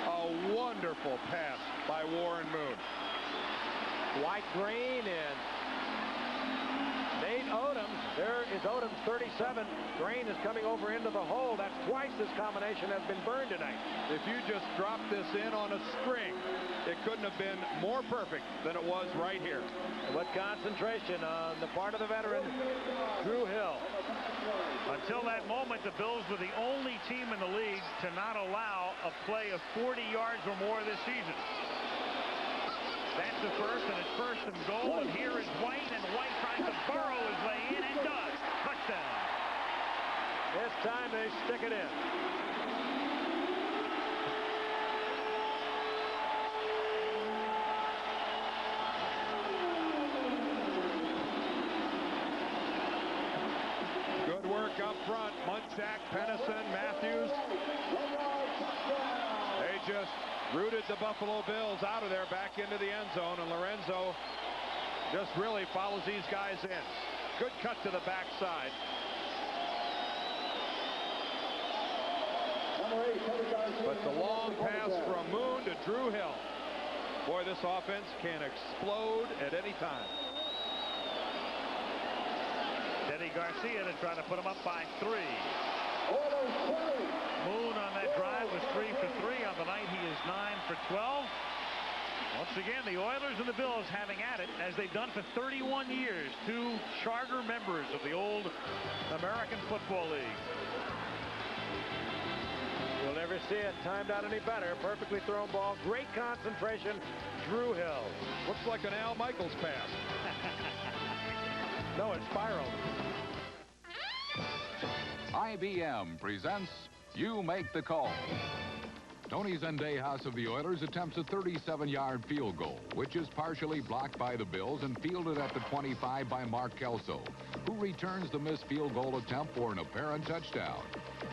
A wonderful pass by Warren Moon. Dwight Green and Nate Odom. There is Odom's 37. Green is coming over into the hole. That's twice this combination has been burned tonight. If you just drop this in on a string, it couldn't have been more perfect than it was right here. What concentration on the part of the veteran, Drew Hill. Until that moment, the Bills were the only team in the league to not allow a play of 40 yards or more this season. That's the first, and it's 1st and goal, and here is White, and White tries to burrow his way in and does. Touchdown. This time they stick it in. Good work up front. Munchak, Pennison, Matthews. They just rooted the Buffalo Bills out of there back into the end zone, and Lorenzo just really follows these guys in. Good cut to the backside. But the long pass from Moon to Drew Hill. Boy, this offense can explode at any time. Teddy Garcia to try to put him up by 3. Moon on that drive was 3 for 3 on the night. He is 9 for 12. Once again, the Oilers and the Bills having at it, as they've done for 31 years. 2 charter members of the old American Football League. We'll never never see it timed out any better. Perfectly thrown ball. Great concentration. Drew Hill. Looks like an Al Michaels pass. No, it spiraled. IBM presents You Make the Call. Tony Zendejas of the Oilers attempts a 37-yard field goal, which is partially blocked by the Bills and fielded at the 25 by Mark Kelso, who returns the missed field goal attempt for an apparent touchdown.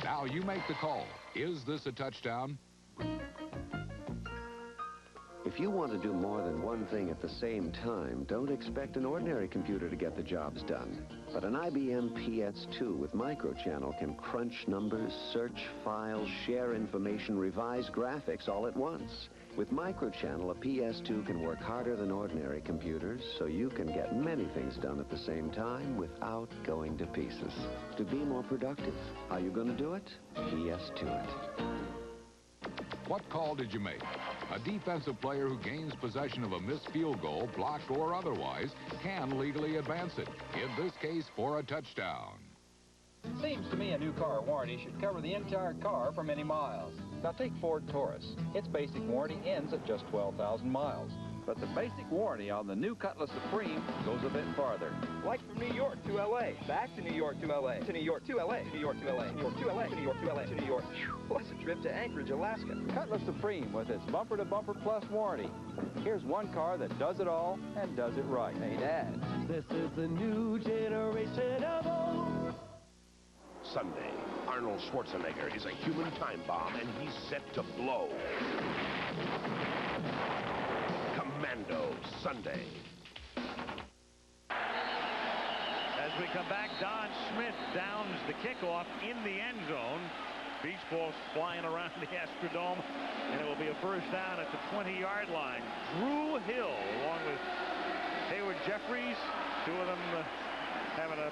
Now you make the call. Is this a touchdown? If you want to do more than one thing at the same time, don't expect an ordinary computer to get the jobs done. But an IBM PS2 with microchannel can crunch numbers, search files, share information, revise graphics all at once. With microchannel, a PS2 can work harder than ordinary computers, so you can get many things done at the same time without going to pieces. To be more productive, how are you going to do it? PS2 it. What call did you make? A defensive player who gains possession of a missed field goal, blocked or otherwise, can legally advance it, in this case for a touchdown. Seems to me a new car warranty should cover the entire car for many miles. Now take Ford Taurus. Its basic warranty ends at just 12,000 miles. But the basic warranty on the new Cutlass Supreme goes a bit farther. Like from New York to L.A., back to New York to L.A., to New York to L.A., to New York to L.A., New York to L.A., to New York to L.A., to New York. Plus a trip to Anchorage, Alaska. Cutlass Supreme with its bumper-to-bumper plus warranty. Here's one car that does it all and does it right. Hey, Dad. This is the new generation of old. Sunday, Arnold Schwarzenegger is a human time bomb, and he's set to blow. Commando, Sunday. As we come back, Don Smith downs the kickoff in the end zone. Beach balls flying around the Astrodome, and it will be a first down at the 20-yard line. Drew Hill, along with Hayward Jeffries, two of them having a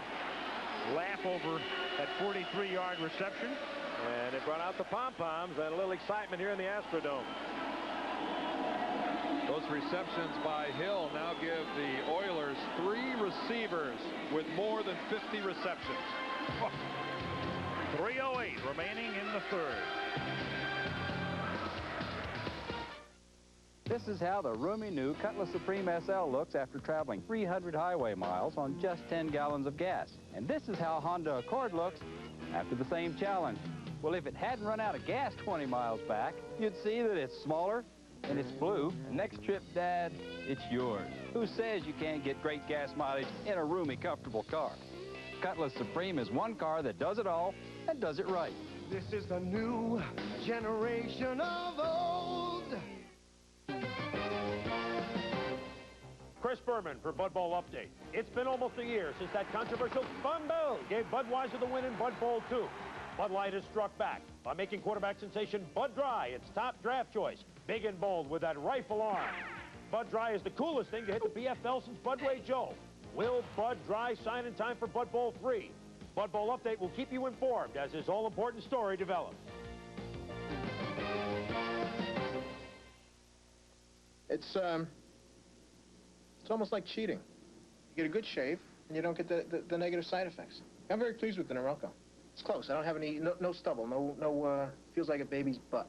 laugh over that 43-yard reception. And it brought out the pom-poms and a little excitement here in the Astrodome. Those receptions by Hill now give the Oilers 3 receivers with more than 50 receptions. 3:08 remaining in the third. This is how the roomy new Cutlass Supreme SL looks after traveling 300 highway miles on just 10 gallons of gas. And this is how Honda Accord looks after the same challenge. Well, if it hadn't run out of gas 20 miles back, you'd see that it's smaller and it's blue. Next trip, Dad, it's yours. Who says you can't get great gas mileage in a roomy, comfortable car? Cutlass Supreme is one car that does it all and does it right. This is the new generation of old. Chris Berman for Bud Bowl Update. It's been almost a year since that controversial fumble gave Budweiser the win in Bud Bowl 2. Bud Light has struck back by making quarterback sensation Bud Dry its top draft choice. Big and bold with that rifle arm. Bud Dry is the coolest thing to hit the PFL since Budway Joe. Will Bud Dry sign in time for Bud Bowl 3? Bud Bowl Update will keep you informed as this all-important story develops. It's almost like cheating. You get a good shave, and you don't get the negative side effects. I'm very pleased with the Norelco. It's close. I don't have any, no stubble, feels like a baby's butt.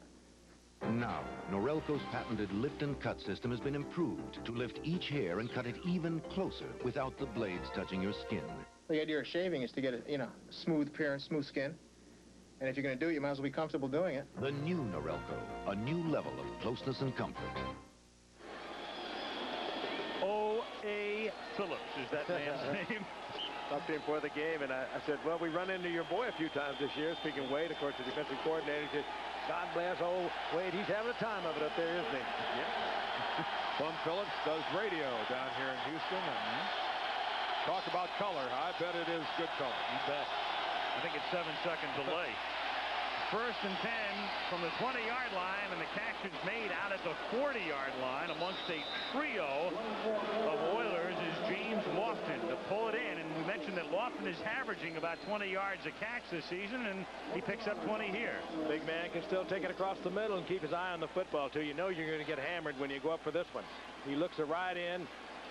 Now, Norelco's patented lift and cut system has been improved to lift each hair and cut it even closer without the blades touching your skin. The idea of shaving is to get a, smooth appearance, smooth skin. And if you're going to do it, you might as well be comfortable doing it. The new Norelco, a new level of closeness and comfort. O.A. Phillips is that man's name. Talked to him before the game, and I said, well, we run into your boy a few times this year. Speaking of Wade, of course, the defensive coordinator said, God bless old Wade. He's having a time of it up there, isn't he? Yeah. Bum Phillips does radio down here in Houston. And talk about color. I bet it is good color. You bet. I think it's 7-second delay. First and 10 from the 20-yard line, and the catch is made out at the 40-yard line amongst a trio of Oilers is James Lofton to pull it in. And we mentioned that Lofton is averaging about 20 yards a catch this season, and he picks up 20 here. Big man can still take it across the middle and keep his eye on the football, too. You know you're going to get hammered when you go up for this one. He looks it right in,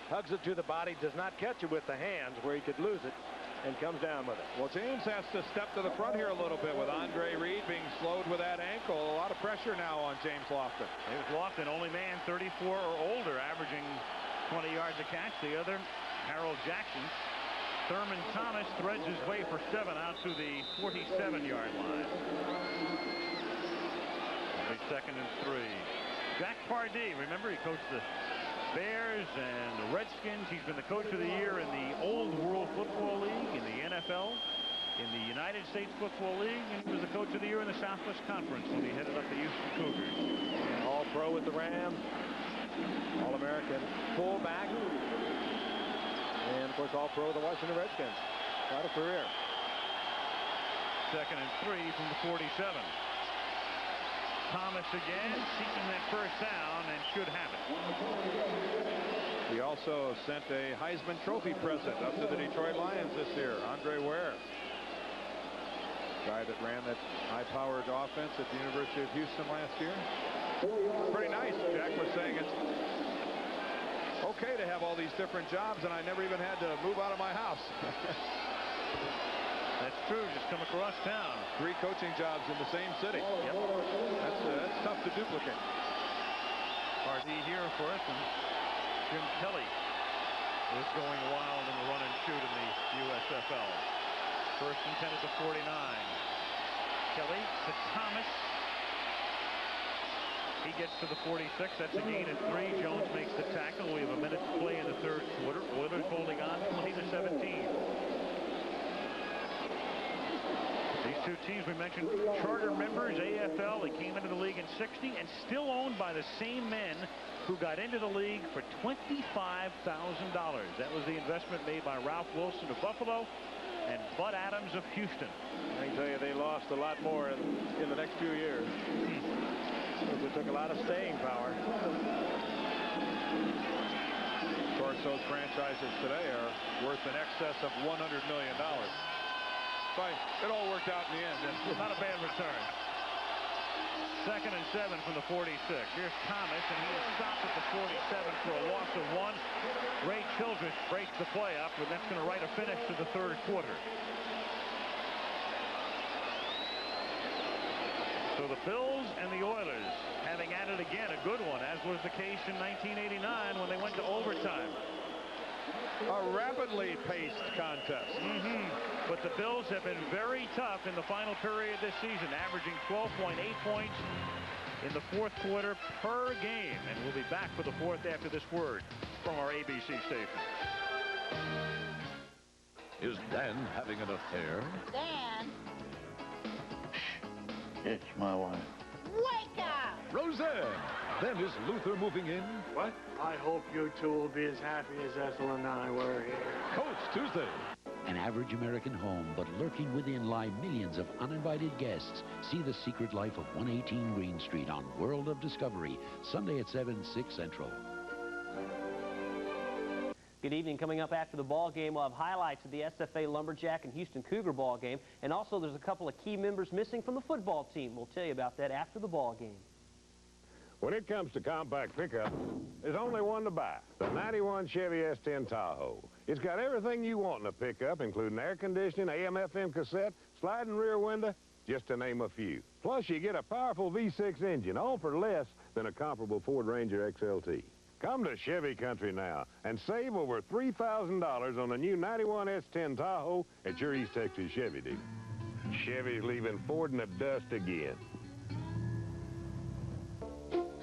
hugs it to the body, does not catch it with the hands where he could lose it. and comes down with it. Well, James has to step to the front here a little bit with Andre Reed being slowed with that ankle. A lot of pressure now on James Lofton. James Lofton, only man 34 or older, averaging 20 yards a catch. The other, Harold Jackson. Thurman Thomas threads his way for 7 out to the 47-yard line. Every 2nd and 3. Jack Pardee, remember he coached the Bears and the Redskins. He's been the coach of the year in the Old World Football League, in the NFL, in the United States Football League, and he was the coach of the year in the Southwest Conference when he headed up the Houston Cougars. And All-Pro with the Rams, All-American fullback, and of course All-Pro with the Washington Redskins. Quite a career. 2nd and 3 from the 47. Thomas again seeking that first down and should have it. He also sent a Heisman Trophy present up to the Detroit Lions this year. Andre Ware, guy that ran that high-powered offense at the University of Houston last year. Pretty nice. Jack was saying it's okay to have all these different jobs, and I never even had to move out of my house. That's true. Just come across town. 3 coaching jobs in the same city. Yep. That's tough to duplicate. Pardee here for us, and Jim Kelly is going wild in the run and shoot in the USFL. 1st and 10 at the 49. Kelly to Thomas. He gets to the 46. That's a gain of 3. Jones makes the tackle. We have a minute to play in the 3rd quarter. Oilers holding on 20-17. These two teams we mentioned, charter members, AFL. They came into the league in '60 and still owned by the same men who got into the league for $25,000. That was the investment made by Ralph Wilson of Buffalo and Bud Adams of Houston. I can tell you they lost a lot more in the next few years. It took a lot of staying power. Of course, those franchises today are worth in excess of $100 million. But it all worked out in the end. Not a bad return. 2nd and 7 from the 46. Here's Thomas, and he is stopped at the 47 for a loss of 1. Ray Childress breaks the play up, and that's going to write a finish to the 3rd quarter. So the Bills and the Oilers having added again a good one, as was the case in 1989 when they went to overtime. A rapidly paced contest. But the Bills have been very tough in the final period this season, averaging 12.8 points in the 4th quarter per game. And we'll be back for the 4th after this word from our ABC station. Is Dan having an affair? Dan? It's my wife. Wake up! Roseanne! Then is Luther moving in? What? I hope you two will be as happy as Ethel and I were here. Coach Tuesday. An average American home, but lurking within lie millions of uninvited guests. See The Secret Life of 118 Green Street on World of Discovery, Sunday at 7, 6 Central. Good evening. Coming up after the ball game, we'll have highlights of the SFA Lumberjack and Houston Cougar ball game. And also, there's a couple of key members missing from the football team. We'll tell you about that after the ball game. When it comes to compact pickup, there's only one to buy, the 91 Chevy S10 Tahoe. It's got everything you want in a pickup, including air conditioning, AM/FM cassette, sliding rear window, just to name a few. Plus, you get a powerful V6 engine, all for less than a comparable Ford Ranger XLT. Come to Chevy Country now and save over $3,000 on the new 91 S10 Tahoe at your East Texas Chevy dealer. Chevy's leaving Ford in the dust again.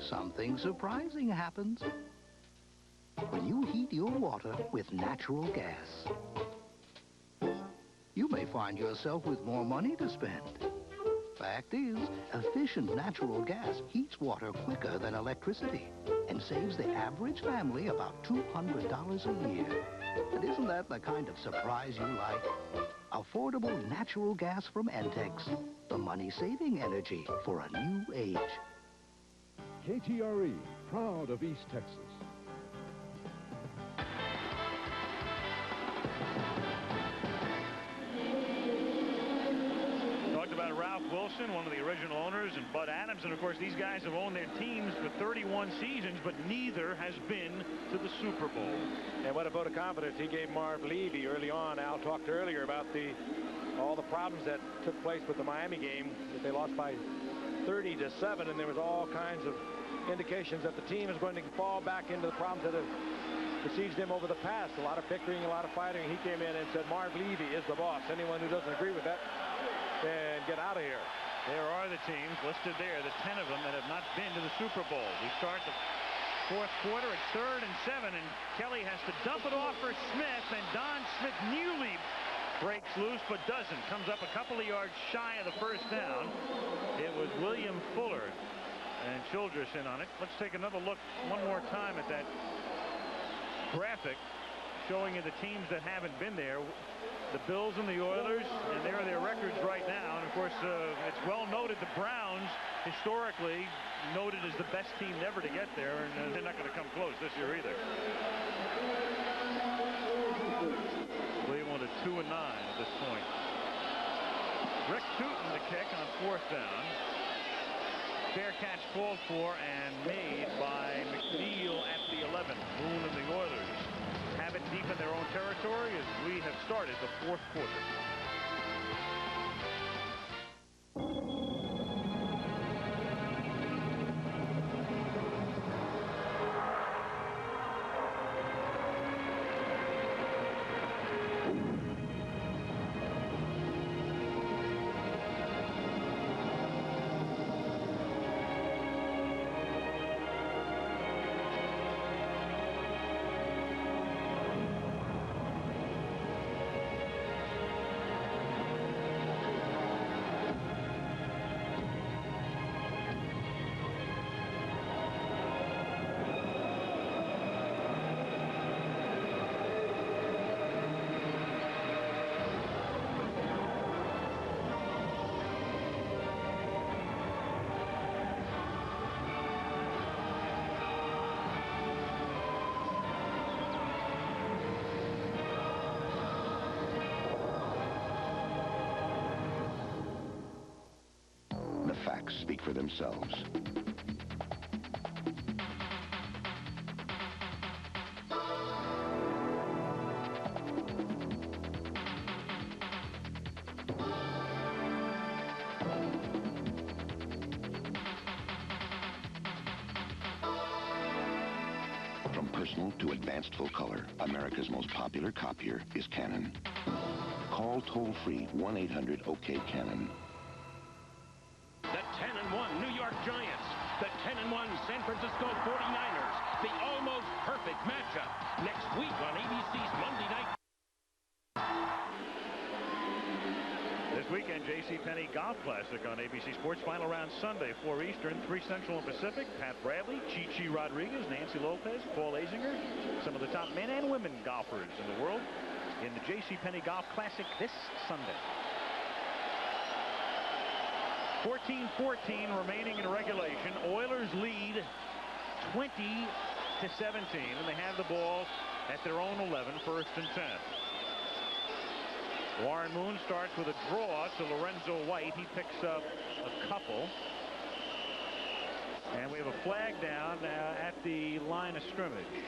Something surprising happens when you heat your water with natural gas. You may find yourself with more money to spend. Fact is, efficient natural gas heats water quicker than electricity and saves the average family about $200 a year. And isn't that the kind of surprise you like? Affordable natural gas from Entex, the money-saving energy for a new age. KTRE, proud of East Texas. Talked about Ralph Ralph Wilson, one of the original owners, and Bud Adams. And, of course, these guys have owned their teams for 31 seasons, but neither has been to the Super Bowl. And what a vote of confidence he gave Marv Levy early on. Al talked earlier about all the problems that took place with the Miami game, that they lost by 30-7, and there was all kinds of indications that the team is going to fall back into the problems that have besieged him over the past. A lot of bickering, a lot of fighting. He came in and said, Marv Levy is the boss. Anyone who doesn't agree with that can get out of here. There are the teams listed there, the 10 of them that have not been to the Super Bowl. We start the fourth quarter at 3rd and 7, and Kelly has to dump it off for Smith, and Don Smith nearly breaks loose but doesn't. Comes up a couple of yards shy of the first down. It was William Fuller and Childress in on it. Let's take another look one more time at that graphic showing you the teams that haven't been there. The Bills and the Oilers, and there are their records right now. And of course, it's well noted the Browns, historically noted as the best team ever to get there, and they're not going to come close this year either. Cleveland at 2-9 at this point. Rick Tootin the kick on 4th down. Fair catch called for and made by McNeil at the 11. Moon and the Oilers have it deep in their own territory as we have started the fourth quarter. Facts speak for themselves. From personal to advanced full color, America's most popular copier is Canon. Call toll-free 1-800-OK-CANON. The 10-1 New York Giants, the 10-1 San Francisco 49ers, the almost perfect matchup next week on ABC's Monday Night. This weekend, JCPenney Golf Classic on ABC Sports. Final round Sunday, 4 Eastern, 3 Central and Pacific. Pat Bradley, Chi-Chi Rodriguez, Nancy Lopez, Paul Azinger, some of the top men and women golfers in the world in the JCPenney Golf Classic this Sunday. 14-14 remaining in regulation. Oilers lead 20-17, and they have the ball at their own 11, 1st and 10. Warren Moon starts with a draw to Lorenzo White. He picks up a couple. And we have a flag down at the line of scrimmage.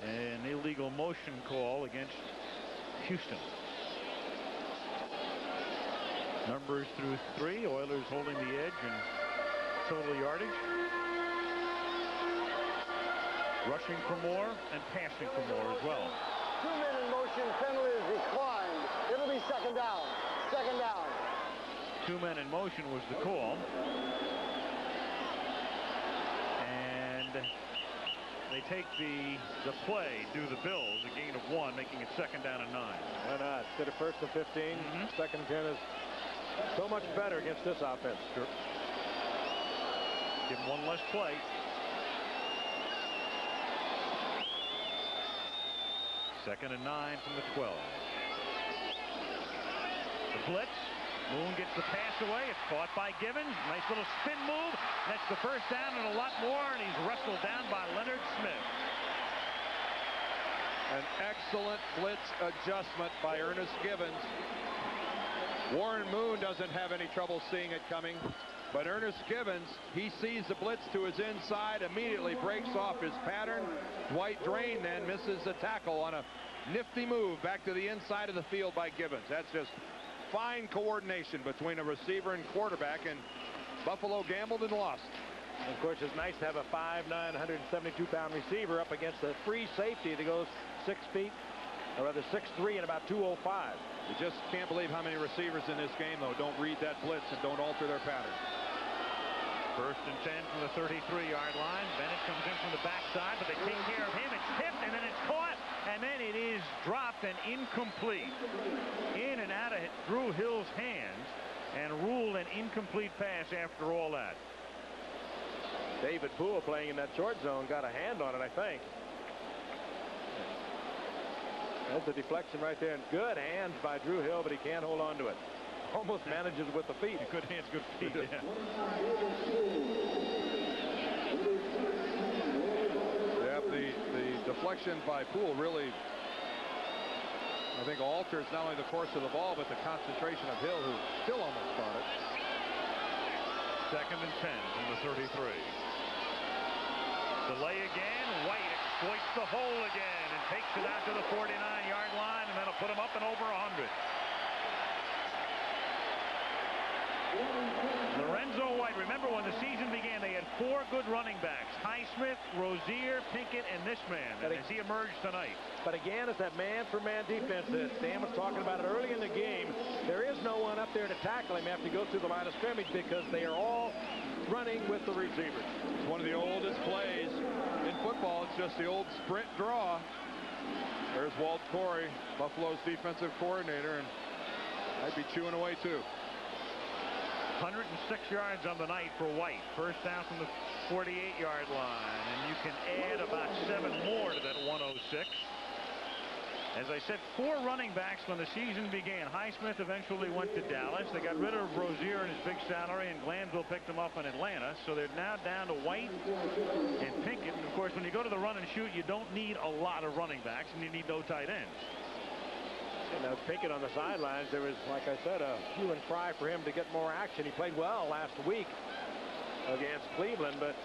An illegal motion call against Houston. Numbers through 3. Oilers holding the edge in total yardage. Rushing for more and passing for more as well. 2 men in motion, penalty is declined. It'll be 2nd down. 2nd down. 2 men in motion was the call. And they take the play, do the Bills, a gain of 1, making it 2nd down and 9. Why not? Instead of 1st and 15, 2nd and 10 is so much better against this offense. Sure. Give him 1 less play. Second and 9 from the 12. The blitz. Moon gets the pass away. It's caught by Givens. Nice little spin move. That's the 1st down and a lot more, and he's wrestled down by Leonard Smith. An excellent blitz adjustment by Ernest Givens. Warren Moon doesn't have any trouble seeing it coming. But Ernest Givens, he sees the blitz to his inside, immediately breaks off his pattern. Dwight Drain then misses the tackle on a nifty move back to the inside of the field by Givens. That's just fine coordination between a receiver and quarterback, and Buffalo gambled and lost. And of course, it's nice to have a 5'9", 172-pound receiver up against a free safety that goes 6 feet, or rather 6'3" and about 205. You just can't believe how many receivers in this game, though, don't read that blitz and don't alter their pattern. 1st and 10 from the 33-yard line. Bennett comes in from the backside, but they take care of him. It's tipped, and then it's caught, and then it is dropped and incomplete. In and out of Drew Hill's hands, and ruled an incomplete pass after all that. David Poole, playing in that short zone, got a hand on it, I think. That's a deflection right there, and good hands by Drew Hill, but he can't hold on to it. Almost manages with the feet. Good hands, good feet. Yeah. Yeah, the deflection by Poole really, I think, alters not only the course of the ball, but the concentration of Hill, who still almost caught it. 2nd and 10 from the 33. Delay again. White exploits the hole again and takes it out to the 49-yard line, and that'll put him up and over 100. Lorenzo White, remember when the season began, they had 4 good running backs: Highsmith, Rozier, Pinkett, and this man. And as he emerged tonight. But again, it's that man-for-man defense that Stan was talking about it early in the game. There is no one up there to tackle him after he goes through the line of scrimmage because they are all running with the receivers. It's one of the oldest plays in football. It's just the old sprint draw. There's Walt Corey, Buffalo's defensive coordinator, and I'd be chewing away too. 106 yards on the night for White. 1st down from the 48-yard line, and you can add about 7 more to that 106. As I said, 4 running backs when the season began. Highsmith eventually went to Dallas. They got rid of Rozier and his big salary, and Glanville picked him up in Atlanta. So they're now down to White and Pinkett. And of course, when you go to the run and shoot, you don't need a lot of running backs, and you need no tight ends. And Pinkett on the sidelines, there was, like I said, a hue and cry for him to get more action. He played well last week against Cleveland, but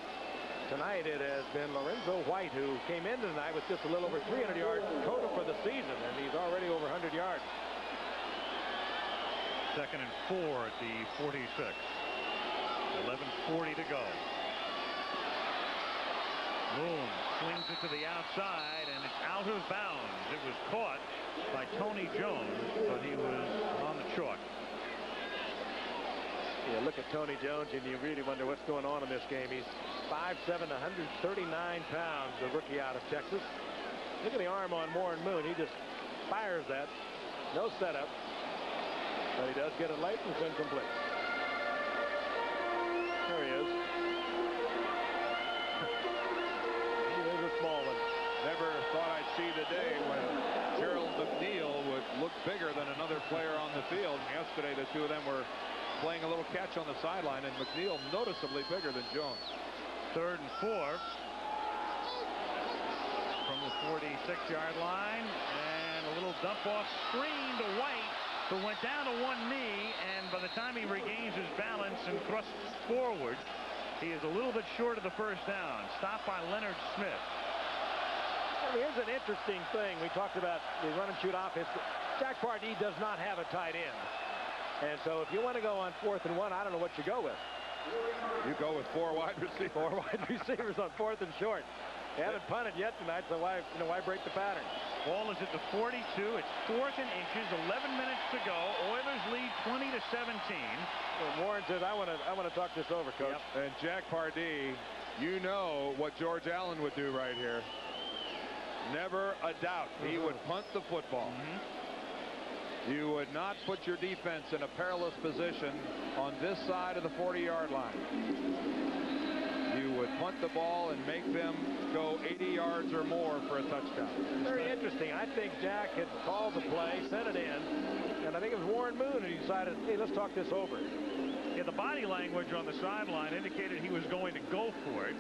tonight it has been Lorenzo White who came in tonight with just a little over 300 yards total for the season, and he's already over 100 yards. 2nd and 4 at the 46. 11:40 to go. Moon swings it to the outside, and it's out of bounds. It was caught by Tony Jones, but he was on the chalk. Yeah, look at Tony Jones, and you really wonder what's going on in this game. He's 5'7", 139 pounds, the rookie out of Texas. Look at the arm on Warren Moon. He just fires that. No setup. But he does get it late, and it's incomplete. There he is. He is a small one. Never thought I'd see the day when Gerald McNeil would look bigger than another player on the field. And yesterday, the two of them were playing a little catch on the sideline, and McNeil noticeably bigger than Jones. 3rd and 4 from the 46-yard line, and a little dump-off screen to White, who went down to one knee, and by the time he regains his balance and thrusts forward, he is a little bit short of the 1st down. Stopped by Leonard Smith. Well, here's an interesting thing. We talked about the run and shoot offense. Jack Pardee does not have a tight end. And so if you want to go on 4th and 1, I don't know what you go with. You go with 4 wide receivers. 4 wide receivers on 4th and short. They haven't punted yet tonight, so why break the pattern? Ball is at the 42. It's 4th and inches. 11 minutes to go. Oilers lead 20-17. Well, Warren says, I want to talk this over, Coach. Yep. And Jack Pardee, you know what George Allen would do right here. Never a doubt. He would punt the football. You would not put your defense in a perilous position on this side of the 40-yard line. You would punt the ball and make them go 80 yards or more for a touchdown. Very interesting. I think Jack had called the play, sent it in, and I think it was Warren Moon who decided, hey, let's talk this over. Yeah, the body language on the sideline indicated he was going to go for it.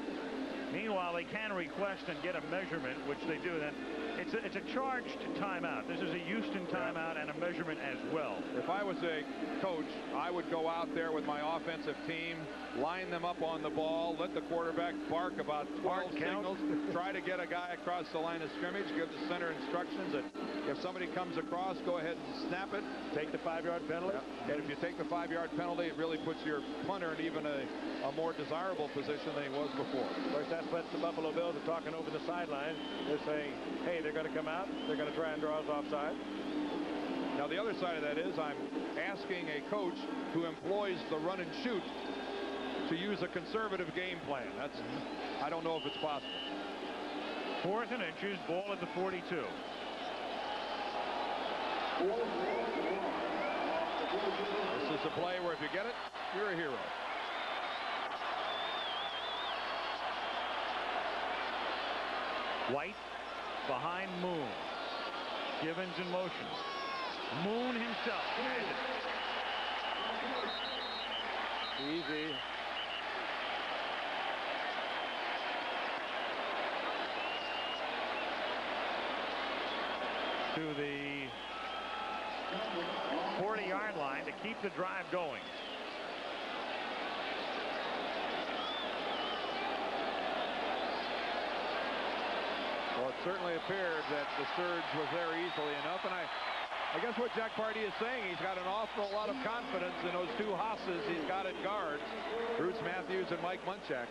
Meanwhile, they can request and get a measurement, which they do. Then it's a charged timeout. This is a Houston timeout and a measurement as well. If I was a coach, I would go out there with my offensive team, line them up on the ball, let the quarterback bark about 12 signals, try to get a guy across the line of scrimmage, give the center instructions that if somebody comes across, go ahead and snap it. Take the 5-yard penalty. And if you take the 5-yard penalty, it really puts your punter in even a more desirable position than he was before. Of course, that's what the Buffalo Bills are talking over the sideline. They're saying, hey, they're going to come out. They're going to try and draw us offside. Now, the other side of that is I'm asking a coach who employs the run and shoot to use a conservative game plan. I don't know if it's possible. 4th and inches, ball at the 42. This is a play where if you get it, you're a hero. White behind Moon. Givens in motion. Moon himself has it. Easy. To the 40-yard line to keep the drive going. Well, it certainly appeared that the surge was there easily enough, and I guess what Jack Pardee is saying, he's got an awful lot of confidence in those two hosses he's got at guards, Bruce Matthews and Mike Munchak.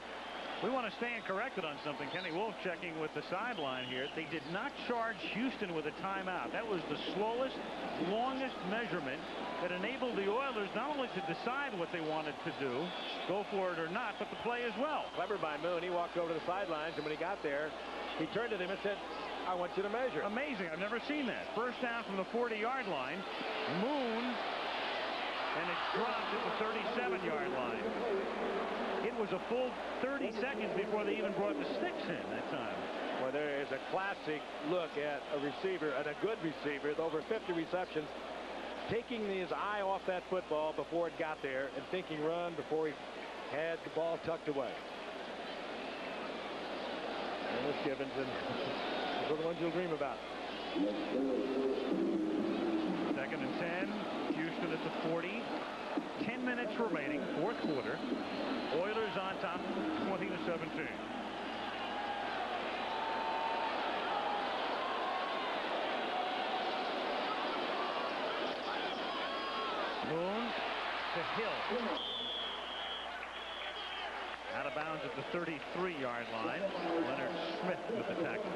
We want to stand corrected on something. Kenny Wolf checking with the sideline here. They did not charge Houston with a timeout. That was the slowest, longest measurement that enabled the Oilers not only to decide what they wanted to do, go for it or not, but to play as well. Clever by Moon. He walked over to the sidelines, and when he got there, he turned to them and said, I want you to measure. Amazing. I've never seen that. First down from the 40-yard line. Moon, and it's dropped at the 37-yard line. It was a full 30 seconds before they even brought the sticks in that time. Well, there is a classic look at a receiver, and a good receiver with over 50 receptions, taking his eye off that football before it got there and thinking run before he had the ball tucked away. And this Givens, and those are the ones you'll dream about. 2nd and 10. Houston at the 40. 10 minutes remaining, 4th quarter. Oilers on top, 20-17. Moon to Hill. Out of bounds at the 33-yard line. Leonard Smith with the tackle.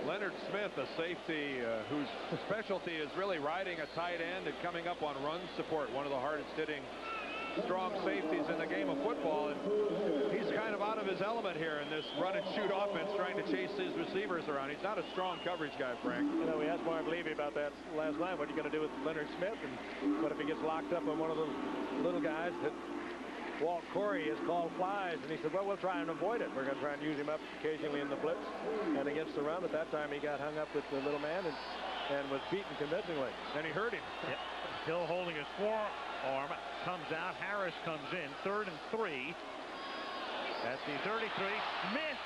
Leonard Smith, a safety whose specialty is really riding a tight end and coming up on run support. One of the hardest hitting strong safeties in the game of football. And he's kind of out of his element here in this run and shoot offense, trying to chase his receivers around. He's not a strong coverage guy, Frank. You know, we asked Mark Levy about that last night. What are you going to do with Leonard Smith? And what if he gets locked up on one of those little guys that Walt Corey has called flies? And he said, well, we'll try and avoid it. We're going to try and use him up occasionally in the blitz and against the run. But that time he got hung up with the little man and was beaten convincingly. And he hurt him. Yep. Hill holding his forearm, comes out. Harris comes in. 3rd and 3. At the 33, Smith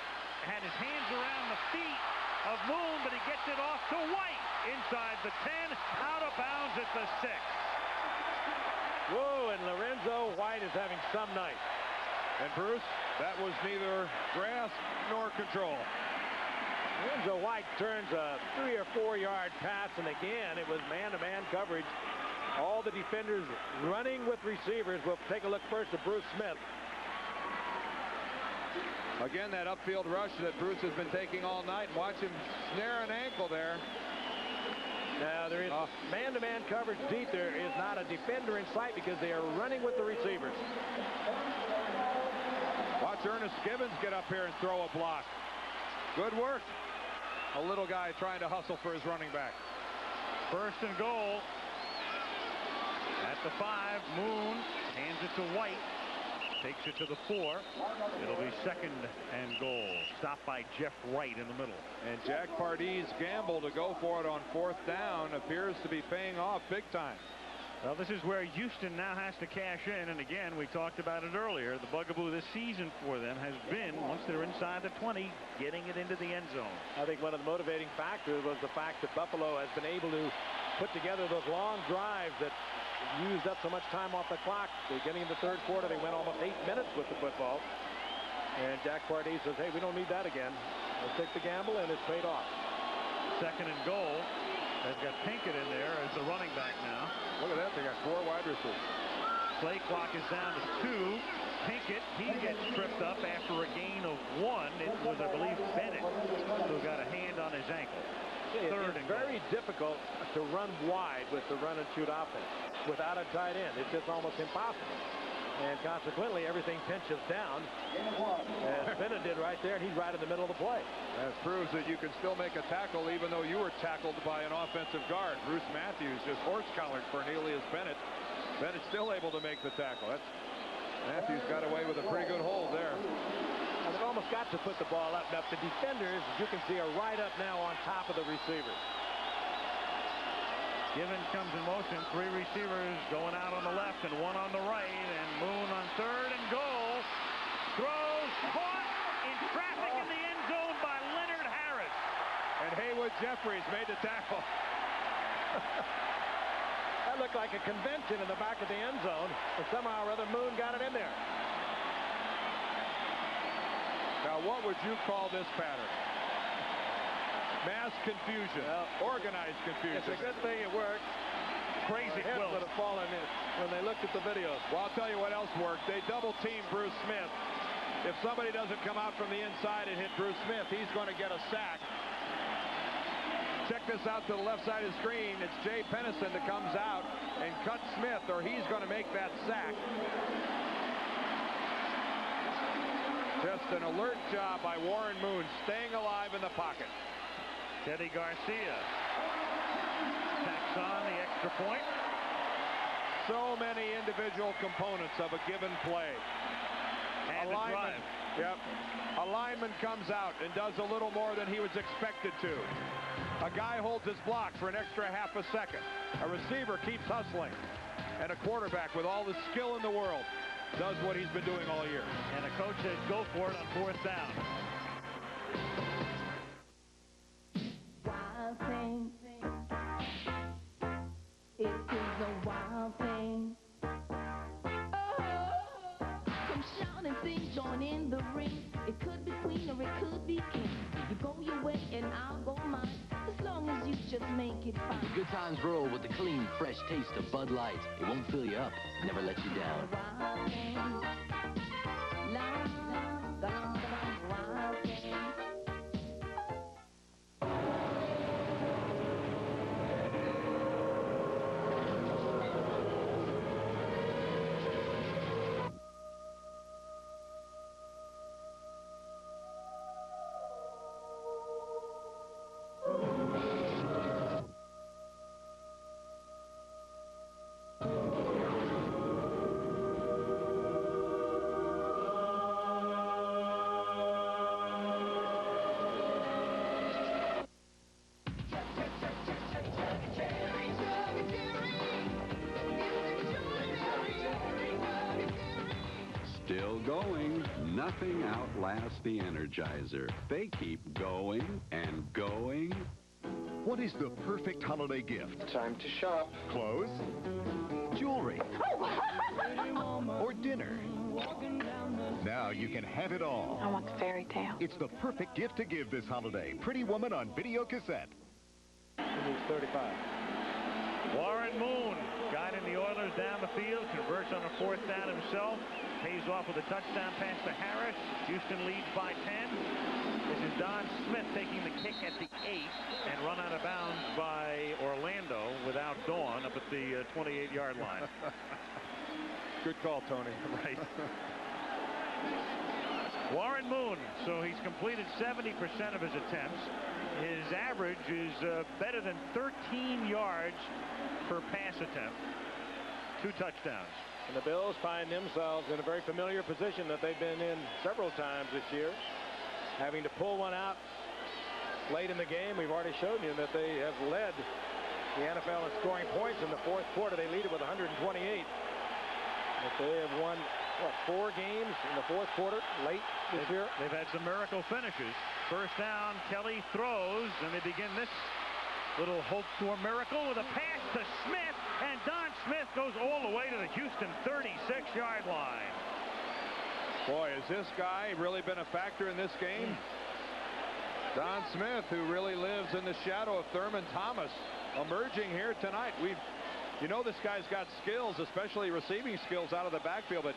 had his hands around the feet of Moon, but he gets it off to White inside the 10, out of bounds at the 6. Whoa, and Lorenzo White is having some night. And Bruce, that was neither grasp nor control. Lorenzo White turns a 3 or 4 yard pass, and again it was man-to-man coverage. All the defenders running with receivers. We'll take a look first at Bruce Smith. Again, that upfield rush that Bruce has been taking all night. Watch him snare an ankle there. Now, there is man-to-man coverage deep. There is not a defender in sight because they are running with the receivers. Watch Ernest Givens get up here and throw a block. Good work. A little guy trying to hustle for his running back. 1st and goal. At the 5, Moon hands it to White. Takes it to the 4. It'll be 2nd and goal. Stopped by Jeff Wright in the middle. And Jack Pardee's gamble to go for it on 4th down appears to be paying off big time. Well, this is where Houston now has to cash in, and again, we talked about it earlier. The bugaboo this season for them has been, once they're inside the 20, getting it into the end zone. I think one of the motivating factors was the fact that Buffalo has been able to put together those long drives that used up so much time off the clock. They're getting in the third quarter. They went almost 8 minutes with the football. And Jack Pardee says, hey, we don't need that again. Let's take the gamble, and it's paid off. Second and goal. They've got Pinkett in there as the running back now. Look at that. They got 4 wide receivers. Play clock is down to 2. Pinkett, he gets tripped up after a gain of 1. It was, I believe, Bennett who got a hand on his ankle. Third and very difficult to run wide with the run and shoot offense without a tight end. It's just almost impossible. And consequently, everything pinches down, as Bennett did right there, and he's right in the middle of the play. That proves that you can still make a tackle even though you were tackled by an offensive guard. Bruce Matthews just horse-collared Cornelius Bennett. Bennett still able to make the tackle. Matthews got away with a pretty good hold there. Well, they've almost got to put the ball up. Now, the defenders, as you can see, are right up now on top of the receivers. Givens comes in motion. 3 receivers going out on the left and 1 on the right. And Moon on third and goal. Throws, caught in traffic in the end zone by Leonard Harris. And Haywood Jeffries made the tackle. That looked like a convention in the back of the end zone. And somehow or other, Moon got it in there. Now, what would you call this pattern? Mass confusion, organized confusion. It's a good thing it worked. Crazy Heads would have fallen in when they looked at the videos. Well, I'll tell you what else worked. They double-team Bruce Smith. If somebody doesn't come out from the inside and hit Bruce Smith, he's going to get a sack. Check this out to the left side of the screen. It's Jay Pennison that comes out and cuts Smith, or he's going to make that sack. Just an alert job by Warren Moon, staying alive in the pocket. Teddy Garcia tacks on the extra point. So many individual components of a given play. And a drive. Yep. A lineman comes out and does a little more than he was expected to. A guy holds his block for an extra half a second. A receiver keeps hustling. And a quarterback with all the skill in the world does what he's been doing all year. And a coach says go for it on 4th down. Wild thing. It is a wild thing. Come shout and sing, join in the ring. It could be queen or it could be king. You go your way and I'll go mine. As long as you just make it fine. Good times roll with the clean, fresh taste of Bud Light. It won't fill you up, never let you down. Wild thing. Wild thing. Still going. Nothing outlasts the Energizer. They keep going and going. What is the perfect holiday gift? Time to shop. Clothes? Jewelry? Or dinner? Now you can have it all. I want the fairy tale. It's the perfect gift to give this holiday. Pretty Woman on video cassette. 35. Warren Moon guiding the Oilers down the field, converts on a 4th down himself, pays off with a touchdown pass to Harris. Houston leads by 10. This is Don Smith taking the kick at the 8 and run out of bounds by Orlando without Dawn up at the 28-yard line. Good call, Tony. Right. Warren Moon, so he's completed 70% of his attempts. His average is better than 13 yards per pass attempt. 2 touchdowns. And the Bills find themselves in a very familiar position that they've been in several times this year. Having to pull one out late in the game. We've already shown you that they have led the NFL in scoring points in the fourth quarter. They lead it with 128. But they have won, what, 4 games in the fourth quarter late this year? They've had some miracle finishes. First down, Kelly throws, and they begin this little hope for a miracle with a pass to Smith, and Don Smith goes all the way to the Houston 36-yard line. Boy, has this guy really been a factor in this game? Don Smith, who really lives in the shadow of Thurman Thomas, emerging here tonight. You know this guy's got skills, especially receiving skills out of the backfield, but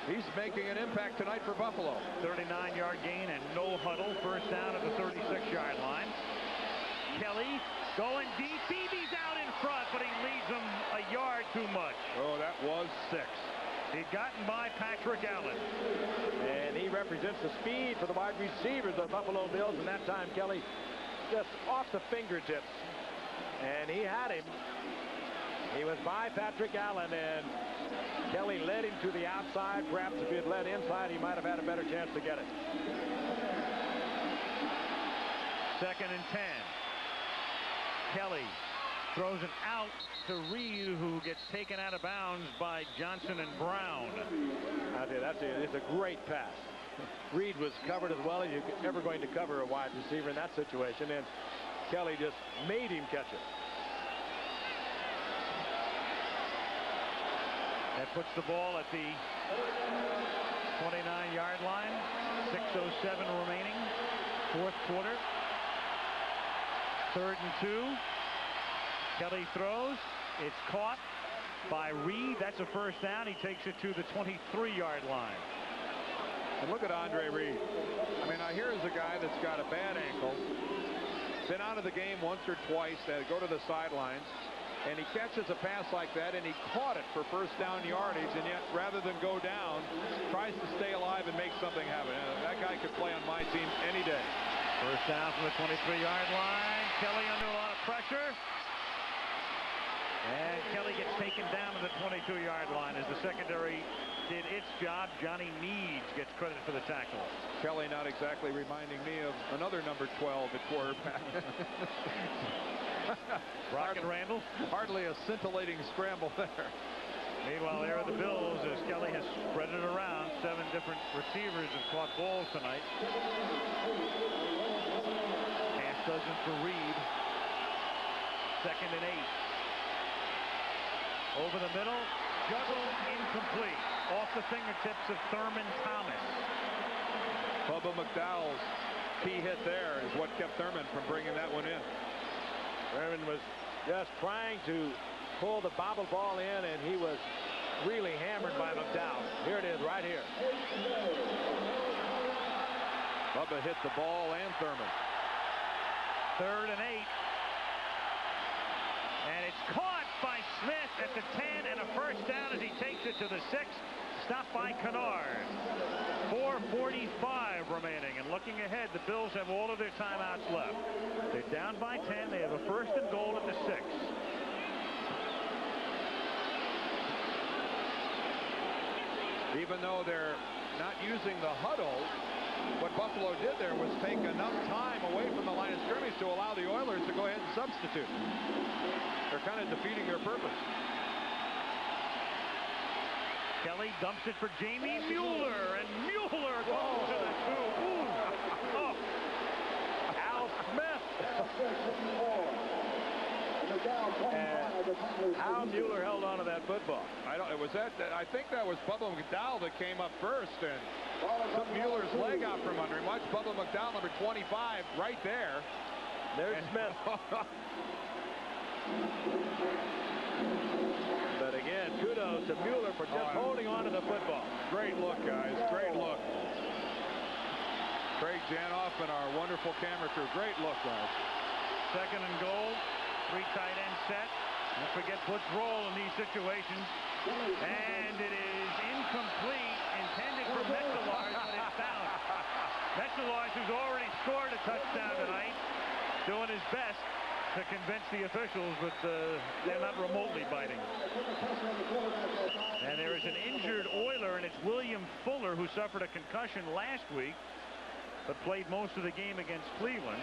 he's making an impact tonight for Buffalo. 39-yard gain and no huddle. First down at the 36-yard line. Kelly going deep. Beebe's out in front, but he leads him a yard too much. Oh, that was 6. He'd gotten by Patrick Allen. And he represents the speed for the wide receivers of the Buffalo Bills. And that time, Kelly just off the fingertips. And he had him. He was by Patrick Allen, and Kelly led him to the outside. Perhaps if he had led inside, he might have had a better chance to get it. 2nd and 10. Kelly throws it out to Reed, who gets taken out of bounds by Johnson and Brown. I tell you, it's a great pass. Reed was covered as well as you're ever going to cover a wide receiver in that situation, and Kelly just made him catch it. That puts the ball at the 29-yard line. 6:07 remaining. Fourth quarter. 3rd and 2. Kelly throws. It's caught by Reed. That's a first down. He takes it to the 23-yard line. And look at Andre Reed. I mean, now here's a guy that's got a bad ankle. Been out of the game once or twice. They had to go to the sidelines. And he catches a pass like that, and he caught it for first down yardage, and yet rather than go down, tries to stay alive and make something happen. That guy could play on my team any day. First down from the 23-yard line. Kelly under a lot of pressure. And Kelly gets taken down to the 22-yard line as the secondary did its job. Johnny Needs gets credit for the tackle. Kelly not exactly reminding me of another number 12 at quarterback. Rocket Randall. Hardly a scintillating scramble there. Meanwhile, there are the Bills as Kelly has spread it around. 7 different receivers have caught balls tonight. Pass doesn't for Reed. 2nd and 8. Over the middle. Juggled incomplete. Off the fingertips of Thurman Thomas. Bubba McDowell's key hit there is what kept Thurman from bringing that one in. Thurman was just trying to pull the bobble ball in, and he was really hammered by McDowell. Here it is right here. Bubba hit the ball and Thurman. 3rd and 8. And it's caught by Smith at the 10, and a first down as he takes it to the 6. Stopped by Kennard. 4:45 remaining, and looking ahead, the Bills have all of their timeouts left. They're down by 10. They have a 1st and goal at the 6. Even though they're not using the huddle, what Buffalo did there was take enough time away from the line of scrimmage to allow the Oilers to go ahead and substitute. They're kind of defeating their purpose. Kelly dumps it for Jamie Mueller, and Mueller goes to the 2. Ooh. Oh. Al Smith. And Al Mueller held on to that football. I think that was Bubba McDowell that came up first and took Mueller's leg out from under him. Watch Bubba McDowell, number 25, right there. There's Smith. But again, kudos to Mueller for just holding on to the football. Great look, guys. Great look. Craig Janoff and our wonderful camera crew. Great look, guys. 2nd and goal. 3 tight end set. Don't forget Butch roll in these situations. And it is incomplete. Intended for Metzelars, but it's bounced. Metzelars, who's already scored a touchdown tonight, doing his best to convince the officials, but they're not remotely biting. And there is an injured Oiler, and it's William Fuller, who suffered a concussion last week, but played most of the game against Cleveland.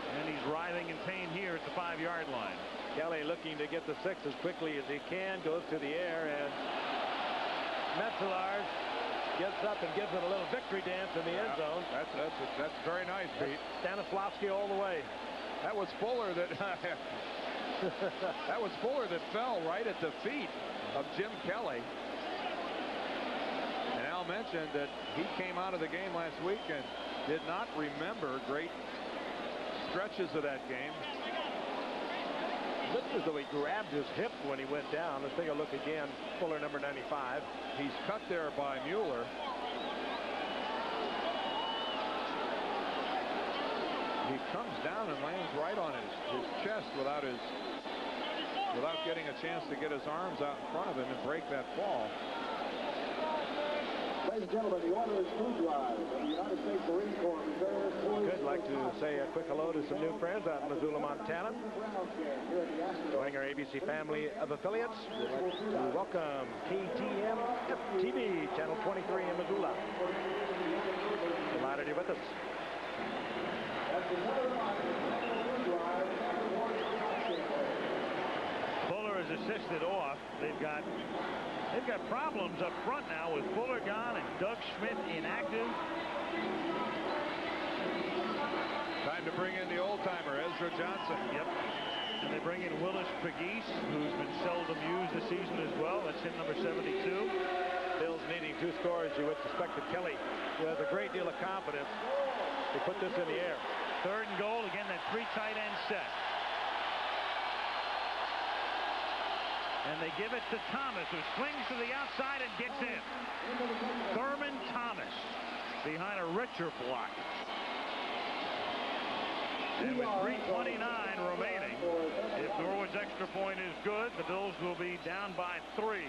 And he's writhing in pain here at the 5-yard line. Kelly looking to get the 6 as quickly as he can, goes to the air, and Metzelars gets up and gives it a little victory dance in the end zone. That's very nice, Pete. Stanislavski all the way. That was Fuller that that was Fuller that fell right at the feet of Jim Kelly. And Al mentioned that he came out of the game last week and did not remember great stretches of that game. Looked as though he grabbed his hip when he went down. Let's take a look again. Fuller, number 95. He's cut there by Mueller. He comes down and lands right on his chest without getting a chance to get his arms out in front of him and break that fall. Ladies and gentlemen, the order is food drive of the United States Marine Corps Reserve. I'd like to say a quick hello to some new friends out in Missoula, Montana. Joining our ABC family of affiliates, we'd like to welcome KTM TV, Channel 23 in Missoula. Delighted you're with us. Fuller is assisted off. They've got problems up front now with Fuller gone and Doug Schmidt inactive. Time to bring in the old-timer, Ezra Johnson. Yep. And they bring in Willis Pegues, who's been seldom used this season as well. That's him, number 72. Bills needing 2 scores. You would suspect that Kelly, who has a great deal of confidence, to put this in the air. 3rd and goal. Again, that 3 tight end set. And they give it to Thomas, who swings to the outside and gets in. Thurman Thomas behind a richer block. And with 3:29 remaining, if Norwood's extra point is good, the Bills will be down by 3.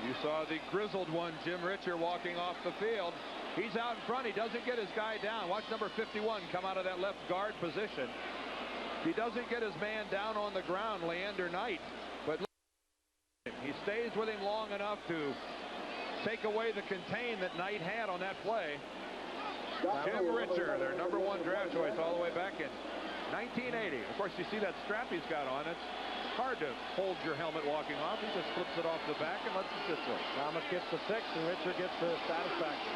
You saw the grizzled one, Jim Richer, walking off the field. He's out in front. He doesn't get his guy down. Watch number 51 come out of that left guard position. He doesn't get his man down on the ground, Leander Knight. But he stays with him long enough to take away the contain that Knight had on that play. Jim Richer, their number 1 draft choice all the way back in 1980. Of course, you see that strap he's got on. It's hard to hold your helmet walking off. He just flips it off the back and lets it sit there. Thomas gets the 6 and Richer gets the satisfaction.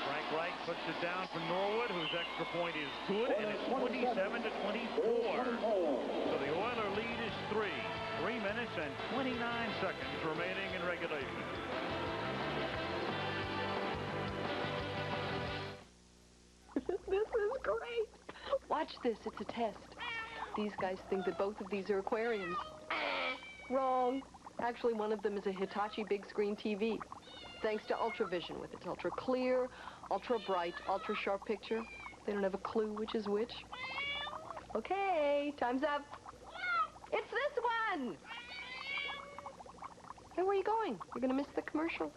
Frank Reich puts it down for Norwood, whose extra point is good, and it's 27-24. So the Oiler lead is 3. 3 minutes and 29 seconds remaining in regulation. This is great. Watch this. It's a test. These guys think that both of these are aquariums. Wrong. Actually, one of them is a Hitachi big screen TV. Thanks to Ultravision with its ultra clear, ultra bright, ultra sharp picture. They don't have a clue which is which. Okay, time's up. It's this one. Hey, where are you going? You're going to miss the commercial.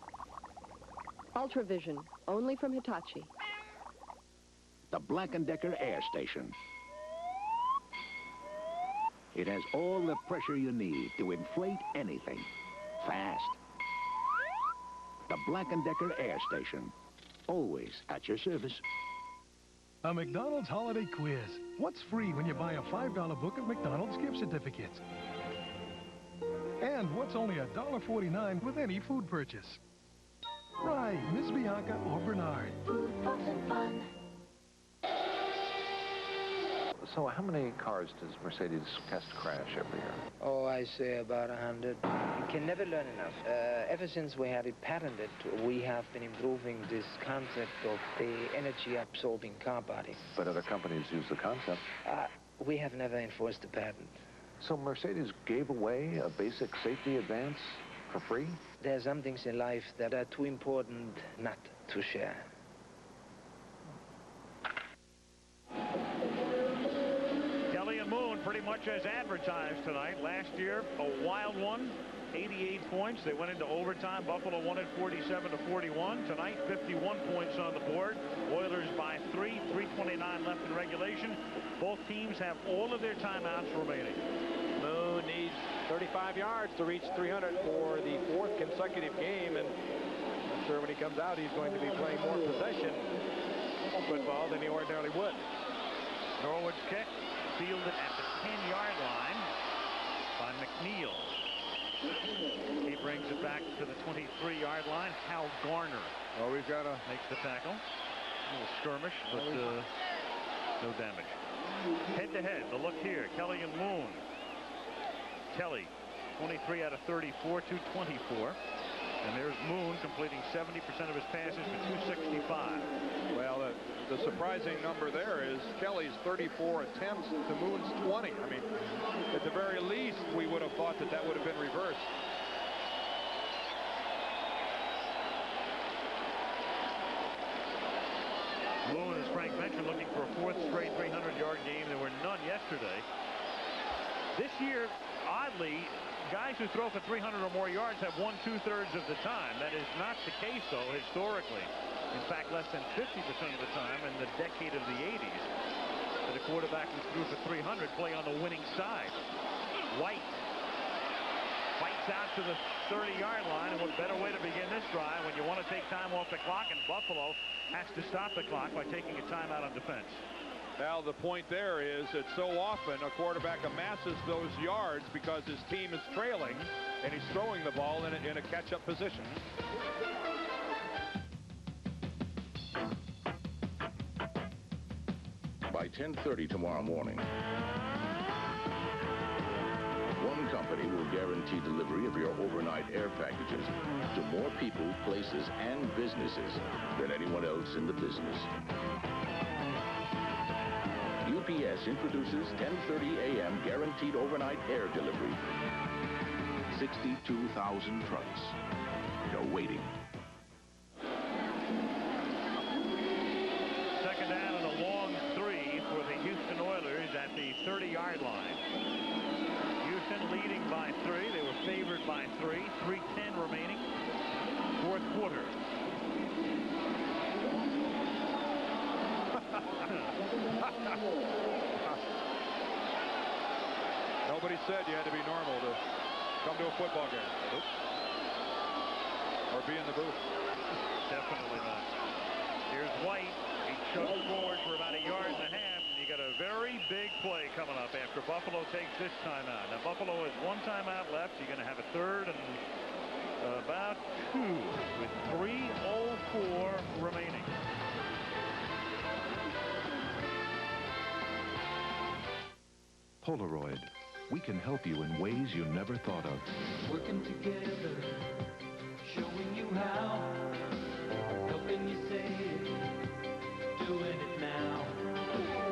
Ultravision, only from Hitachi. The Black & Decker Air Station. It has all the pressure you need to inflate anything. Fast. The Black & Decker Air Station. Always at your service. A McDonald's holiday quiz. What's free when you buy a $5 book of McDonald's gift certificates? And what's only $1.49 with any food purchase? Right, Miss Bianca or Bernard. Food wasn't fun. So how many cars does Mercedes test crash every year? Oh, I say about 100. You can never learn enough. Ever since we had it patented, we have been improving this concept of the energy-absorbing car body. But other companies use the concept. We have never enforced the patent. So Mercedes gave away a basic safety advance for free? There are some things in life that are too important not to share. Kelly and Moon pretty much as advertised tonight. Last year, a wild one, 88 points. They went into overtime. Buffalo won it 47-41. Tonight, 51 points on the board. Oilers by 3, 3:29 left in regulation. Both teams have all of their timeouts remaining. Moon needs 35 yards to reach 300 for the 4th consecutive game, and I'm sure when he comes out, he's going to be playing more possession football than he ordinarily would. Norwood's kick fielded at the 10-yard line by McNeil. He brings it back to the 23-yard line. Hal Garner. Oh, we've got a... makes the tackle. A little skirmish, but no damage. Head-to-head, the look here. Kelly and Moon. Kelly, 23 out of 34, 224. And there's Moon completing 70% of his passes for 265. Well, the surprising number there is Kelly's 34 attempts to Moon's 20. I mean, at the very least, we would have thought that that would have been reversed. Moon, as Frank mentioned, looking for a fourth straight 300-yard game. There were none yesterday. This year, oddly, guys who throw for 300 or more yards have won 2/3 of the time. That is not the case, though, historically. In fact, less than 50% of the time in the decade of the 80s that a quarterback who threw for 300 play on the winning side. White fights out to the 30-yard line, and what better way to begin this drive when you want to take time off the clock, and Buffalo has to stop the clock by taking a timeout on defense. Now, the point there is that so often a quarterback amasses those yards because his team is trailing, and he's throwing the ball in a catch-up position. By 10:30 tomorrow morning, one company will guarantee delivery of your overnight air packages to more people, places, and businesses than anyone else in the business. UPS introduces 10:30 a.m. guaranteed overnight air delivery. 62,000 trucks. You're waiting. Second down and a long 3 for the Houston Oilers at the 30-yard line. Houston leading by 3. They were favored by 3. 3:10 remaining. Fourth quarter. Nobody said you had to be normal to come to a football game. Oops. Or be in the booth. Definitely not. Here's White. He chugs forward for about 1.5 yards. And you got a very big play coming up after Buffalo takes this timeout. Now, Buffalo has 1 timeout left. You're going to have a third and about 2 with 3:04 remaining. Polaroid. We can help you in ways you never thought of. Working together, showing you how, helping you save, doing it now.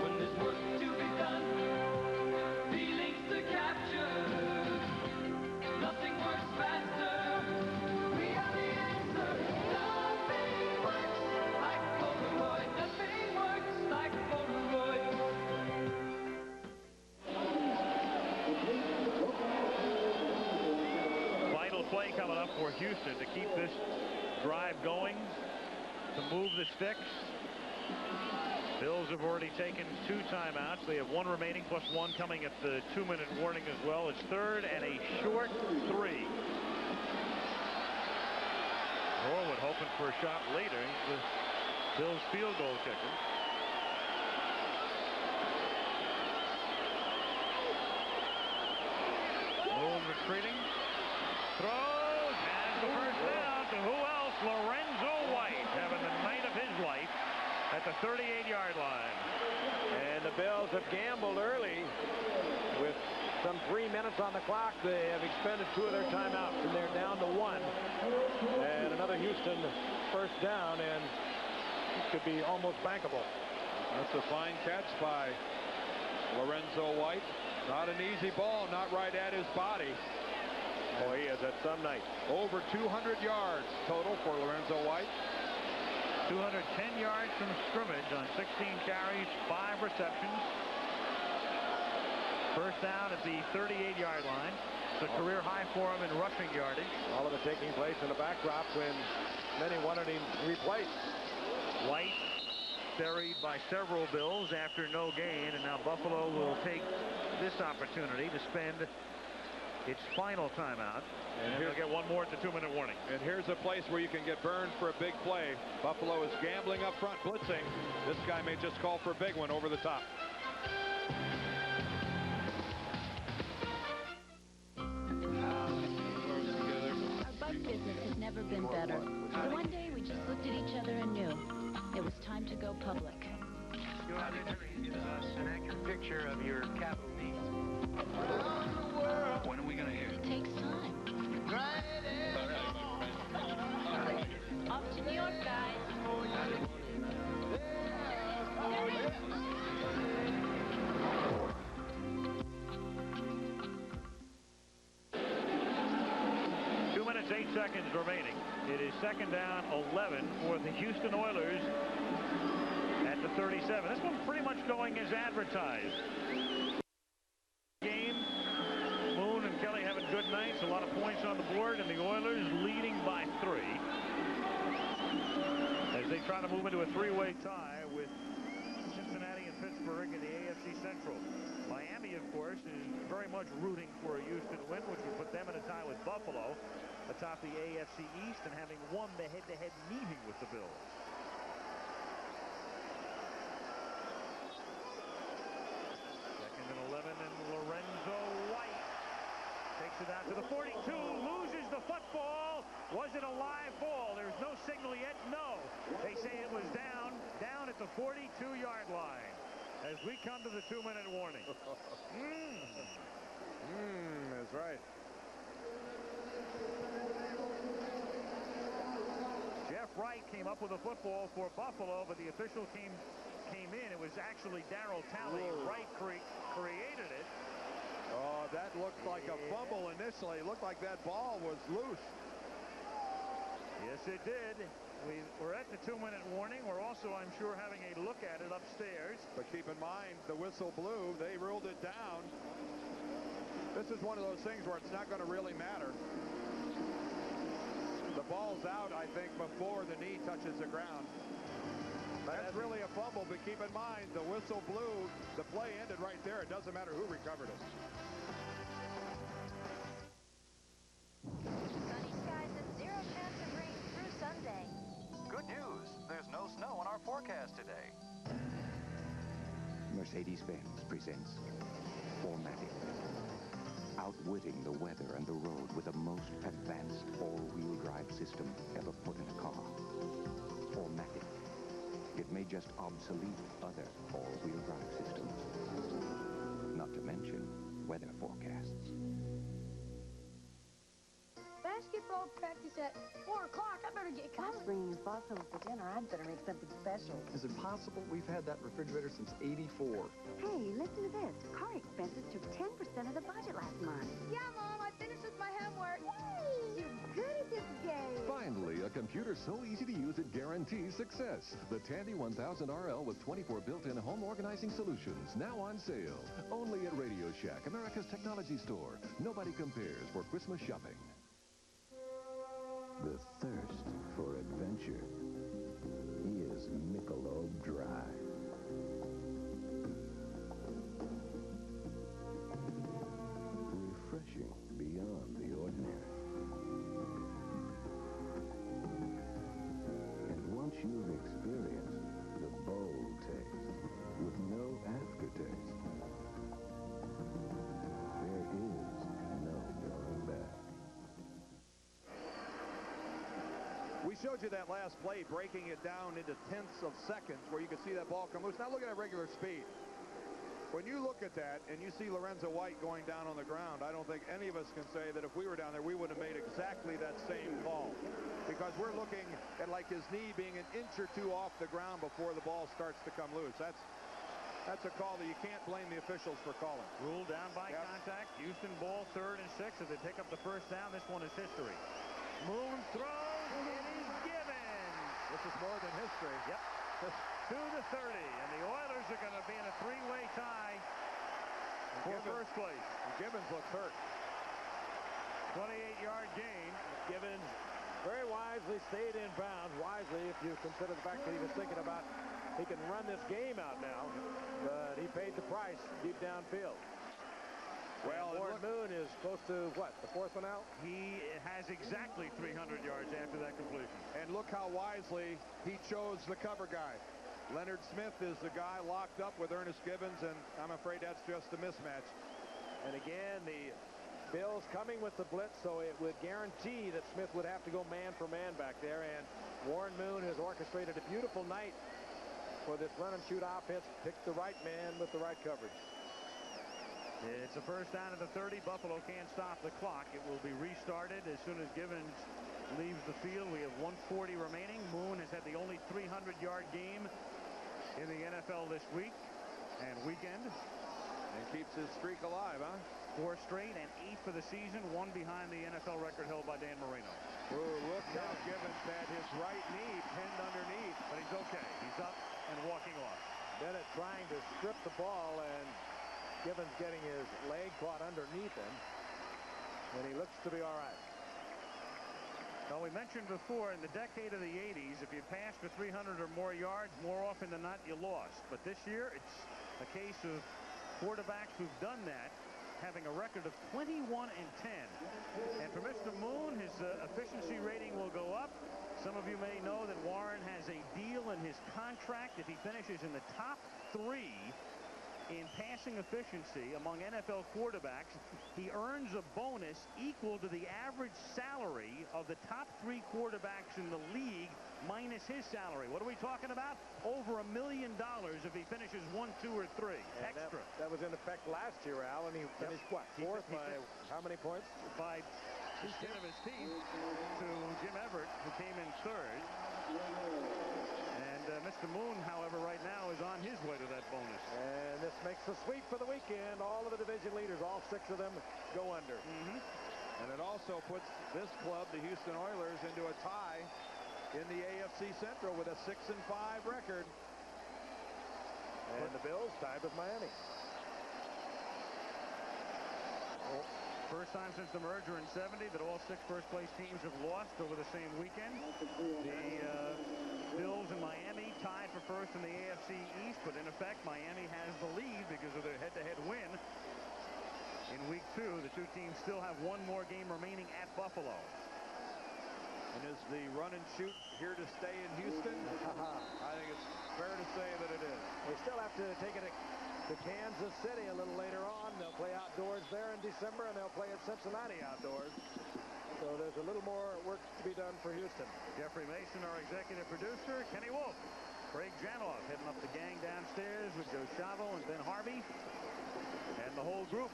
When there's work to be done, feelings to capture, nothing works faster. We are the answer. Nothing works like Polaroid. Nothing works like Polaroid. Play coming up for Houston to keep this drive going, to move the sticks. Bills have already taken 2 timeouts. They have 1 remaining plus 1 coming at the 2-minute warning as well. It's third and a short 3. Norwood hoping for a shot later. The Bills field goal kicker. Moon retreating. Throws, has the first down to who else? Lorenzo White having the night of his life at the 38-yard line. And the Bills have gambled early with some 3 minutes on the clock. They have expended 2 of their timeouts, and they're down to 1. And another Houston first down, and it could be almost bankable. That's a fine catch by Lorenzo White. Not an easy ball, not right at his body. Boy, he has had some night. Over 200 yards total for Lorenzo White. 210 yards from scrimmage on 16 carries, 5 receptions. First down at the 38-yard line. It's a career high for him in rushing yardage. All of it taking place in a backdrop when many wanted him replaced. White buried by several Bills after no gain, and now Buffalo will take this opportunity to spend its final timeout, and he'll get 1 more at the 2-minute warning. And here's a place where you can get burned for a big play. Buffalo is gambling up front, blitzing. This guy may just call for a big one over the top. to go public. Your auditor gives us an accurate picture of your capital needs. When are we going to hear? It takes time. Off to New York, guys. 2 minutes, 8 seconds remaining. It is second down, 11 for the Houston Oilers at the 37. This one pretty much going as advertised. Game, Moon and Kelly having good nights, a lot of points on the board, and the Oilers leading by 3 as they try to move into a three-way tie with Cincinnati and Pittsburgh in the AFC Central. Miami, of course, is very much rooting for a Houston win, which would put them in a tie with Buffalo atop the AFC East and having won the head-to-head meeting with the Bills. Second and 11, and Lorenzo White takes it out to the 42, loses the football. Was it a live ball? There's no signal yet. No. They say it was down at the 42-yard line as we come to the 2-minute warning. That's right. Jeff Wright came up with a football for Buffalo, but the official team came in. It was actually Darryl Talley. Wright created it. Oh, that looked like a fumble initially. It looked like that ball was loose. Yes, it did. We're at the 2-minute warning. We're also, I'm sure, having a look at it upstairs. But keep in mind, the whistle blew. They ruled it down. This is one of those things where it's not going to really matter. The ball's out, I think, before the knee touches the ground. That's really a fumble, but keep in mind, the whistle blew. The play ended right there. It doesn't matter who recovered it. Sunny skies and 0 chance of rain through Sunday. Good news. There's no snow in our forecast today. Mercedes-Benz presents 4MATIC. Outwitting the weather and the road with the most advanced all-wheel drive system ever put in a car. 4MATIC. It may just obsolete other all-wheel drive systems. Not to mention weather forecasts. Basketball practice at 4 o'clock. I better get going. Mom's bringing his boss home for dinner. I'd better make something special. Is it possible? We've had that refrigerator since '84. Hey, listen to this. Car expenses took 10% of the budget last month. Yeah, Mom, I finished with my homework. Yay! You're good at this game. Finally, a computer so easy to use it guarantees success. The Tandy 1000 RL with 24 built-in home organizing solutions, now on sale. Only at Radio Shack, America's technology store. Nobody compares for Christmas shopping. The thirst for adventure is Michelob Dry. Refreshing beyond the ordinary. And once you've experienced the bold taste with no aftertaste, there is no going back. We showed you that last play, breaking it down into tenths of seconds where you could see that ball come loose. Now look at that regular speed. When you look at that and you see Lorenzo White going down on the ground, I don't think any of us can say that if we were down there, we would have made exactly that same call. Because we're looking at like his knee being an inch or two off the ground before the ball starts to come loose. That's a call that you can't blame the officials for calling. Ruled down by contact. Houston ball 3rd and 6 as they pick up the first down. This one is history. Moon throws. It is Gibbons. This is more than history. Yep. To the 30. And the Oilers are going to be in a three-way tie for first place. Gibbons looks hurt. 28-yard gain. Gibbons very wisely stayed in bounds. Wisely, if you consider the fact that he was thinking about he can run this game out now, but he paid the price deep downfield. Well, Warren Moon is close to, what, the 4th one out? He has exactly 300 yards after that completion. And look how wisely he chose the cover guy. Leonard Smith is the guy locked up with Ernest Gibbons, and I'm afraid that's just a mismatch. And again, the Bills coming with the blitz, so it would guarantee that Smith would have to go man for man back there. And Warren Moon has orchestrated a beautiful night for this run and shoot offense. Pick the right man with the right coverage. It's a first down at the 30. Buffalo can't stop the clock. It will be restarted as soon as Givens leaves the field. We have 1:40 remaining. Moon has had the only 300-yard game in the NFL this week and weekend. And keeps his streak alive, huh? 4 straight and 8 for the season, 1 behind the NFL record held by Dan Marino. Ooh, look how Givens had his right knee pinned underneath. But he's okay. He's up and walking off. Bennett trying to strip the ball, and Givens getting his leg caught underneath him. And he looks to be all right. Now, we mentioned before, in the decade of the 80s, if you passed for 300 or more yards, more often than not, you lost. But this year, it's a case of quarterbacks who've done that having a record of 21-10. And for Mr. Moon, his efficiency rating will go up. Some of you may know that Warren has a deal in his contract. If he finishes in the top 3 in passing efficiency among NFL quarterbacks, he earns a bonus equal to the average salary of the top 3 quarterbacks in the league minus his salary. What are we talking about? Over $1 million if he finishes 1, 2, or 3 extra. That was in effect last year, Al, and he finished what? 4th by how many points? By the skin of his teeth to Jim Everett, who came in 3rd. And Mr. Moon, however, right now is on his way to that bonus. And this makes the sweep for the weekend. All of the division leaders, all 6 of them, go under. And it also puts this club, the Houston Oilers, into a tie in the AFC Central with a 6-5 record. And the Bills tied with Miami. First time since the merger in 70 that all 6 first-place teams have lost over the same weekend. The Bills and Miami tied for first in the AFC East, but in effect, Miami has the lead because of their head-to-head win in Week 2. The 2 teams still have 1 more game remaining at Buffalo. And is the run and shoot here to stay in Houston? I think it's fair to say that it is. They still have to take it to Kansas City a little later on. They'll play outdoors there in December, and they'll play at Cincinnati outdoors. So there's a little more work to be done for Houston. Jeffrey Mason, our executive producer. Kenny Wolf. Craig Janoff heading up the gang downstairs with Joe Chavo and Ben Harvey and the whole group.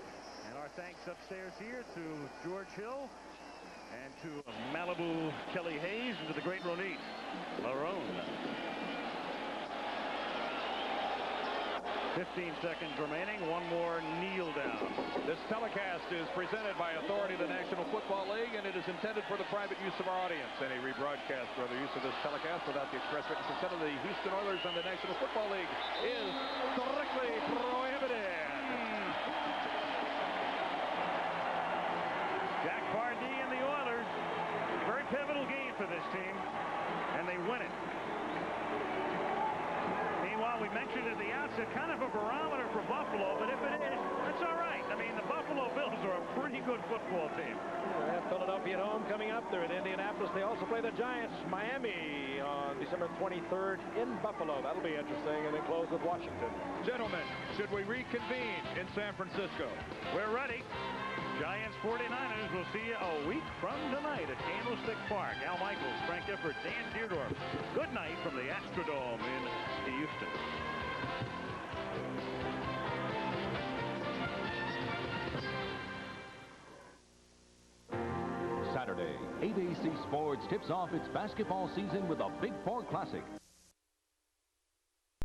And our thanks upstairs here to George Hill and to Malibu Kelly Hayes and to the great Ronit Larone. 15 seconds remaining. 1 more kneel down. This telecast is presented by authority of the National Football League, and it is intended for the private use of our audience. Any rebroadcast or other use of this telecast without the express written consent of the Houston Oilers and the National Football League is strictly prohibited. Jack Pardee and the Oilers. Very pivotal game for this team, and they win it. Meanwhile, we mentioned at the outset kind of a barometer for Buffalo, but if it is, that's all right. I mean, the Buffalo Bills are a pretty good football team. They have Philadelphia at home coming up. They're in Indianapolis. They also play the Giants, Miami, on December 23rd in Buffalo. That'll be interesting, and then close with Washington. Gentlemen, should we reconvene in San Francisco? We're ready. Giants 49ers will see you a week from tonight at Candlestick Park. Al Michaels, Frank Gifford, Dan Deerdorf. Good night from the Astrodome in Houston. Saturday, 8 AC Sports tips off its basketball season with a Big Four Classic.